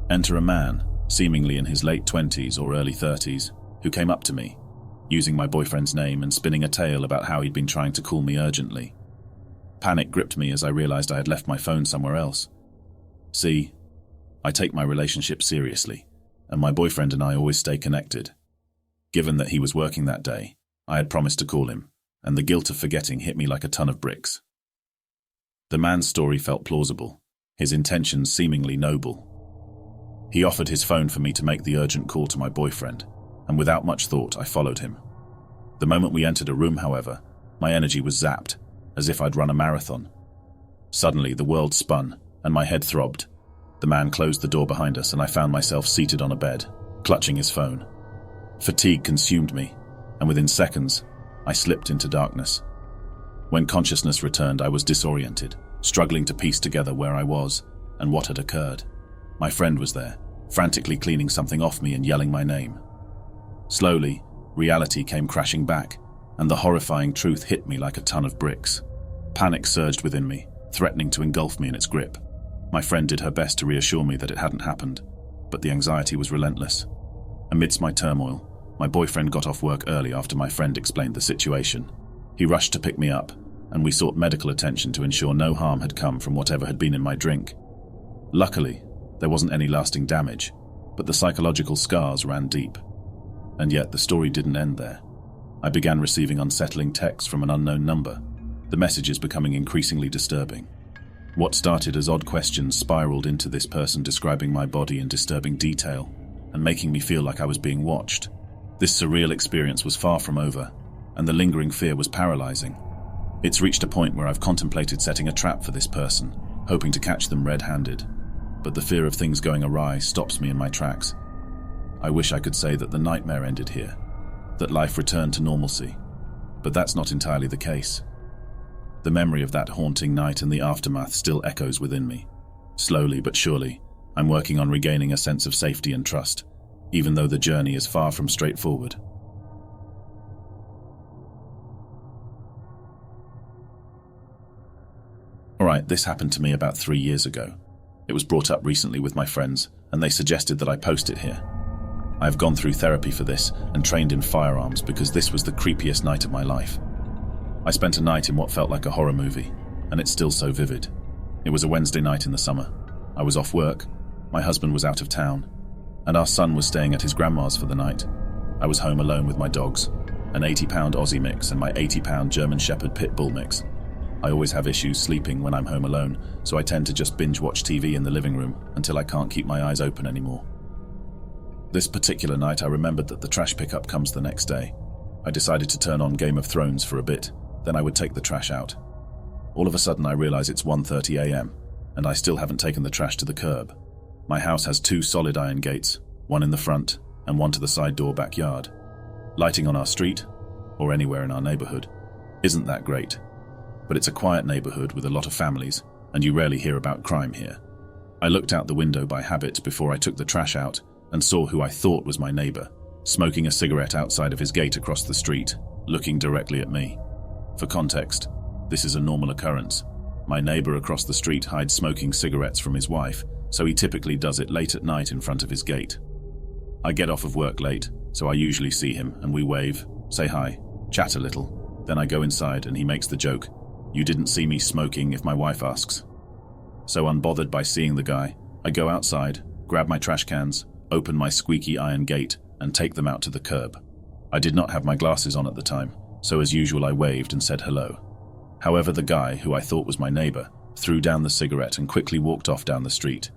Enter a man, seemingly in his late 20s or early 30s, who came up to me, using my boyfriend's name and spinning a tale about how he'd been trying to call me urgently. Panic gripped me as I realized I had left my phone somewhere else. See, I take my relationship seriously, and my boyfriend and I always stay connected. Given that he was working that day, I had promised to call him, and the guilt of forgetting hit me like a ton of bricks. The man's story felt plausible, his intentions seemingly noble. He offered his phone for me to make the urgent call to my boyfriend, and without much thought, I followed him. The moment we entered a room, however, my energy was zapped, as if I'd run a marathon. Suddenly, the world spun, and my head throbbed. The man closed the door behind us, and I found myself seated on a bed, clutching his phone. Fatigue consumed me, and within seconds, I slipped into darkness. When consciousness returned, I was disoriented, struggling to piece together where I was and what had occurred. My friend was there, frantically cleaning something off me and yelling my name. Slowly, reality came crashing back, and the horrifying truth hit me like a ton of bricks. Panic surged within me, threatening to engulf me in its grip. My friend did her best to reassure me that it hadn't happened, but the anxiety was relentless. Amidst my turmoil, my boyfriend got off work early after my friend explained the situation. He rushed to pick me up, and we sought medical attention to ensure no harm had come from whatever had been in my drink. Luckily, there wasn't any lasting damage, but the psychological scars ran deep. And yet the story didn't end there. I began receiving unsettling texts from an unknown number, the messages becoming increasingly disturbing. What started as odd questions spiraled into this person describing my body in disturbing detail and making me feel like I was being watched. This surreal experience was far from over, and the lingering fear was paralyzing. It's reached a point where I've contemplated setting a trap for this person, hoping to catch them red-handed. But the fear of things going awry stops me in my tracks. I wish I could say that the nightmare ended here, that life returned to normalcy, but that's not entirely the case. The memory of that haunting night and the aftermath still echoes within me. Slowly but surely, I'm working on regaining a sense of safety and trust, even though the journey is far from straightforward. Alright, this happened to me about 3 years ago. It was brought up recently with my friends, and they suggested that I post it here. I've gone through therapy for this and trained in firearms because this was the creepiest night of my life. I spent a night in what felt like a horror movie, and it's still so vivid. It was a Wednesday night in the summer. I was off work, my husband was out of town, and our son was staying at his grandma's for the night. I was home alone with my dogs, an 80-pound Aussie mix and my 80-pound German Shepherd Pit Bull mix. I always have issues sleeping when I'm home alone, so I tend to just binge watch TV in the living room until I can't keep my eyes open anymore. This particular night I remembered that the trash pickup comes the next day. I decided to turn on Game of Thrones for a bit, then I would take the trash out. All of a sudden I realize it's 1:30 a.m. and I still haven't taken the trash to the curb. My house has 2 solid iron gates, one in the front and one to the side door backyard. Lighting on our street, or anywhere in our neighborhood, isn't that great. But it's a quiet neighborhood with a lot of families, and you rarely hear about crime here. I looked out the window by habit before I took the trash out and saw who I thought was my neighbor, smoking a cigarette outside of his gate across the street, looking directly at me. For context, this is a normal occurrence. My neighbor across the street hides smoking cigarettes from his wife, so he typically does it late at night in front of his gate. I get off of work late, so I usually see him and we wave, say hi, chat a little. Then I go inside and he makes the joke, "You didn't see me smoking if my wife asks." So unbothered by seeing the guy, I go outside, grab my trash cans, open my squeaky iron gate, and take them out to the curb. I did not have my glasses on at the time, so as usual I waved and said hello. However, the guy, who I thought was my neighbor, threw down the cigarette and quickly walked off down the street.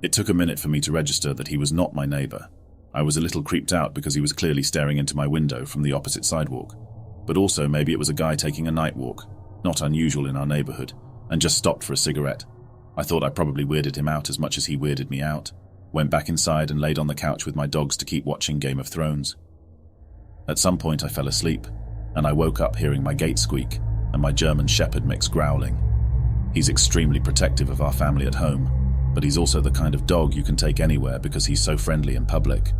It took a minute for me to register that he was not my neighbor. I was a little creeped out because he was clearly staring into my window from the opposite sidewalk. But also maybe it was a guy taking a night walk, not unusual in our neighborhood, and just stopped for a cigarette. I thought I probably weirded him out as much as he weirded me out. Went back inside and laid on the couch with my dogs to keep watching Game of Thrones. At some point I fell asleep, and I woke up hearing my gate squeak and my German Shepherd mix growling. He's extremely protective of our family at home, but he's also the kind of dog you can take anywhere because he's so friendly in public.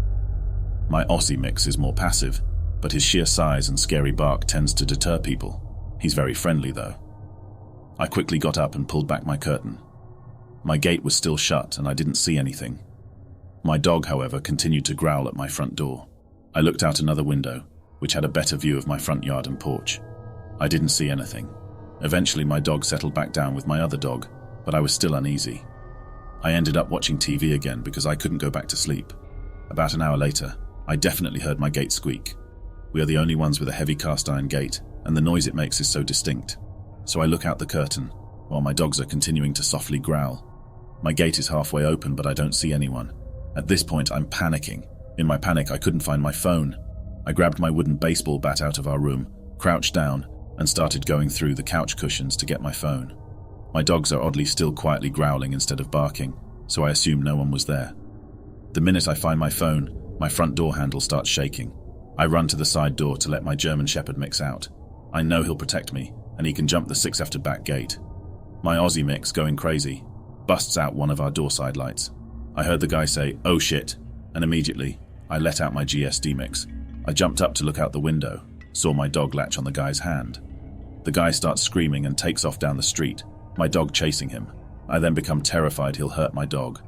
My Aussie mix is more passive, but his sheer size and scary bark tends to deter people. He's very friendly though. I quickly got up and pulled back my curtain. My gate was still shut and I didn't see anything. My dog, however, continued to growl at my front door. I looked out another window, which had a better view of my front yard and porch. I didn't see anything. Eventually my dog settled back down with my other dog, but I was still uneasy. I ended up watching TV again because I couldn't go back to sleep. About an hour later, I definitely heard my gate squeak. We are the only ones with a heavy cast iron gate, and the noise it makes is so distinct. So I look out the curtain, while my dogs are continuing to softly growl. My gate is halfway open, but I don't see anyone. At this point, I'm panicking. In my panic, I couldn't find my phone. I grabbed my wooden baseball bat out of our room, crouched down, and started going through the couch cushions to get my phone. My dogs are oddly still quietly growling instead of barking, so I assume no one was there. The minute I find my phone, my front door handle starts shaking. I run to the side door to let my German Shepherd mix out. I know he'll protect me, and he can jump the 6 after back gate. My Aussie mix, going crazy, busts out one of our door side lights. I heard the guy say, "Oh shit," and immediately, I let out my GSD mix. I jumped up to look out the window, saw my dog latch on the guy's hand. The guy starts screaming and takes off down the street, my dog chasing him. I then become terrified he'll hurt my dog.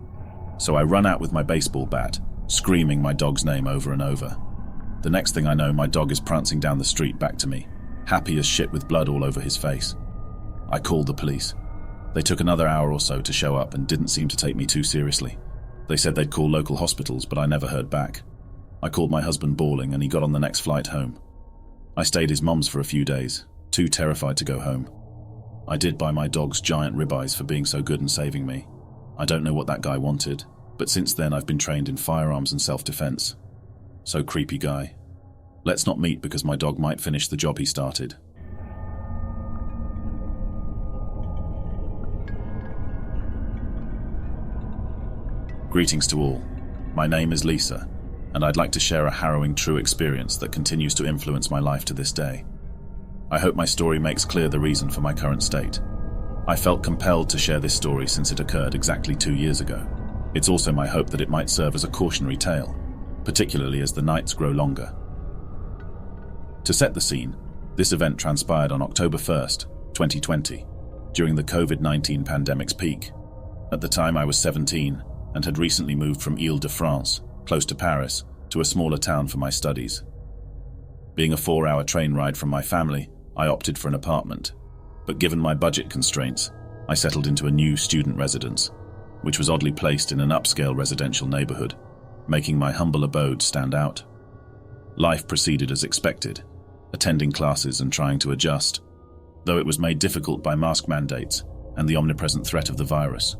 So I run out with my baseball bat, screaming my dog's name over and over. The next thing I know, my dog is prancing down the street back to me, happy as shit with blood all over his face. I called the police. They took another hour or so to show up and didn't seem to take me too seriously. They said they'd call local hospitals, but I never heard back. I called my husband bawling and he got on the next flight home. I stayed his mum's for a few days, too terrified to go home. I did buy my dogs giant ribeyes for being so good and saving me. I don't know what that guy wanted, but since then I've been trained in firearms and self-defense. So creepy guy. Let's not meet because my dog might finish the job he started. Greetings to all. My name is Lisa, and I'd like to share a harrowing true experience that continues to influence my life to this day. I hope my story makes clear the reason for my current state. I felt compelled to share this story since it occurred exactly 2 years ago. It's also my hope that it might serve as a cautionary tale, particularly as the nights grow longer. To set the scene, this event transpired on October 1st, 2020, during the COVID-19 pandemic's peak. At the time I was 17 and had recently moved from Île-de-France, close to Paris, to a smaller town for my studies. Being a 4-hour train ride from my family, I opted for an apartment, but given my budget constraints, I settled into a new student residence, which was oddly placed in an upscale residential neighborhood, making my humble abode stand out. Life proceeded as expected, attending classes and trying to adjust, though it was made difficult by mask mandates and the omnipresent threat of the virus.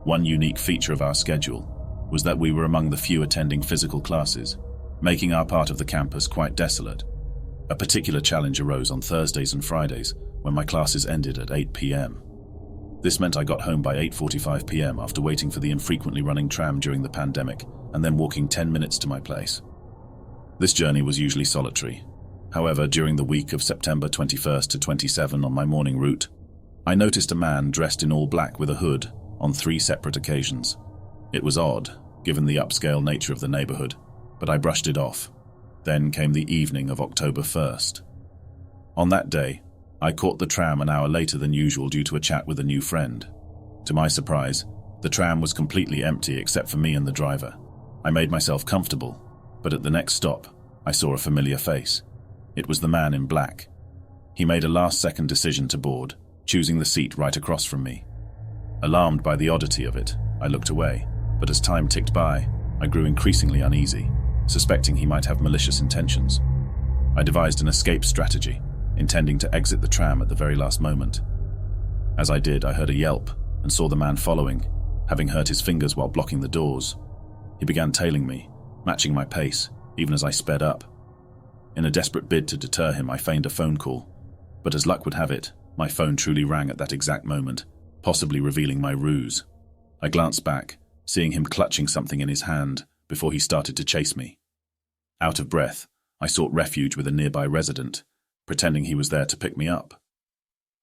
One unique feature of our schedule was that we were among the few attending physical classes, making our part of the campus quite desolate. A particular challenge arose on Thursdays and Fridays when my classes ended at 8 p.m. This meant I got home by 8:45 p.m. after waiting for the infrequently running tram during the pandemic and then walking 10 minutes to my place. This journey was usually solitary. However, during the week of September 21st to 27 on my morning route, I noticed a man dressed in all black with a hood on 3 separate occasions. It was odd, given the upscale nature of the neighborhood, but I brushed it off. Then came the evening of October 1st. On that day, I caught the tram an hour later than usual due to a chat with a new friend. To my surprise, the tram was completely empty except for me and the driver. I made myself comfortable, but at the next stop, I saw a familiar face. It was the man in black. He made a last-second decision to board, choosing the seat right across from me. Alarmed by the oddity of it, I looked away, but as time ticked by, I grew increasingly uneasy, suspecting he might have malicious intentions. I devised an escape strategy, intending to exit the tram at the very last moment. As I did, I heard a yelp and saw the man following, having hurt his fingers while blocking the doors. He began tailing me, matching my pace, even as I sped up. In a desperate bid to deter him, I feigned a phone call, but as luck would have it, my phone truly rang at that exact moment, possibly revealing my ruse. I glanced back, seeing him clutching something in his hand before he started to chase me. Out of breath, I sought refuge with a nearby resident, pretending he was there to pick me up.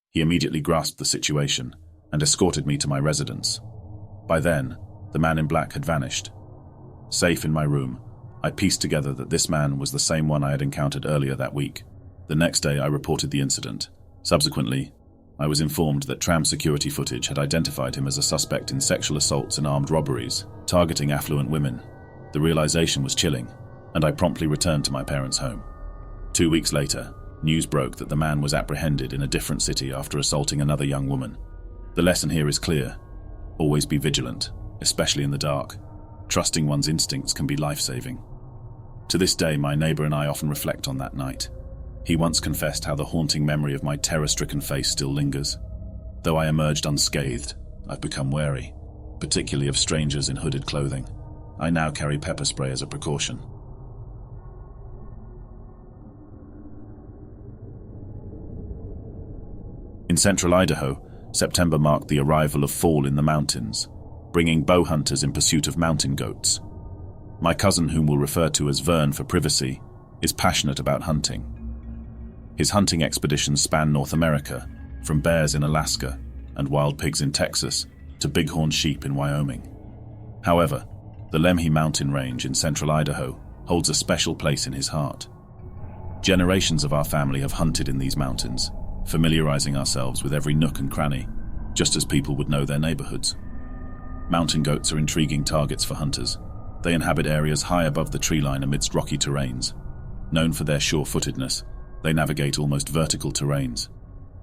He immediately grasped the situation and escorted me to my residence. By then, the man in black had vanished. Safe in my room, I pieced together that this man was the same one I had encountered earlier that week. The next day, I reported the incident. Subsequently, I was informed that tram security footage had identified him as a suspect in sexual assaults and armed robberies, targeting affluent women. The realization was chilling, and I promptly returned to my parents' home. 2 weeks later, news broke that the man was apprehended in a different city after assaulting another young woman. The lesson here is clear. Always be vigilant, especially in the dark. Trusting one's instincts can be life-saving. To this day, my neighbor and I often reflect on that night. He once confessed how the haunting memory of my terror-stricken face still lingers. Though I emerged unscathed, I've become wary, particularly of strangers in hooded clothing. I now carry pepper spray as a precaution. In central Idaho, September marked the arrival of fall in the mountains, bringing bow hunters in pursuit of mountain goats. My cousin, whom we'll refer to as Vern for privacy, is passionate about hunting. His hunting expeditions span North America, from bears in Alaska and wild pigs in Texas to bighorn sheep in Wyoming. However, the Lemhi mountain range in central Idaho holds a special place in his heart. Generations of our family have hunted in these mountains, familiarizing ourselves with every nook and cranny, just as people would know their neighborhoods. Mountain goats are intriguing targets for hunters. They inhabit areas high above the tree line amidst rocky terrains. Known for their sure-footedness, they navigate almost vertical terrains.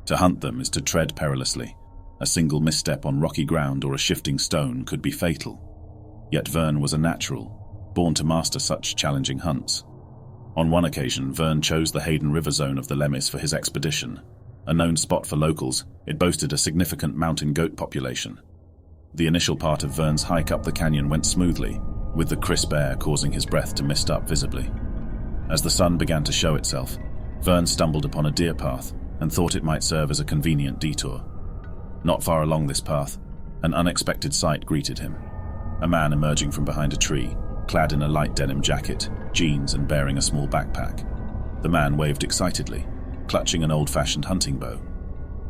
To hunt them is to tread perilously. A single misstep on rocky ground or a shifting stone could be fatal. Yet Vern was a natural, born to master such challenging hunts. On one occasion, Vern chose the Hayden River zone of the Lemmis for his expedition. A known spot for locals, it boasted a significant mountain goat population. The initial part of Vern's hike up the canyon went smoothly, with the crisp air causing his breath to mist up visibly. As the sun began to show itself, Vern stumbled upon a deer path and thought it might serve as a convenient detour. Not far along this path, an unexpected sight greeted him. A man emerging from behind a tree, clad in a light denim jacket, jeans, and bearing a small backpack. The man waved excitedly, clutching an old-fashioned hunting bow.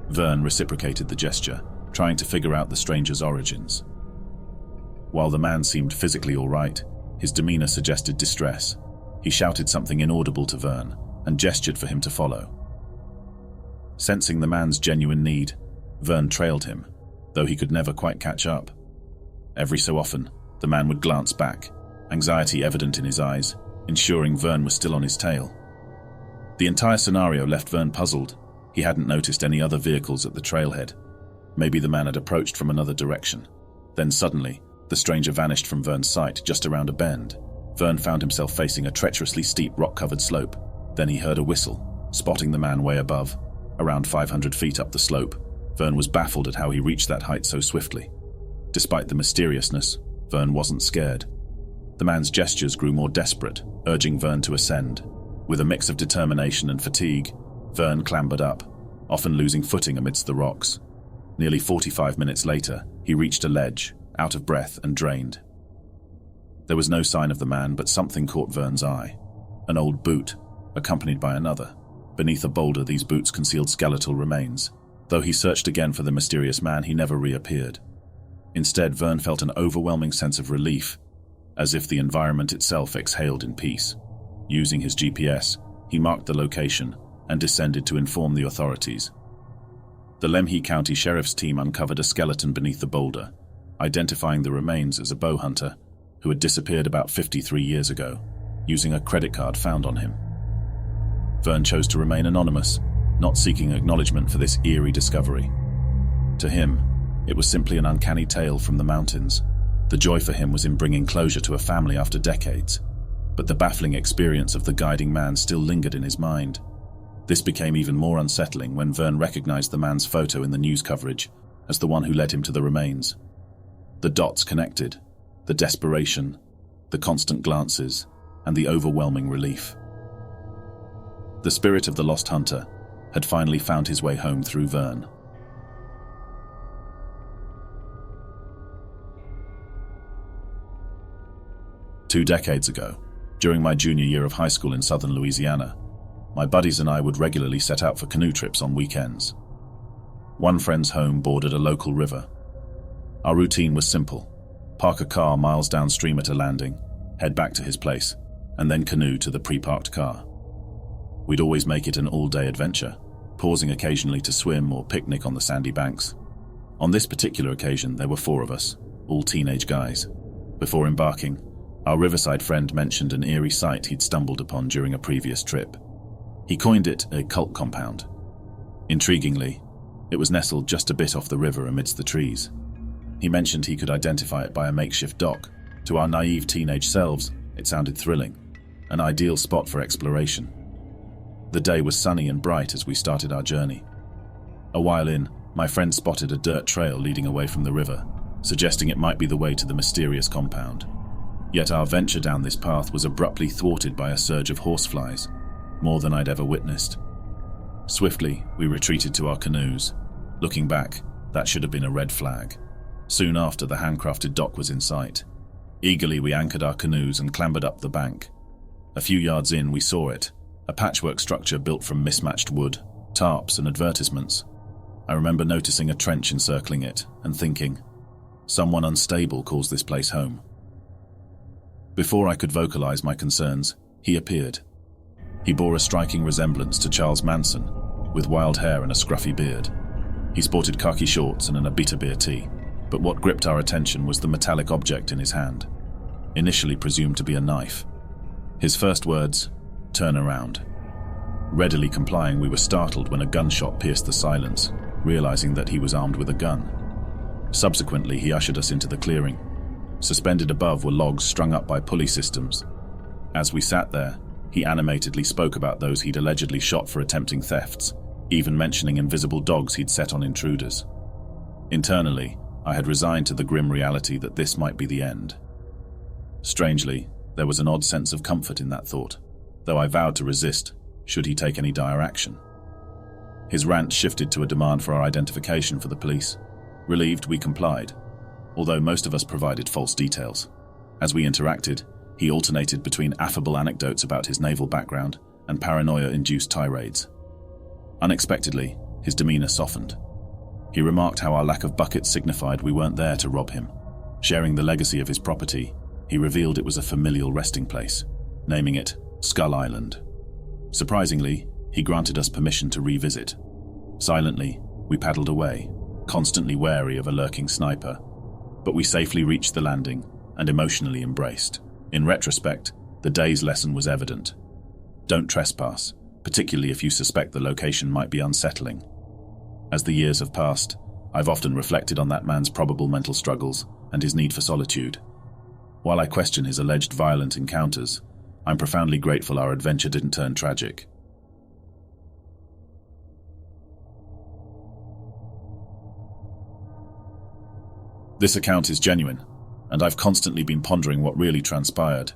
Vern reciprocated the gesture, trying to figure out the stranger's origins. While the man seemed physically all right, his demeanor suggested distress. He shouted something inaudible to Vern and gestured for him to follow. Sensing the man's genuine need, Vern trailed him, though he could never quite catch up. Every so often, the man would glance back, anxiety evident in his eyes, ensuring Vern was still on his tail. The entire scenario left Vern puzzled. He hadn't noticed any other vehicles at the trailhead. Maybe the man had approached from another direction. Then suddenly, the stranger vanished from Vern's sight just around a bend. Vern found himself facing a treacherously steep rock-covered slope. Then he heard a whistle, spotting the man way above. Around 500 feet up the slope, Vern was baffled at how he reached that height so swiftly. Despite the mysteriousness, Vern wasn't scared. The man's gestures grew more desperate, urging Vern to ascend. With a mix of determination and fatigue, Vern clambered up, often losing footing amidst the rocks. Nearly 45 minutes later, he reached a ledge, out of breath and drained. There was no sign of the man, but something caught Vern's eye. An old boot, accompanied by another. Beneath a boulder, these boots concealed skeletal remains. Though he searched again for the mysterious man, he never reappeared. Instead, Vern felt an overwhelming sense of relief, as if the environment itself exhaled in peace. Using his GPS, he marked the location and descended to inform the authorities. The Lemhi County Sheriff's team uncovered a skeleton beneath the boulder, identifying the remains as a bow hunter who had disappeared about 53 years ago, using a credit card found on him. Vern chose to remain anonymous, not seeking acknowledgement for this eerie discovery. To him, it was simply an uncanny tale from the mountains. The joy for him was in bringing closure to a family after decades, but the baffling experience of the guiding man still lingered in his mind. This became even more unsettling when Vern recognized the man's photo in the news coverage as the one who led him to the remains. The dots connected, the desperation, the constant glances, and the overwhelming relief. The spirit of the lost hunter had finally found his way home through Vern. Two decades ago, during my junior year of high school in southern Louisiana, my buddies and I would regularly set out for canoe trips on weekends. One friend's home bordered a local river. Our routine was simple: park a car miles downstream at a landing, head back to his place, and then canoe to the pre-parked car. We'd always make it an all-day adventure, pausing occasionally to swim or picnic on the sandy banks. On this particular occasion, there were 4 of us, all teenage guys. Before embarking, our riverside friend mentioned an eerie sight he'd stumbled upon during a previous trip. He coined it a cult compound. Intriguingly, it was nestled just a bit off the river amidst the trees. He mentioned he could identify it by a makeshift dock. To our naive teenage selves, it sounded thrilling, an ideal spot for exploration. The day was sunny and bright as we started our journey. A while in, my friend spotted a dirt trail leading away from the river, suggesting it might be the way to the mysterious compound. Yet our venture down this path was abruptly thwarted by a surge of horseflies, more than I'd ever witnessed. Swiftly, we retreated to our canoes. Looking back, that should have been a red flag. Soon after, the handcrafted dock was in sight. Eagerly, we anchored our canoes and clambered up the bank. A few yards in, we saw it, a patchwork structure built from mismatched wood, tarps, and advertisements. I remember noticing a trench encircling it and thinking, someone unstable calls this place home. Before I could vocalize my concerns, he appeared. He bore a striking resemblance to Charles Manson, with wild hair and a scruffy beard. He sported khaki shorts and an Abita beer tee, but what gripped our attention was the metallic object in his hand, initially presumed to be a knife. His first words, "Turn around." Readily complying, we were startled when a gunshot pierced the silence, realizing that he was armed with a gun. Subsequently, he ushered us into the clearing. Suspended above were logs strung up by pulley systems. As we sat there, he animatedly spoke about those he'd allegedly shot for attempting thefts, even mentioning invisible dogs he'd set on intruders. Internally, I had resigned to the grim reality that this might be the end. Strangely, there was an odd sense of comfort in that thought. though I vowed to resist should he take any dire action. His rant shifted to a demand for our identification for the police. Relieved, we complied, although most of us provided false details. As we interacted, he alternated between affable anecdotes about his naval background and paranoia-induced tirades. Unexpectedly, his demeanor softened. He remarked how our lack of buckets signified we weren't there to rob him. Sharing the legacy of his property, he revealed it was a familial resting place, naming it Skull Island. Surprisingly, he granted us permission to revisit. Silently, we paddled away, constantly wary of a lurking sniper, but we safely reached the landing and emotionally embraced. In retrospect, the day's lesson was evident. Don't trespass, particularly if you suspect the location might be unsettling. As the years have passed, I've often reflected on that man's probable mental struggles and his need for solitude. While I question his alleged violent encounters, I'm profoundly grateful our adventure didn't turn tragic. This account is genuine, and I've constantly been pondering what really transpired.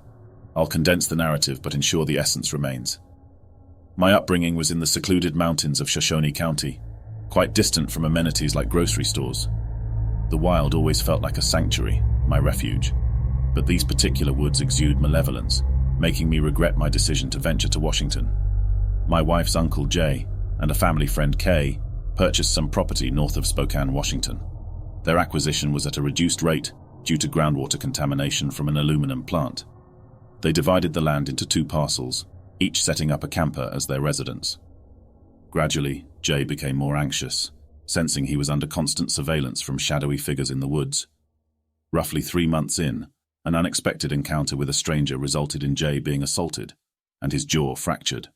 I'll condense the narrative but ensure the essence remains. My upbringing was in the secluded mountains of Shoshone County, quite distant from amenities like grocery stores. The wild always felt like a sanctuary, my refuge, but these particular woods exude malevolence, making me regret my decision to venture to Washington. My wife's uncle Jay and a family friend Kay purchased some property north of Spokane, Washington. Their acquisition was at a reduced rate due to groundwater contamination from an aluminum plant. They divided the land into 2 parcels, each setting up a camper as their residence. Gradually, Jay became more anxious, sensing he was under constant surveillance from shadowy figures in the woods. Roughly 3 months in, an unexpected encounter with a stranger resulted in Jay being assaulted and his jaw fractured.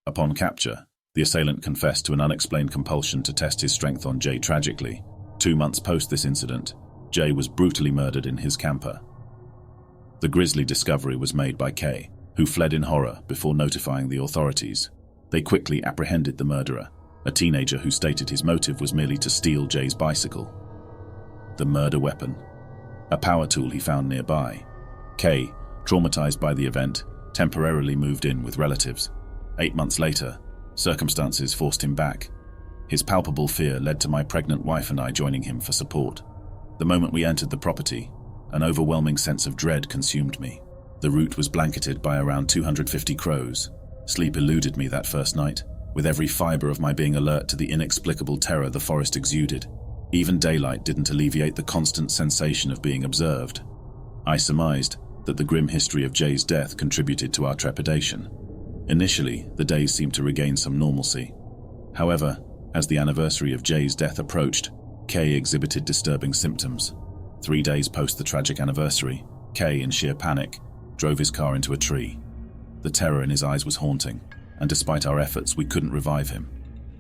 Upon capture, the assailant confessed to an unexplained compulsion to test his strength on Jay. Tragically, 2 months post this incident, Jay was brutally murdered in his camper. The grisly discovery was made by Kay, who fled in horror before notifying the authorities. They quickly apprehended the murderer, a teenager who stated his motive was merely to steal Jay's bicycle. The murder weapon, a power tool he found nearby. Kay, traumatized by the event, temporarily moved in with relatives. 8 months later, circumstances forced him back. His palpable fear led to my pregnant wife and I joining him for support. The moment we entered the property, an overwhelming sense of dread consumed me. The route was blanketed by around 250 crows. Sleep eluded me that first night, with every fiber of my being alert to the inexplicable terror the forest exuded. Even daylight didn't alleviate the constant sensation of being observed. I surmised that the grim history of Jay's death contributed to our trepidation. Initially, the days seemed to regain some normalcy. However, as the anniversary of Jay's death approached, Kay exhibited disturbing symptoms. 3 days post the tragic anniversary, Kay, in sheer panic, drove his car into a tree. The terror in his eyes was haunting, and despite our efforts, we couldn't revive him.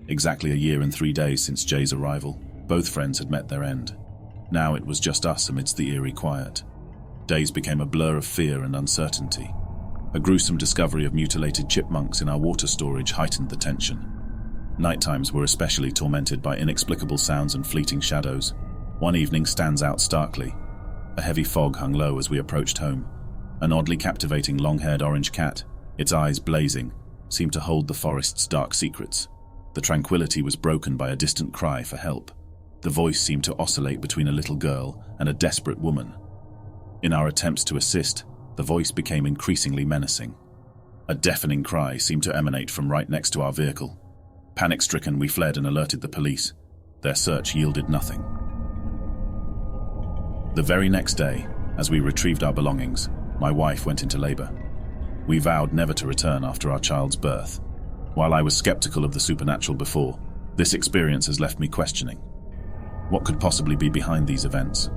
Exactly a year and 3 days since Jay's arrival, both friends had met their end. Now it was just us amidst the eerie quiet. Days became a blur of fear and uncertainty. A gruesome discovery of mutilated chipmunks in our water storage heightened the tension. Nighttimes were especially tormented by inexplicable sounds and fleeting shadows. One evening stands out starkly. A heavy fog hung low as we approached home. An oddly captivating long-haired orange cat, its eyes blazing, seemed to hold the forest's dark secrets. The tranquility was broken by a distant cry for help. The voice seemed to oscillate between a little girl and a desperate woman. In our attempts to assist, the voice became increasingly menacing. A deafening cry seemed to emanate from right next to our vehicle. Panic-stricken, we fled and alerted the police. Their search yielded nothing. The very next day, as we retrieved our belongings, my wife went into labor. We vowed never to return after our child's birth. While I was skeptical of the supernatural before, this experience has left me questioning. What could possibly be behind these events?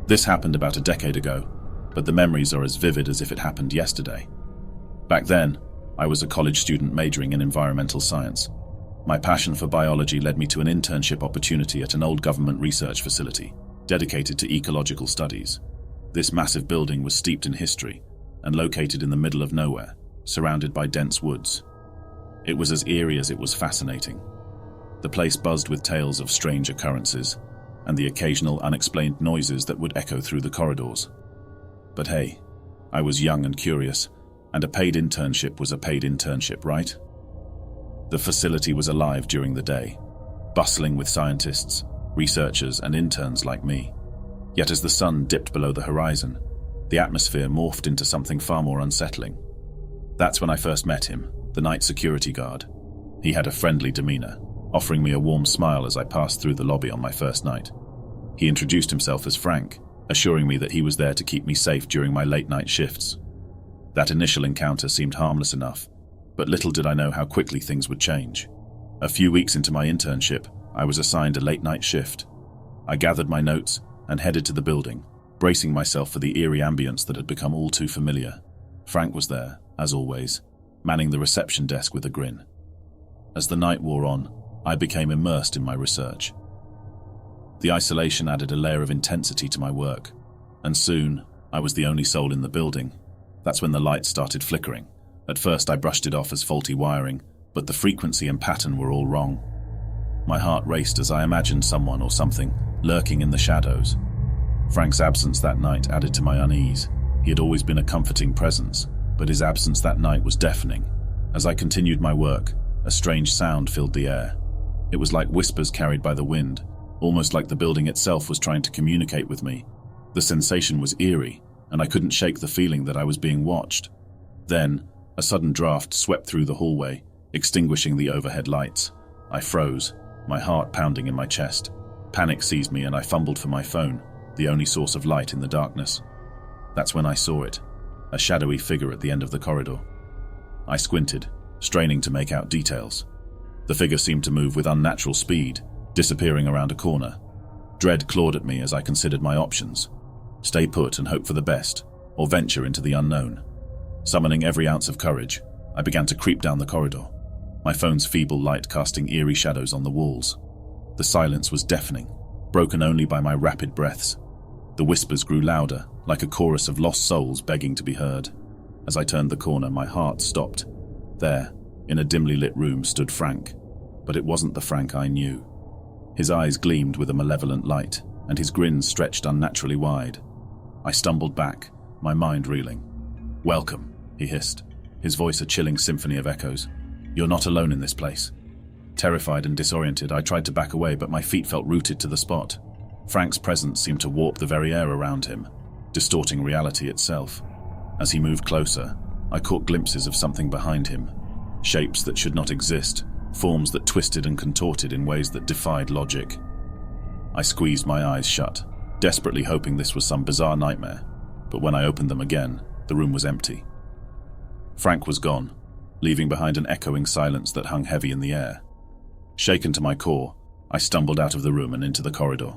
This happened about a decade ago, but the memories are as vivid as if it happened yesterday. Back then, I was a college student majoring in environmental science. My passion for biology led me to an internship opportunity at an old government research facility dedicated to ecological studies. This massive building was steeped in history and located in the middle of nowhere, surrounded by dense woods. It was as eerie as it was fascinating. The place buzzed with tales of strange occurrences, and the occasional unexplained noises that would echo through the corridors. But hey, I was young and curious, and a paid internship was a paid internship, right? The facility was alive during the day, bustling with scientists, researchers, and interns like me. Yet as the sun dipped below the horizon, the atmosphere morphed into something far more unsettling. That's when I first met him, the night security guard. He had a friendly demeanor, offering me a warm smile as I passed through the lobby on my first night. He introduced himself as Frank, assuring me that he was there to keep me safe during my late-night shifts. That initial encounter seemed harmless enough, but little did I know how quickly things would change. A few weeks into my internship, I was assigned a late-night shift. I gathered my notes and headed to the building, bracing myself for the eerie ambience that had become all too familiar. Frank was there, as always, manning the reception desk with a grin. As the night wore on, I became immersed in my research. The isolation added a layer of intensity to my work, and soon I was the only soul in the building. That's when the lights started flickering. At first I brushed it off as faulty wiring, but the frequency and pattern were all wrong. My heart raced as I imagined someone or something lurking in the shadows. Frank's absence that night added to my unease. He had always been a comforting presence, but his absence that night was deafening. As I continued my work, a strange sound filled the air. It was like whispers carried by the wind, almost like the building itself was trying to communicate with me. The sensation was eerie, and I couldn't shake the feeling that I was being watched. Then, a sudden draft swept through the hallway, extinguishing the overhead lights. I froze, my heart pounding in my chest. Panic seized me and I fumbled for my phone, the only source of light in the darkness. That's when I saw it, a shadowy figure at the end of the corridor. I squinted, straining to make out details. The figure seemed to move with unnatural speed, disappearing around a corner. Dread clawed at me as I considered my options. Stay put and hope for the best, or venture into the unknown. Summoning every ounce of courage, I began to creep down the corridor, my phone's feeble light casting eerie shadows on the walls. The silence was deafening, broken only by my rapid breaths. The whispers grew louder, like a chorus of lost souls begging to be heard. As I turned the corner, my heart stopped. There, in a dimly lit room, stood Frank, but it wasn't the Frank I knew. His eyes gleamed with a malevolent light, and his grin stretched unnaturally wide. I stumbled back, my mind reeling. "Welcome," he hissed, his voice a chilling symphony of echoes. "You're not alone in this place." Terrified and disoriented, I tried to back away, but my feet felt rooted to the spot. Frank's presence seemed to warp the very air around him, distorting reality itself. As he moved closer, I caught glimpses of something behind him, shapes that should not exist, forms that twisted and contorted in ways that defied logic. I squeezed my eyes shut, desperately hoping this was some bizarre nightmare, but when I opened them again, the room was empty. Frank was gone, leaving behind an echoing silence that hung heavy in the air. Shaken to my core, I stumbled out of the room and into the corridor.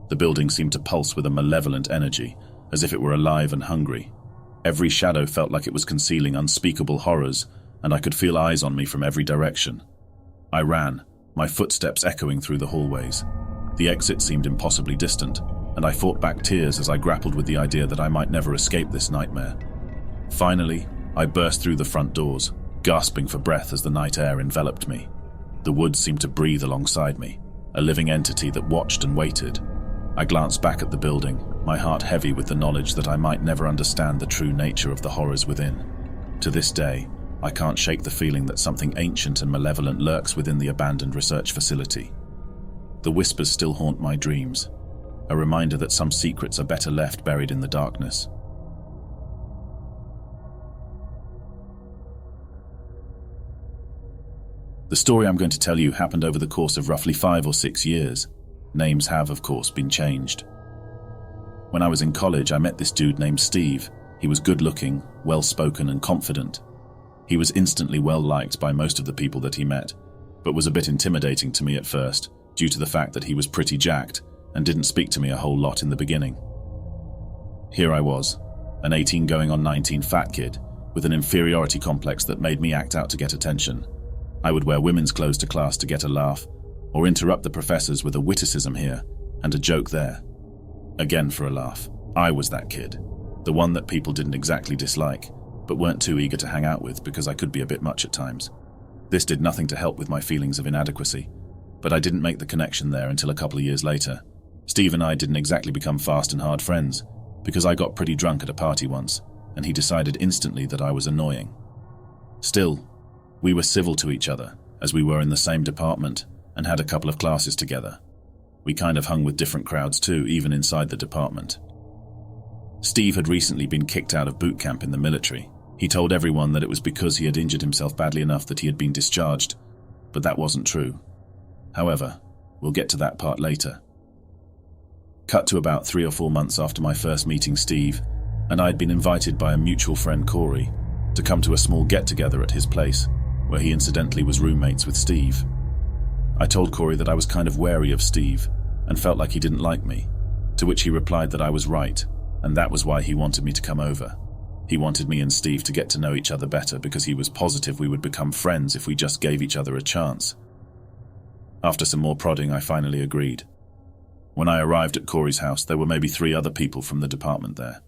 The building seemed to pulse with a malevolent energy, as if it were alive and hungry. Every shadow felt like it was concealing unspeakable horrors, and I could feel eyes on me from every direction. I ran, my footsteps echoing through the hallways. The exit seemed impossibly distant, and I fought back tears as I grappled with the idea that I might never escape this nightmare. Finally, I burst through the front doors, gasping for breath as the night air enveloped me. The woods seemed to breathe alongside me, a living entity that watched and waited. I glanced back at the building, my heart heavy with the knowledge that I might never understand the true nature of the horrors within. To this day, I can't shake the feeling that something ancient and malevolent lurks within the abandoned research facility. The whispers still haunt my dreams, a reminder that some secrets are better left buried in the darkness. The story I'm going to tell you happened over the course of roughly 5 or 6 years. Names have, of course, been changed. When I was in college, I met this dude named Steve. He was good-looking, well-spoken, and confident. He was instantly well-liked by most of the people that he met, but was a bit intimidating to me at first, due to the fact that he was pretty jacked and didn't speak to me a whole lot in the beginning. Here I was, an 18 going on 19 fat kid, with an inferiority complex that made me act out to get attention. I would wear women's clothes to class to get a laugh, or interrupt the professors with a witticism here and a joke there. Again for a laugh. I was that kid, the one that people didn't exactly dislike, but weren't too eager to hang out with because I could be a bit much at times. This did nothing to help with my feelings of inadequacy, but I didn't make the connection there until a couple of years later. Steve and I didn't exactly become fast and hard friends, because I got pretty drunk at a party once, and he decided instantly that I was annoying. Still, we were civil to each other, as we were in the same department and had a couple of classes together. We kind of hung with different crowds too, even inside the department. Steve had recently been kicked out of boot camp in the military. He told everyone that it was because he had injured himself badly enough that he had been discharged, but that wasn't true. However, we'll get to that part later. Cut to about 3 or 4 months after my first meeting Steve, and I had been invited by a mutual friend, Corey, to come to a small get-together at his place, where he incidentally was roommates with Steve. I told Corey that I was kind of wary of Steve and felt like he didn't like me, to which he replied that I was right, and that was why he wanted me to come over. He wanted me and Steve to get to know each other better because he was positive we would become friends if we just gave each other a chance. After some more prodding, I finally agreed. When I arrived at Corey's house, there were maybe 3 other people from the department there.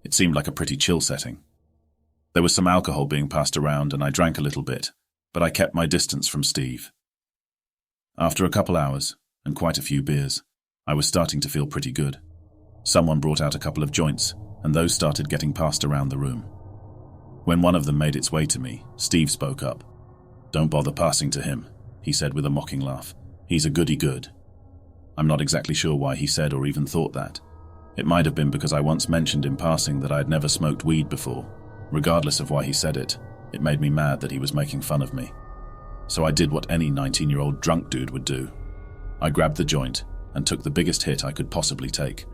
It seemed like a pretty chill setting. There was some alcohol being passed around and I drank a little bit, but I kept my distance from Steve. After a couple hours, and quite a few beers, I was starting to feel pretty good. Someone brought out a couple of joints, and those started getting passed around the room. When one of them made its way to me, Steve spoke up. "Don't bother passing to him," he said with a mocking laugh. "He's a goody-good." I'm not exactly sure why he said or even thought that. It might have been because I once mentioned in passing that I had never smoked weed before. Regardless of why he said it, it made me mad that he was making fun of me. So I did what any 19-year-old drunk dude would do. I grabbed the joint and took the biggest hit I could possibly take.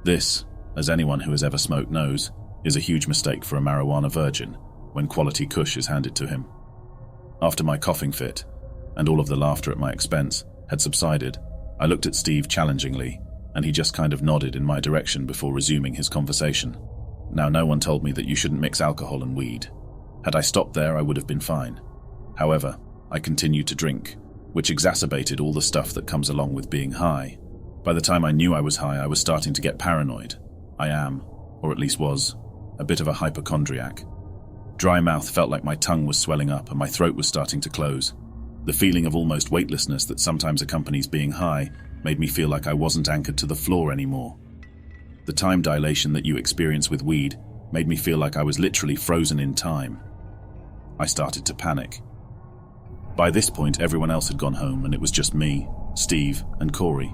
This, as anyone who has ever smoked knows, is a huge mistake for a marijuana virgin when quality kush is handed to him. After my coughing fit, and all of the laughter at my expense, had subsided, I looked at Steve challengingly, and he just kind of nodded in my direction before resuming his conversation. Now, no one told me that you shouldn't mix alcohol and weed. Had I stopped there, I would have been fine. However, I continued to drink, which exacerbated all the stuff that comes along with being high. By the time I knew I was high, I was starting to get paranoid. I am, or at least was, a bit of a hypochondriac. Dry mouth felt like my tongue was swelling up and my throat was starting to close. The feeling of almost weightlessness that sometimes accompanies being high made me feel like I wasn't anchored to the floor anymore. The time dilation that you experience with weed made me feel like I was literally frozen in time. I started to panic. By this point, everyone else had gone home and it was just me, Steve, and Corey.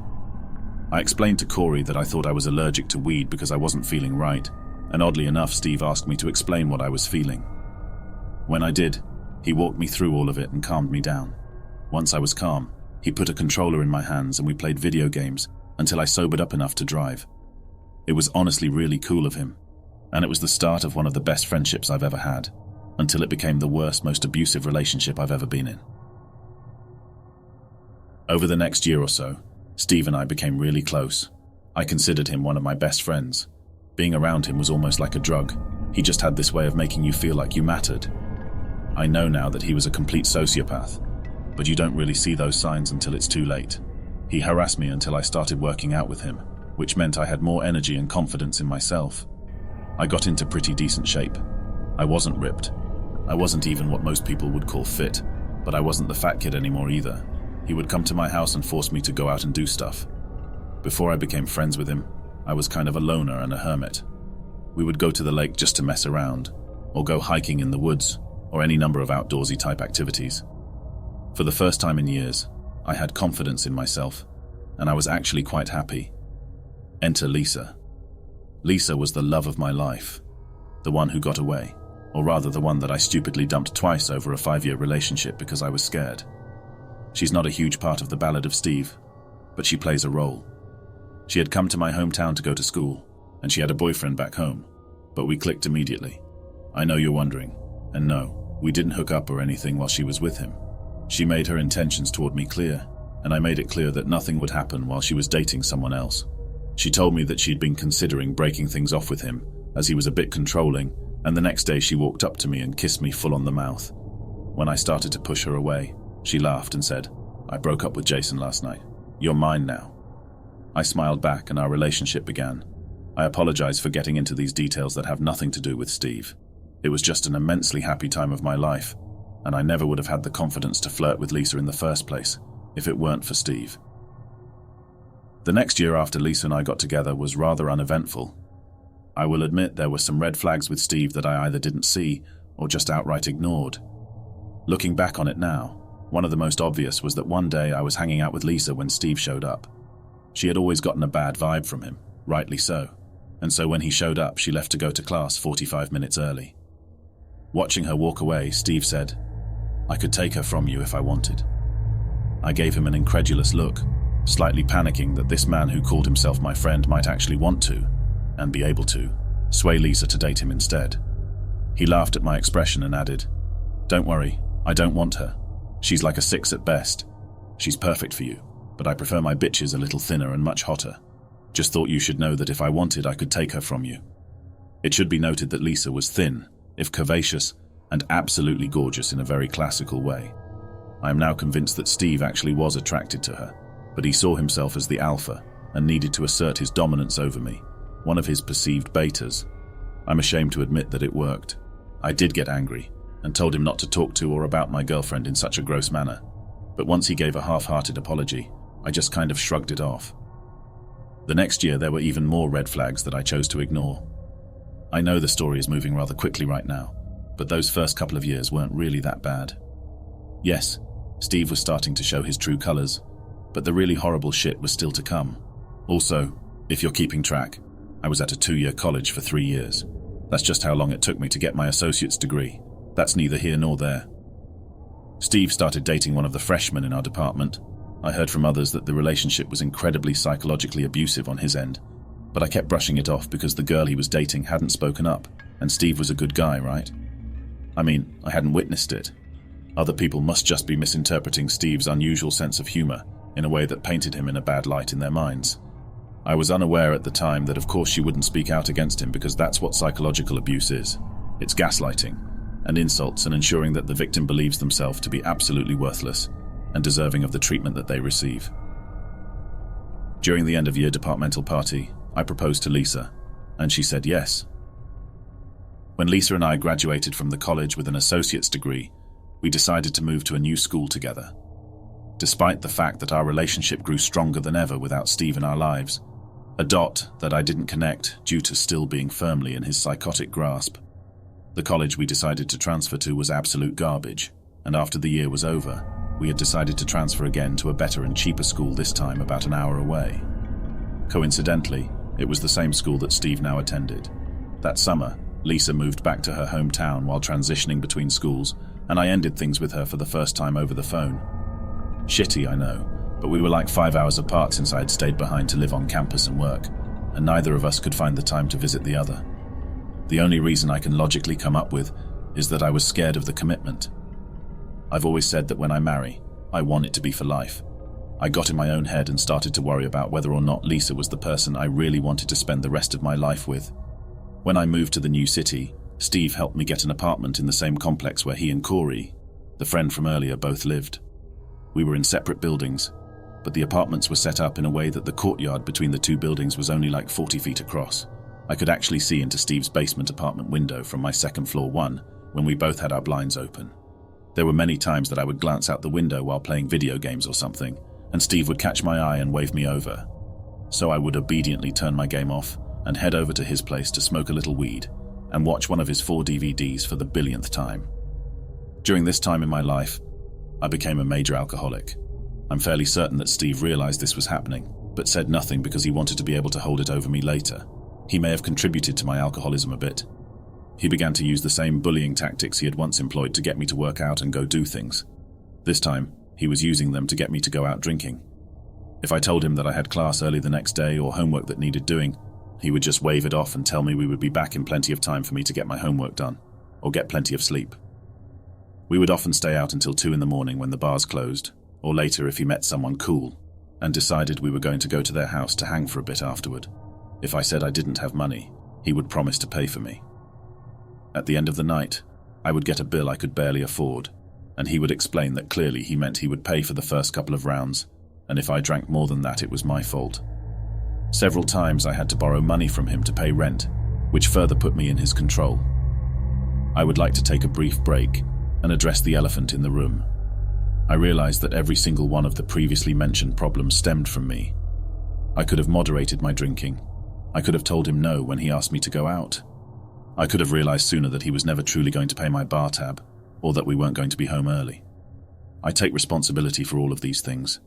I explained to Corey that I thought I was allergic to weed because I wasn't feeling right, and oddly enough, Steve asked me to explain what I was feeling. When I did, he walked me through all of it and calmed me down. Once I was calm, he put a controller in my hands and we played video games until I sobered up enough to drive. It was honestly really cool of him, and it was the start of one of the best friendships I've ever had, until it became the worst, most abusive relationship I've ever been in. Over the next year or so, Steve and I became really close. I considered him one of my best friends. Being around him was almost like a drug. He just had this way of making you feel like you mattered. I know now that he was a complete sociopath, but you don't really see those signs until it's too late. He harassed me until I started working out with him, which meant I had more energy and confidence in myself. I got into pretty decent shape. I wasn't ripped. I wasn't even what most people would call fit, but I wasn't the fat kid anymore either. He would come to my house and force me to go out and do stuff. Before I became friends with him, I was kind of a loner and a hermit. We would go to the lake just to mess around, or go hiking in the woods, or any number of outdoorsy type activities. For the first time in years, I had confidence in myself, and I was actually quite happy. Enter Lisa. Lisa was the love of my life, the one who got away, or rather the one that I stupidly dumped twice over a 5-year relationship because I was scared. She's not a huge part of the Ballad of Steve, but she plays a role. She had come to my hometown to go to school, and she had a boyfriend back home, but we clicked immediately. I know you're wondering, and no, we didn't hook up or anything while she was with him. She made her intentions toward me clear, and I made it clear that nothing would happen while she was dating someone else. She told me that she'd been considering breaking things off with him, as he was a bit controlling, and the next day she walked up to me and kissed me full on the mouth. When I started to push her away, she laughed and said, "I broke up with Jason last night. You're mine now." I smiled back and our relationship began. I apologize for getting into these details that have nothing to do with Steve. It was just an immensely happy time of my life, and I never would have had the confidence to flirt with Lisa in the first place if it weren't for Steve. The next year after Lisa and I got together was rather uneventful. I will admit there were some red flags with Steve that I either didn't see or just outright ignored. Looking back on it now, one of the most obvious was that one day I was hanging out with Lisa when Steve showed up. She had always gotten a bad vibe from him, rightly so, and so when he showed up, she left to go to class 45 minutes early. Watching her walk away, Steve said, "I could take her from you if I wanted." I gave him an incredulous look, slightly panicking that this man who called himself my friend might actually want to, and be able to, sway Lisa to date him instead. He laughed at my expression and added, "Don't worry, I don't want her. She's like a 6 at best. She's perfect for you, but I prefer my bitches a little thinner and much hotter. Just thought you should know that if I wanted, I could take her from you." It should be noted that Lisa was thin, if curvaceous, and absolutely gorgeous in a very classical way. I am now convinced that Steve actually was attracted to her, but he saw himself as the alpha and needed to assert his dominance over me, one of his perceived betas. I'm ashamed to admit that it worked. I did get angry and told him not to talk to or about my girlfriend in such a gross manner, but once he gave a half-hearted apology, I just kind of shrugged it off. The next year there were even more red flags that I chose to ignore. I know the story is moving rather quickly right now, but those first couple of years weren't really that bad. Yes, Steve was starting to show his true colors, but the really horrible shit was still to come. Also, if you're keeping track, I was at a 2-year college for 3 years. That's just how long it took me to get my associate's degree. That's neither here nor there. Steve started dating one of the freshmen in our department. I heard from others that the relationship was incredibly psychologically abusive on his end, but I kept brushing it off because the girl he was dating hadn't spoken up, and Steve was a good guy, right? I mean, I hadn't witnessed it. Other people must just be misinterpreting Steve's unusual sense of humor in a way that painted him in a bad light in their minds. I was unaware at the time that of course she wouldn't speak out against him because that's what psychological abuse is. It's gaslighting and insults and ensuring that the victim believes themselves to be absolutely worthless and deserving of the treatment that they receive. During the end-of-year departmental party, I proposed to Lisa, and she said yes. When Lisa and I graduated from the college with an associate's degree, we decided to move to a new school together. Despite the fact that our relationship grew stronger than ever without Steve in our lives, a dot that I didn't connect due to still being firmly in his psychotic grasp. The college we decided to transfer to was absolute garbage, and after the year was over, we had decided to transfer again to a better and cheaper school, this time about an hour away. Coincidentally, it was the same school that Steve now attended. That summer, Lisa moved back to her hometown while transitioning between schools, and I ended things with her for the first time over the phone. Shitty, I know, but we were like 5 hours apart since I had stayed behind to live on campus and work, and neither of us could find the time to visit the other. The only reason I can logically come up with is that I was scared of the commitment. I've always said that when I marry, I want it to be for life. I got in my own head and started to worry about whether or not Lisa was the person I really wanted to spend the rest of my life with. When I moved to the new city, Steve helped me get an apartment in the same complex where he and Corey, the friend from earlier, both lived. We were in separate buildings, but the apartments were set up in a way that the courtyard between the two buildings was only like 40 feet across. I could actually see into Steve's basement apartment window from my second floor one when we both had our blinds open. There were many times that I would glance out the window while playing video games or something, and Steve would catch my eye and wave me over. So I would obediently turn my game off and head over to his place to smoke a little weed and watch one of his 4 DVDs for the billionth time. During this time in my life, I became a major alcoholic. I'm fairly certain that Steve realized this was happening, but said nothing because he wanted to be able to hold it over me later. He may have contributed to my alcoholism a bit. He began to use the same bullying tactics he had once employed to get me to work out and go do things. This time, he was using them to get me to go out drinking. If I told him that I had class early the next day or homework that needed doing, he would just wave it off and tell me we would be back in plenty of time for me to get my homework done, or get plenty of sleep. We would often stay out until 2 in the morning when the bars closed, or later if he met someone cool, and decided we were going to go to their house to hang for a bit afterward. If I said I didn't have money, he would promise to pay for me. At the end of the night, I would get a bill I could barely afford, and he would explain that clearly he meant he would pay for the first couple of rounds, and if I drank more than that, it was my fault. Several times I had to borrow money from him to pay rent, which further put me in his control. I would like to take a brief break and address the elephant in the room. I realized that every single one of the previously mentioned problems stemmed from me. I could have moderated my drinking. I could have told him no when he asked me to go out. I could have realized sooner that he was never truly going to pay my bar tab, or that we weren't going to be home early. I take responsibility for all of these things.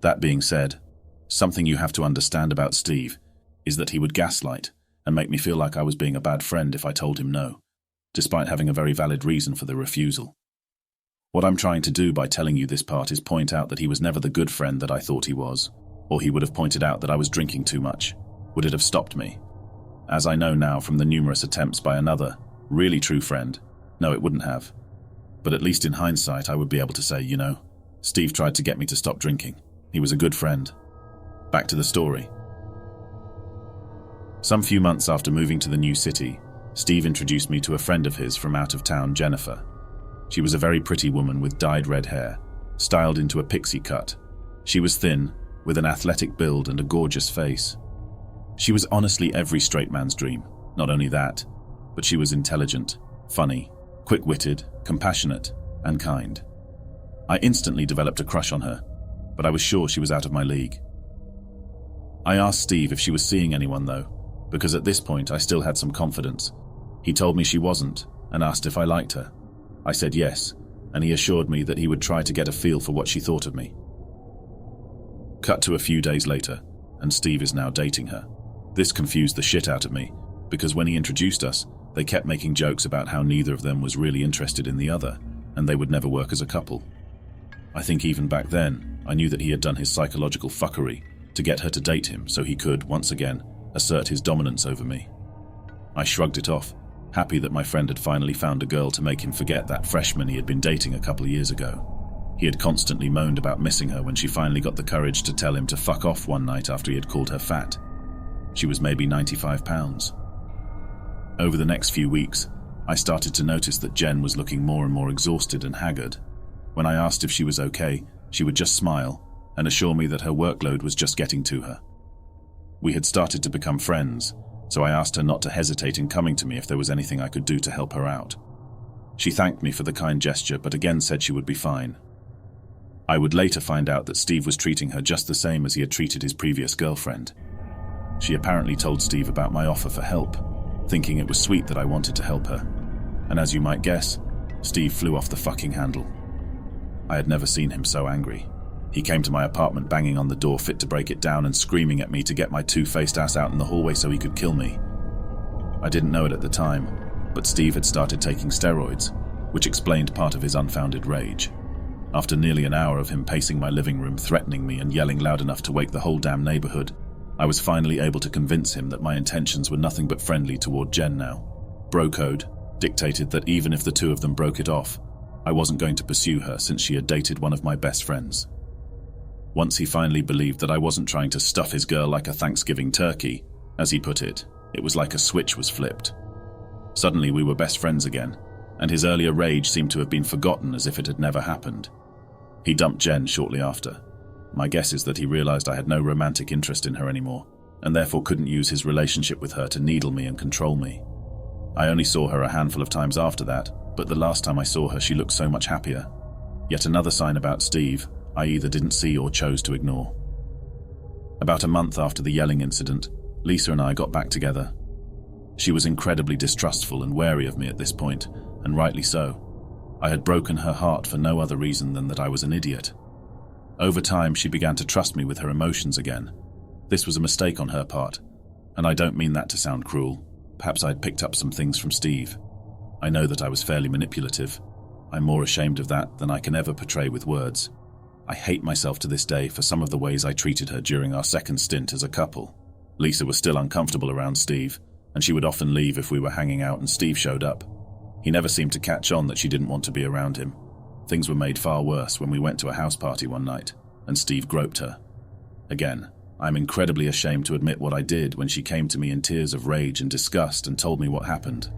That being said, something you have to understand about Steve is that he would gaslight and make me feel like I was being a bad friend if I told him no, despite having a very valid reason for the refusal. What I'm trying to do by telling you this part is point out that he was never the good friend that I thought he was, or he would have pointed out that I was drinking too much. Would it have stopped me? As I know now from the numerous attempts by another, really true friend, no, it wouldn't have. But at least in hindsight, I would be able to say, Steve tried to get me to stop drinking. He was a good friend. Back to the story. Some few months after moving to the new city, Steve introduced me to a friend of his from out of town, Jennifer. She was a very pretty woman with dyed red hair, styled into a pixie cut. She was thin, with an athletic build and a gorgeous face. She was honestly every straight man's dream. Not only that, but she was intelligent, funny, quick-witted, compassionate, and kind. I instantly developed a crush on her, but I was sure she was out of my league. I asked Steve if she was seeing anyone though, because at this point I still had some confidence. He told me she wasn't, and asked if I liked her. I said yes, and he assured me that he would try to get a feel for what she thought of me. Cut to a few days later, and Steve is now dating her. This confused the shit out of me, because when he introduced us, they kept making jokes about how neither of them was really interested in the other, and they would never work as a couple. I think even back then, I knew that he had done his psychological fuckery to get her to date him so he could, once again, assert his dominance over me. I shrugged it off, happy that my friend had finally found a girl to make him forget that freshman he had been dating a couple of years ago. He had constantly moaned about missing her when she finally got the courage to tell him to fuck off one night after he had called her fat. She was maybe 95 pounds. Over the next few weeks, I started to notice that Jen was looking more and more exhausted and haggard. When I asked if she was okay, she would just smile and assure me that her workload was just getting to her. We had started to become friends, so I asked her not to hesitate in coming to me if there was anything I could do to help her out. She thanked me for the kind gesture, but again said she would be fine. I would later find out that Steve was treating her just the same as he had treated his previous girlfriend. She apparently told Steve about my offer for help, thinking it was sweet that I wanted to help her. And as you might guess, Steve flew off the fucking handle. I had never seen him so angry. He came to my apartment banging on the door fit to break it down and screaming at me to get my two-faced ass out in the hallway so he could kill me. I didn't know it at the time, but Steve had started taking steroids, which explained part of his unfounded rage. After nearly an hour of him pacing my living room, threatening me and yelling loud enough to wake the whole damn neighborhood, I was finally able to convince him that my intentions were nothing but friendly toward Jen now. Bro code dictated that even if the two of them broke it off, I wasn't going to pursue her since she had dated one of my best friends. Once he finally believed that I wasn't trying to stuff his girl like a Thanksgiving turkey, as he put it, it was like a switch was flipped. Suddenly we were best friends again, and his earlier rage seemed to have been forgotten as if it had never happened. He dumped Jen shortly after. My guess is that he realized I had no romantic interest in her anymore, and therefore couldn't use his relationship with her to needle me and control me. I only saw her a handful of times after that, but the last time I saw her she looked so much happier. Yet another sign about Steve I either didn't see or chose to ignore. About a month after the yelling incident, Lisa and I got back together. She was incredibly distrustful and wary of me at this point, and rightly so. I had broken her heart for no other reason than that I was an idiot. Over time, she began to trust me with her emotions again. This was a mistake on her part, and I don't mean that to sound cruel. Perhaps I'd picked up some things from Steve. I know that I was fairly manipulative. I'm more ashamed of that than I can ever portray with words. I hate myself to this day for some of the ways I treated her during our second stint as a couple. Lisa was still uncomfortable around Steve, and she would often leave if we were hanging out and Steve showed up. He never seemed to catch on that she didn't want to be around him. Things were made far worse when we went to a house party one night, and Steve groped her. Again, I'm incredibly ashamed to admit what I did when she came to me in tears of rage and disgust and told me what happened.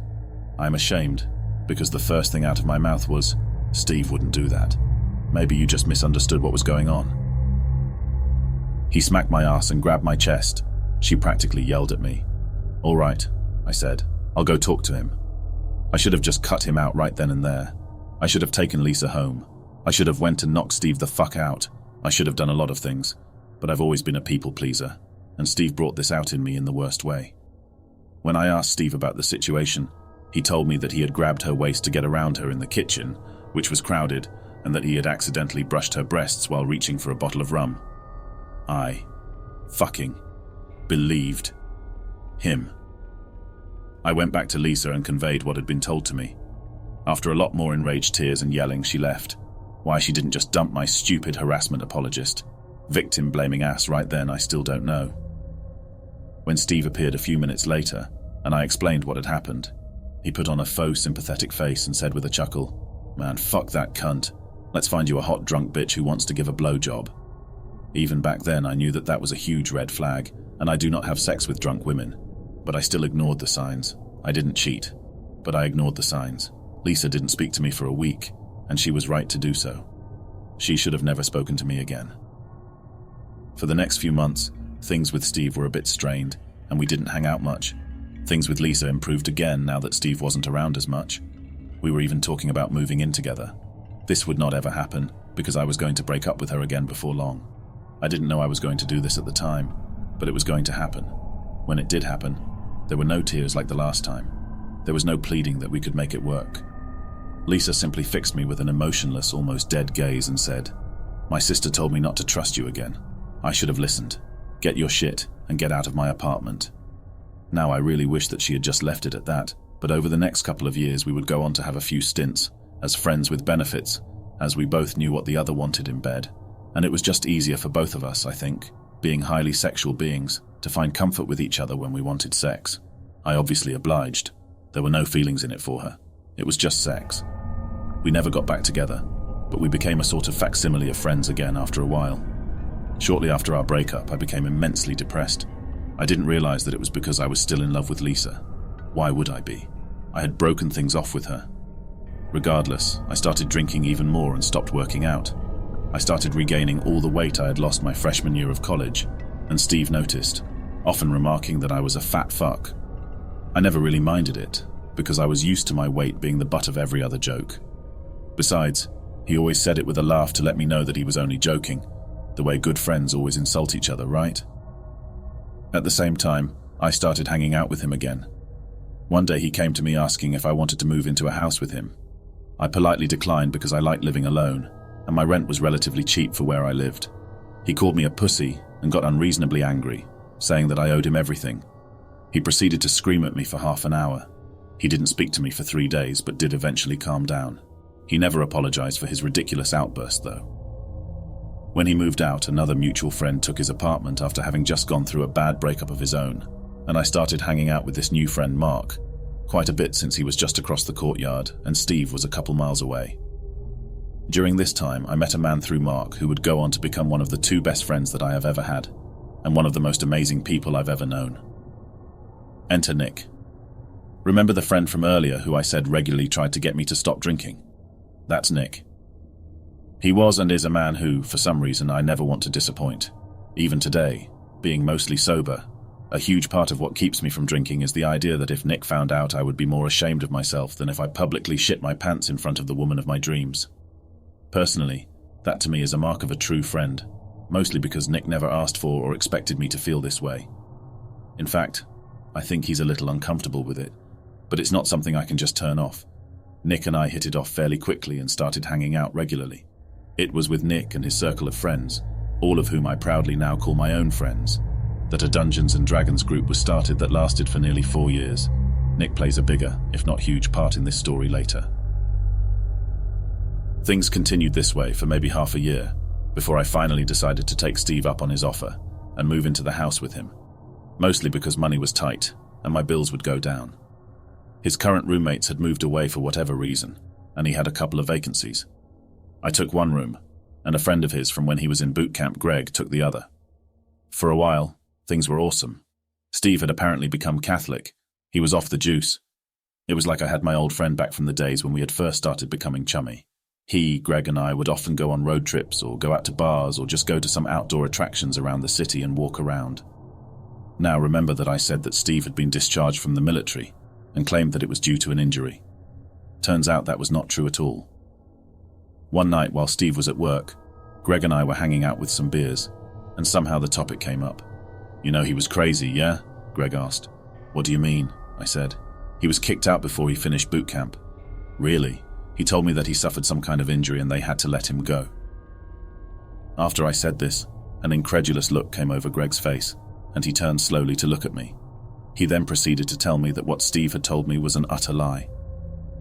I'm ashamed, because the first thing out of my mouth was, "Steve wouldn't do that. Maybe you just misunderstood what was going on." He smacked my ass and grabbed my chest. She practically yelled at me. "All right," I said. "I'll go talk to him." I should have just cut him out right then and there. I should have taken Lisa home. I should have went and knocked Steve the fuck out. I should have done a lot of things, but I've always been a people pleaser, and Steve brought this out in me in the worst way. When I asked Steve about the situation, he told me that he had grabbed her waist to get around her in the kitchen, which was crowded, and that he had accidentally brushed her breasts while reaching for a bottle of rum. I fucking believed him. I went back to Lisa and conveyed what had been told to me. After a lot more enraged tears and yelling, she left. Why she didn't just dump my stupid harassment apologist, victim-blaming ass right then, I still don't know. When Steve appeared a few minutes later, and I explained what had happened, he put on a faux sympathetic face and said with a chuckle, "Man, fuck that cunt. Let's find you a hot drunk bitch who wants to give a blowjob." Even back then I knew that that was a huge red flag, and I do not have sex with drunk women. But I still ignored the signs. I didn't cheat, but I ignored the signs. Lisa didn't speak to me for a week, and she was right to do so. She should have never spoken to me again. For the next few months, things with Steve were a bit strained, and we didn't hang out much. Things with Lisa improved again now that Steve wasn't around as much. We were even talking about moving in together. This would not ever happen, because I was going to break up with her again before long. I didn't know I was going to do this at the time, but it was going to happen. When it did happen, there were no tears like the last time. There was no pleading that we could make it work. Lisa simply fixed me with an emotionless, almost dead gaze and said, "My sister told me not to trust you again. I should have listened. Get your shit and get out of my apartment." Now I really wish that she had just left it at that, but over the next couple of years we would go on to have a few stints, as friends with benefits, as we both knew what the other wanted in bed. And it was just easier for both of us, I think, being highly sexual beings, to find comfort with each other when we wanted sex. I obviously obliged. There were no feelings in it for her. It was just sex. We never got back together, but we became a sort of facsimile of friends again after a while. Shortly after our breakup, I became immensely depressed. I didn't realize that it was because I was still in love with Lisa. Why would I be? I had broken things off with her. Regardless, I started drinking even more and stopped working out. I started regaining all the weight I had lost my freshman year of college, and Steve noticed, often remarking that I was a fat fuck. I never really minded it, because I was used to my weight being the butt of every other joke. Besides, he always said it with a laugh to let me know that he was only joking, the way good friends always insult each other, right? At the same time, I started hanging out with him again. One day he came to me asking if I wanted to move into a house with him. I politely declined because I liked living alone, and my rent was relatively cheap for where I lived. He called me a pussy and got unreasonably angry, saying that I owed him everything. He proceeded to scream at me for half an hour. He didn't speak to me for 3 days, but did eventually calm down. He never apologized for his ridiculous outburst, though. When he moved out, another mutual friend took his apartment after having just gone through a bad breakup of his own, and I started hanging out with this new friend, Mark, quite a bit since he was just across the courtyard and Steve was a couple miles away. During this time, I met a man through Mark who would go on to become one of the 2 best friends that I have ever had, and one of the most amazing people I've ever known. Enter Nick. Remember the friend from earlier who I said regularly tried to get me to stop drinking? That's Nick. He was and is a man who, for some reason, I never want to disappoint. Even today, being mostly sober, a huge part of what keeps me from drinking is the idea that if Nick found out, I would be more ashamed of myself than if I publicly shit my pants in front of the woman of my dreams. Personally, that to me is a mark of a true friend, mostly because Nick never asked for or expected me to feel this way. In fact, I think he's a little uncomfortable with it, but it's not something I can just turn off. Nick and I hit it off fairly quickly and started hanging out regularly. It was with Nick and his circle of friends, all of whom I proudly now call my own friends, that a Dungeons & Dragons group was started that lasted for nearly 4 years. Nick plays a bigger, if not huge, part in this story later. Things continued this way for maybe half a year, before I finally decided to take Steve up on his offer and move into the house with him, mostly because money was tight and my bills would go down. His current roommates had moved away for whatever reason, and he had a couple of vacancies. I took one room, and a friend of his from when he was in boot camp, Greg, took the other. For a while, things were awesome. Steve had apparently become Catholic. He was off the juice. It was like I had my old friend back from the days when we had first started becoming chummy. He, Greg, and I would often go on road trips or go out to bars or just go to some outdoor attractions around the city and walk around. Now remember that I said that Steve had been discharged from the military and claimed that it was due to an injury. Turns out that was not true at all. One night while Steve was at work, Greg and I were hanging out with some beers, and somehow the topic came up. You know he was crazy, yeah? Greg asked. What do you mean? I said. He was kicked out before he finished boot camp. Really? He told me that he suffered some kind of injury and they had to let him go. After I said this, an incredulous look came over Greg's face, and he turned slowly to look at me. He then proceeded to tell me that what Steve had told me was an utter lie.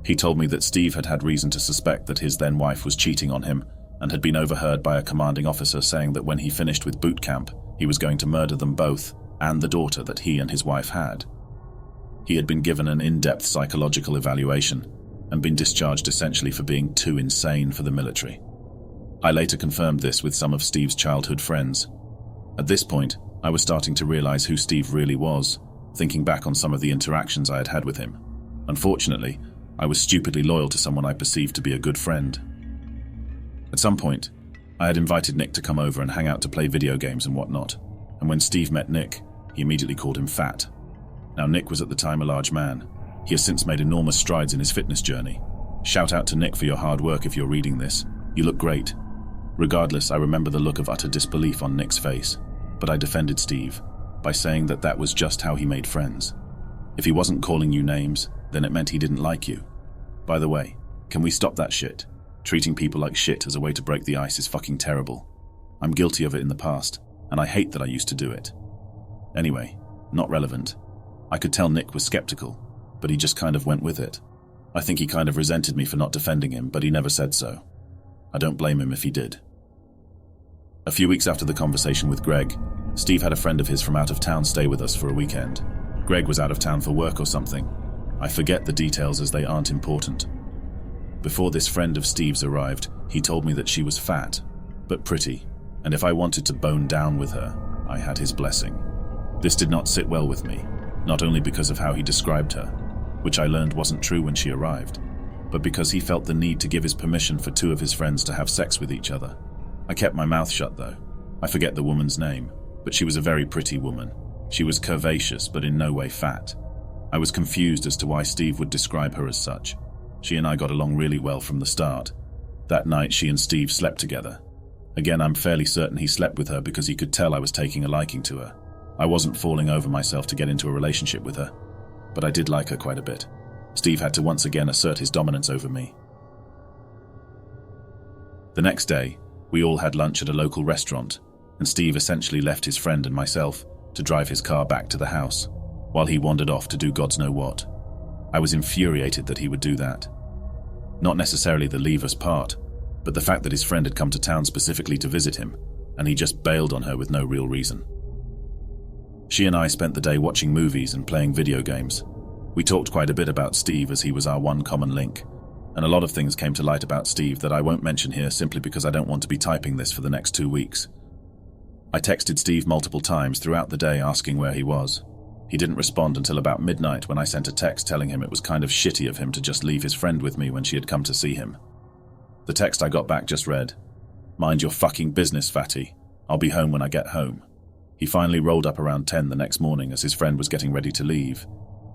He told me that Steve had had reason to suspect that his then wife was cheating on him and had been overheard by a commanding officer saying that when he finished with boot camp, he was going to murder them both and the daughter that he and his wife had. He had been given an in-depth psychological evaluation and been discharged essentially for being too insane for the military. I later confirmed this with some of Steve's childhood friends. At this point, I was starting to realize who Steve really was, thinking back on some of the interactions I had had with him. Unfortunately, I was stupidly loyal to someone I perceived to be a good friend. At some point, I had invited Nick to come over and hang out to play video games and whatnot, and when Steve met Nick, he immediately called him fat. Now, Nick was at the time a large man. He has since made enormous strides in his fitness journey. Shout out to Nick for your hard work if you're reading this. You look great. Regardless, I remember the look of utter disbelief on Nick's face, but I defended Steve by saying that that was just how he made friends. If he wasn't calling you names, then it meant he didn't like you. By the way, can we stop that shit? Treating people like shit as a way to break the ice is fucking terrible. I'm guilty of it in the past, and I hate that I used to do it. Anyway, not relevant. I could tell Nick was skeptical, but he just kind of went with it. I think he kind of resented me for not defending him, but he never said so. I don't blame him if he did. A few weeks after the conversation with Greg, Steve had a friend of his from out of town stay with us for a weekend. Greg was out of town for work or something. I forget the details as they aren't important. Before this friend of Steve's arrived, he told me that she was fat, but pretty, and if I wanted to bone down with her, I had his blessing. This did not sit well with me, not only because of how he described her, which I learned wasn't true when she arrived, but because he felt the need to give his permission for two of his friends to have sex with each other. I kept my mouth shut though. I forget the woman's name, but she was a very pretty woman. She was curvaceous, but in no way fat. I was confused as to why Steve would describe her as such. She and I got along really well from the start. That night, she and Steve slept together. Again, I'm fairly certain he slept with her because he could tell I was taking a liking to her. I wasn't falling over myself to get into a relationship with her, but I did like her quite a bit. Steve had to once again assert his dominance over me. The next day, we all had lunch at a local restaurant, and Steve essentially left his friend and myself to drive his car back to the house, while he wandered off to do God's know what. I was infuriated that he would do that. Not necessarily the leave us part, but the fact that his friend had come to town specifically to visit him, and he just bailed on her with no real reason. She and I spent the day watching movies and playing video games. We talked quite a bit about Steve as he was our one common link, and a lot of things came to light about Steve that I won't mention here simply because I don't want to be typing this for the next 2 weeks. I texted Steve multiple times throughout the day asking where he was. He didn't respond until about midnight when I sent a text telling him it was kind of shitty of him to just leave his friend with me when she had come to see him. The text I got back just read, "Mind your fucking business, fatty. I'll be home when I get home." He finally rolled up around 10 the next morning as his friend was getting ready to leave.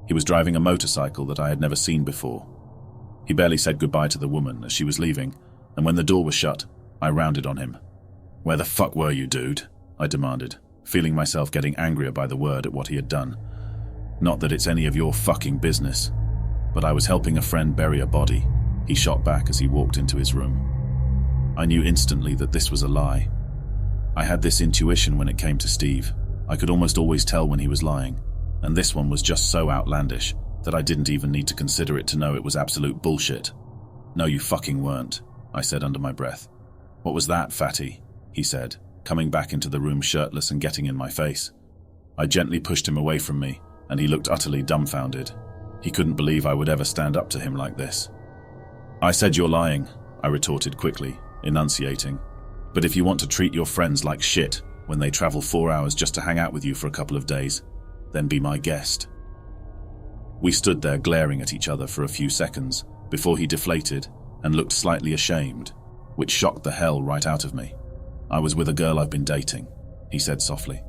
He was driving a motorcycle that I had never seen before. He barely said goodbye to the woman as she was leaving, and when the door was shut, I rounded on him. "Where the fuck were you, dude?" I demanded, feeling myself getting angrier by the word at what he had done. "Not that it's any of your fucking business, but I was helping a friend bury a body," he shot back as he walked into his room. I knew instantly that this was a lie. I had this intuition when it came to Steve. I could almost always tell when he was lying, and this one was just so outlandish that I didn't even need to consider it to know it was absolute bullshit. "No, you fucking weren't," I said under my breath. "What was that, fatty?" he said, coming back into the room shirtless and getting in my face. I gently pushed him away from me, and he looked utterly dumbfounded. He couldn't believe I would ever stand up to him like this. "I said you're lying," I retorted quickly, enunciating. "But if you want to treat your friends like shit when they travel 4 hours just to hang out with you for a couple of days, then be my guest." We stood there glaring at each other for a few seconds before he deflated and looked slightly ashamed, which shocked the hell right out of me. "I was with a girl I've been dating," he said softly.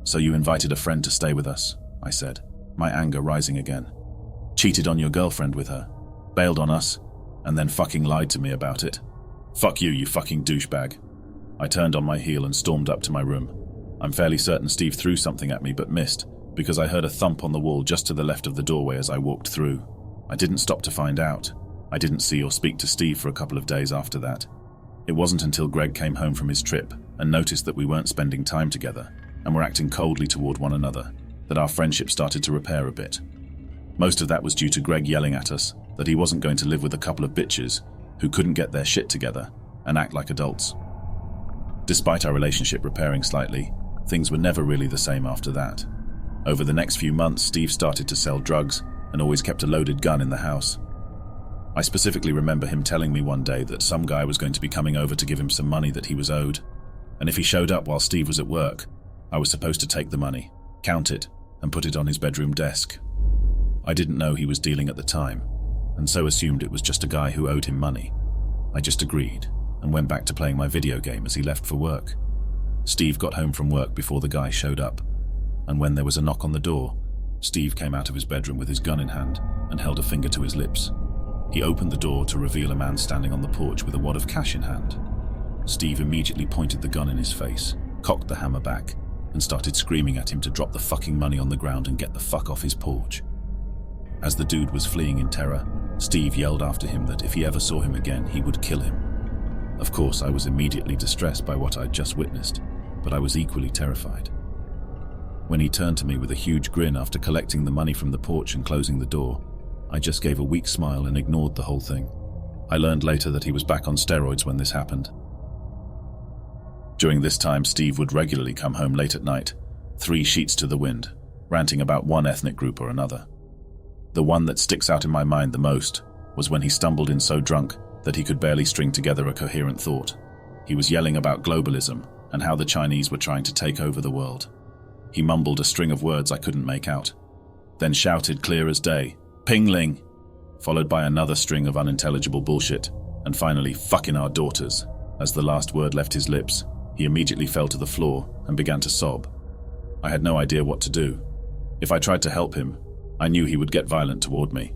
"So you invited a friend to stay with us," I said, my anger rising again. "Cheated on your girlfriend with her, bailed on us, and then fucking lied to me about it. Fuck you, you fucking douchebag." I turned on my heel and stormed up to my room. I'm fairly certain Steve threw something at me but missed, because I heard a thump on the wall just to the left of the doorway as I walked through. I didn't stop to find out. I didn't see or speak to Steve for a couple of days after that. It wasn't until Greg came home from his trip and noticed that we weren't spending time together and were acting coldly toward one another that our friendship started to repair a bit. Most of that was due to Greg yelling at us that he wasn't going to live with a couple of bitches who couldn't get their shit together and act like adults. Despite our relationship repairing slightly, things were never really the same after that. Over the next few months, Steve started to sell drugs and always kept a loaded gun in the house. I specifically remember him telling me one day that some guy was going to be coming over to give him some money that he was owed, and if he showed up while Steve was at work, I was supposed to take the money, count it, and put it on his bedroom desk. I didn't know he was dealing at the time, and so assumed it was just a guy who owed him money. I just agreed, and went back to playing my video game as he left for work. Steve got home from work before the guy showed up, and when there was a knock on the door, Steve came out of his bedroom with his gun in hand and held a finger to his lips. He opened the door to reveal a man standing on the porch with a wad of cash in hand. Steve immediately pointed the gun in his face, cocked the hammer back, and started screaming at him to drop the fucking money on the ground and get the fuck off his porch. As the dude was fleeing in terror, Steve yelled after him that if he ever saw him again, he would kill him. Of course, I was immediately distressed by what I'd just witnessed, but I was equally terrified. When he turned to me with a huge grin after collecting the money from the porch and closing the door, I just gave a weak smile and ignored the whole thing. I learned later that he was back on steroids when this happened. During this time, Steve would regularly come home late at night, 3 sheets to the wind, ranting about one ethnic group or another. The one that sticks out in my mind the most was when he stumbled in so drunk that he could barely string together a coherent thought. He was yelling about globalism and how the Chinese were trying to take over the world. He mumbled a string of words I couldn't make out, then shouted clear as day, "Pingling," followed by another string of unintelligible bullshit, and finally, "fucking our daughters." As the last word left his lips, he immediately fell to the floor and began to sob. I had no idea what to do. If I tried to help him, I knew he would get violent toward me.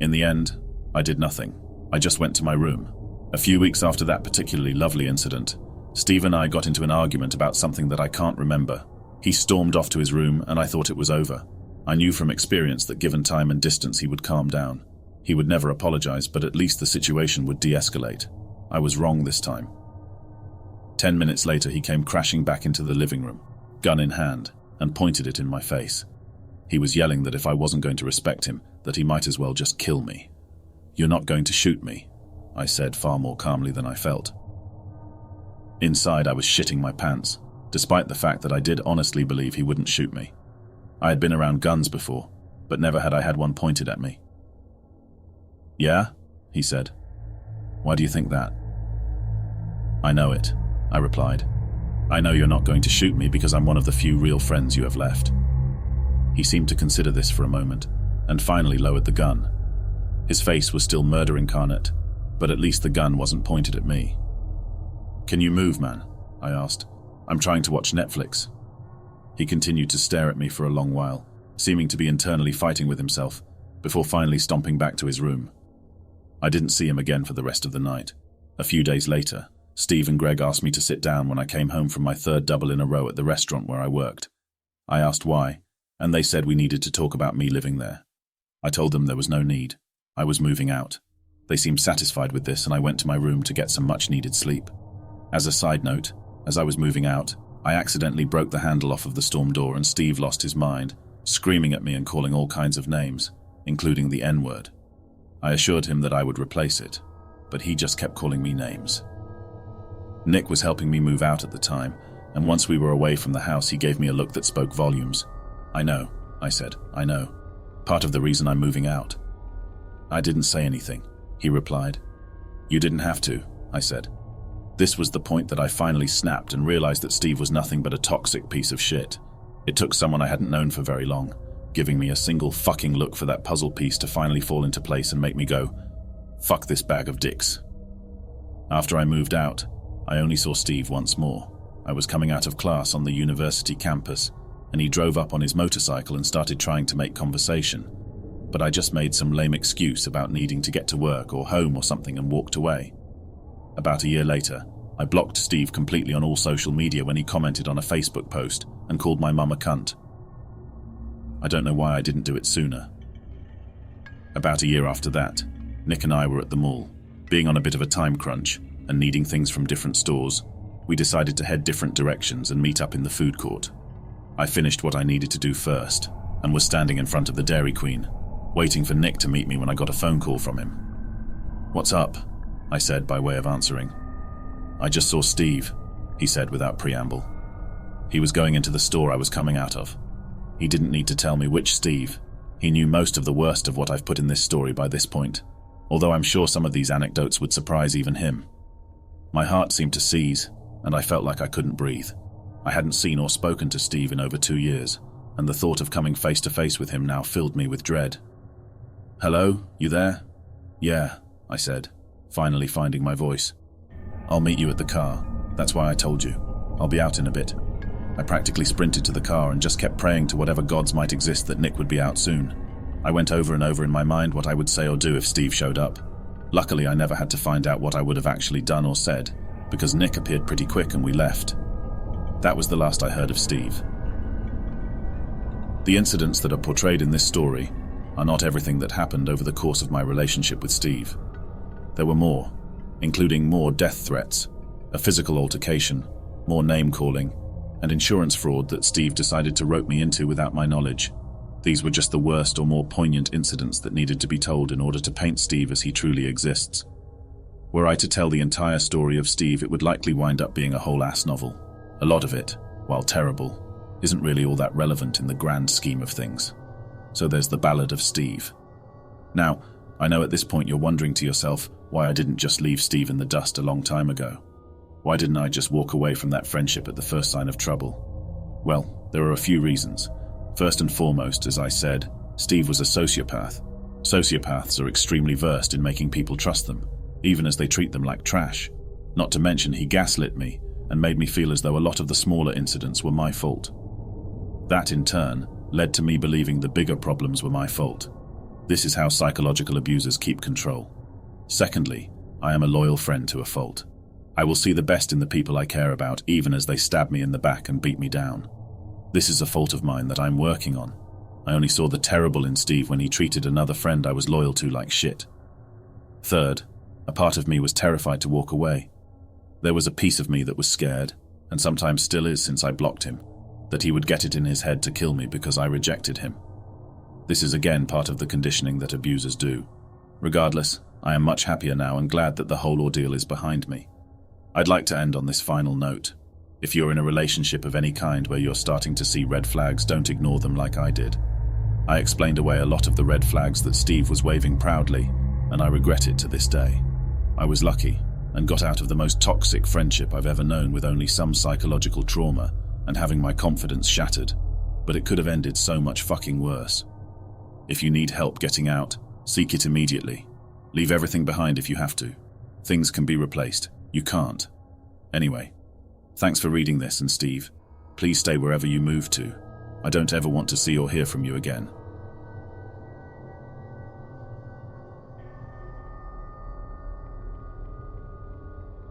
In the end, I did nothing. I just went to my room. A few weeks after that particularly lovely incident, Steve and I got into an argument about something that I can't remember. He stormed off to his room and I thought it was over. I knew from experience that given time and distance he would calm down. He would never apologize, but at least the situation would de-escalate. I was wrong this time. 10 minutes later, he came crashing back into the living room, gun in hand, and pointed it in my face. He was yelling that if I wasn't going to respect him, that he might as well just kill me. "You're not going to shoot me," I said far more calmly than I felt. Inside, I was shitting my pants, despite the fact that I did honestly believe he wouldn't shoot me. I had been around guns before, but never had I had one pointed at me. "Yeah?" he said. "Why do you think that?" "I know it," I replied. "I know you're not going to shoot me because I'm one of the few real friends you have left." He seemed to consider this for a moment, and finally lowered the gun. His face was still murder incarnate, but at least the gun wasn't pointed at me. "Can you move, man?" I asked. "I'm trying to watch Netflix." He continued to stare at me for a long while, seeming to be internally fighting with himself, before finally stomping back to his room. I didn't see him again for the rest of the night. A few days later, Steve and Greg asked me to sit down when I came home from my 3rd double in a row at the restaurant where I worked. I asked why, and they said we needed to talk about me living there. I told them there was no need. I was moving out. They seemed satisfied with this, and I went to my room to get some much-needed sleep. As a side note, as I was moving out, I accidentally broke the handle off of the storm door and Steve lost his mind, screaming at me and calling all kinds of names, including the N-word. I assured him that I would replace it, but he just kept calling me names. Nick was helping me move out at the time, and once we were away from the house, he gave me a look that spoke volumes. "I know," I said, "I know. Part of the reason I'm moving out." "I didn't say anything," he replied. "You didn't have to," I said. This was the point that I finally snapped and realized that Steve was nothing but a toxic piece of shit. It took someone I hadn't known for very long, giving me a single fucking look for that puzzle piece to finally fall into place and make me go, "Fuck this bag of dicks." After I moved out, I only saw Steve once more. I was coming out of class on the university campus, and he drove up on his motorcycle and started trying to make conversation. But I just made some lame excuse about needing to get to work or home or something and walked away. About a year later, I blocked Steve completely on all social media when he commented on a Facebook post and called my mum a cunt. I don't know why I didn't do it sooner. About a year after that, Nick and I were at the mall. Being on a bit of a time crunch and needing things from different stores, we decided to head different directions and meet up in the food court. I finished what I needed to do first and was standing in front of the Dairy Queen, waiting for Nick to meet me when I got a phone call from him. "What's up?" I said by way of answering. "I just saw Steve," he said without preamble. He was going into the store I was coming out of. He didn't need to tell me which Steve. He knew most of the worst of what I've put in this story by this point, although I'm sure some of these anecdotes would surprise even him. My heart seemed to seize, and I felt like I couldn't breathe. I hadn't seen or spoken to Steve in over 2 years, and the thought of coming face to face with him now filled me with dread. "Hello, you there?" "Yeah," I said, finally finding my voice. "I'll meet you at the car. That's why I told you. I'll be out in a bit." I practically sprinted to the car and just kept praying to whatever gods might exist that Nick would be out soon. I went over and over in my mind what I would say or do if Steve showed up. Luckily, I never had to find out what I would have actually done or said, because Nick appeared pretty quick and we left. That was the last I heard of Steve. The incidents that are portrayed in this story are not everything that happened over the course of my relationship with Steve. There were more, including more death threats, a physical altercation, more name-calling, and insurance fraud that Steve decided to rope me into without my knowledge. These were just the worst or more poignant incidents that needed to be told in order to paint Steve as he truly exists. Were I to tell the entire story of Steve, it would likely wind up being a whole ass novel. A lot of it, while terrible, isn't really all that relevant in the grand scheme of things. So there's the Ballad of Steve. Now, I know at this point you're wondering to yourself why I didn't just leave Steve in the dust a long time ago. Why didn't I just walk away from that friendship at the first sign of trouble? Well, there are a few reasons. First and foremost, as I said, Steve was a sociopath. Sociopaths are extremely versed in making people trust them, even as they treat them like trash. Not to mention he gaslit me and made me feel as though a lot of the smaller incidents were my fault. That, in turn, led to me believing the bigger problems were my fault. This is how psychological abusers keep control. Secondly, I am a loyal friend to a fault. I will see the best in the people I care about, even as they stab me in the back and beat me down. This is a fault of mine that I'm working on. I only saw the terrible in Steve when he treated another friend I was loyal to like shit. Third, a part of me was terrified to walk away. There was a piece of me that was scared, and sometimes still is since I blocked him, that he would get it in his head to kill me because I rejected him. This is again part of the conditioning that abusers do. Regardless, I am much happier now and glad that the whole ordeal is behind me. I'd like to end on this final note. If you're in a relationship of any kind where you're starting to see red flags, don't ignore them like I did. I explained away a lot of the red flags that Steve was waving proudly, and I regret it to this day. I was lucky and got out of the most toxic friendship I've ever known with only some psychological trauma and having my confidence shattered, but it could have ended so much fucking worse. If you need help getting out, seek it immediately. Leave everything behind if you have to. Things can be replaced. You can't. Anyway, thanks for reading this, and Steve, please stay wherever you move to. I don't ever want to see or hear from you again.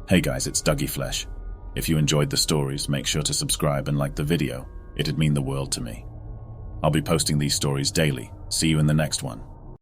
Hey guys, it's Dougie Flesh. If you enjoyed the stories, make sure to subscribe and like the video. It'd mean the world to me. I'll be posting these stories daily. See you in the next one.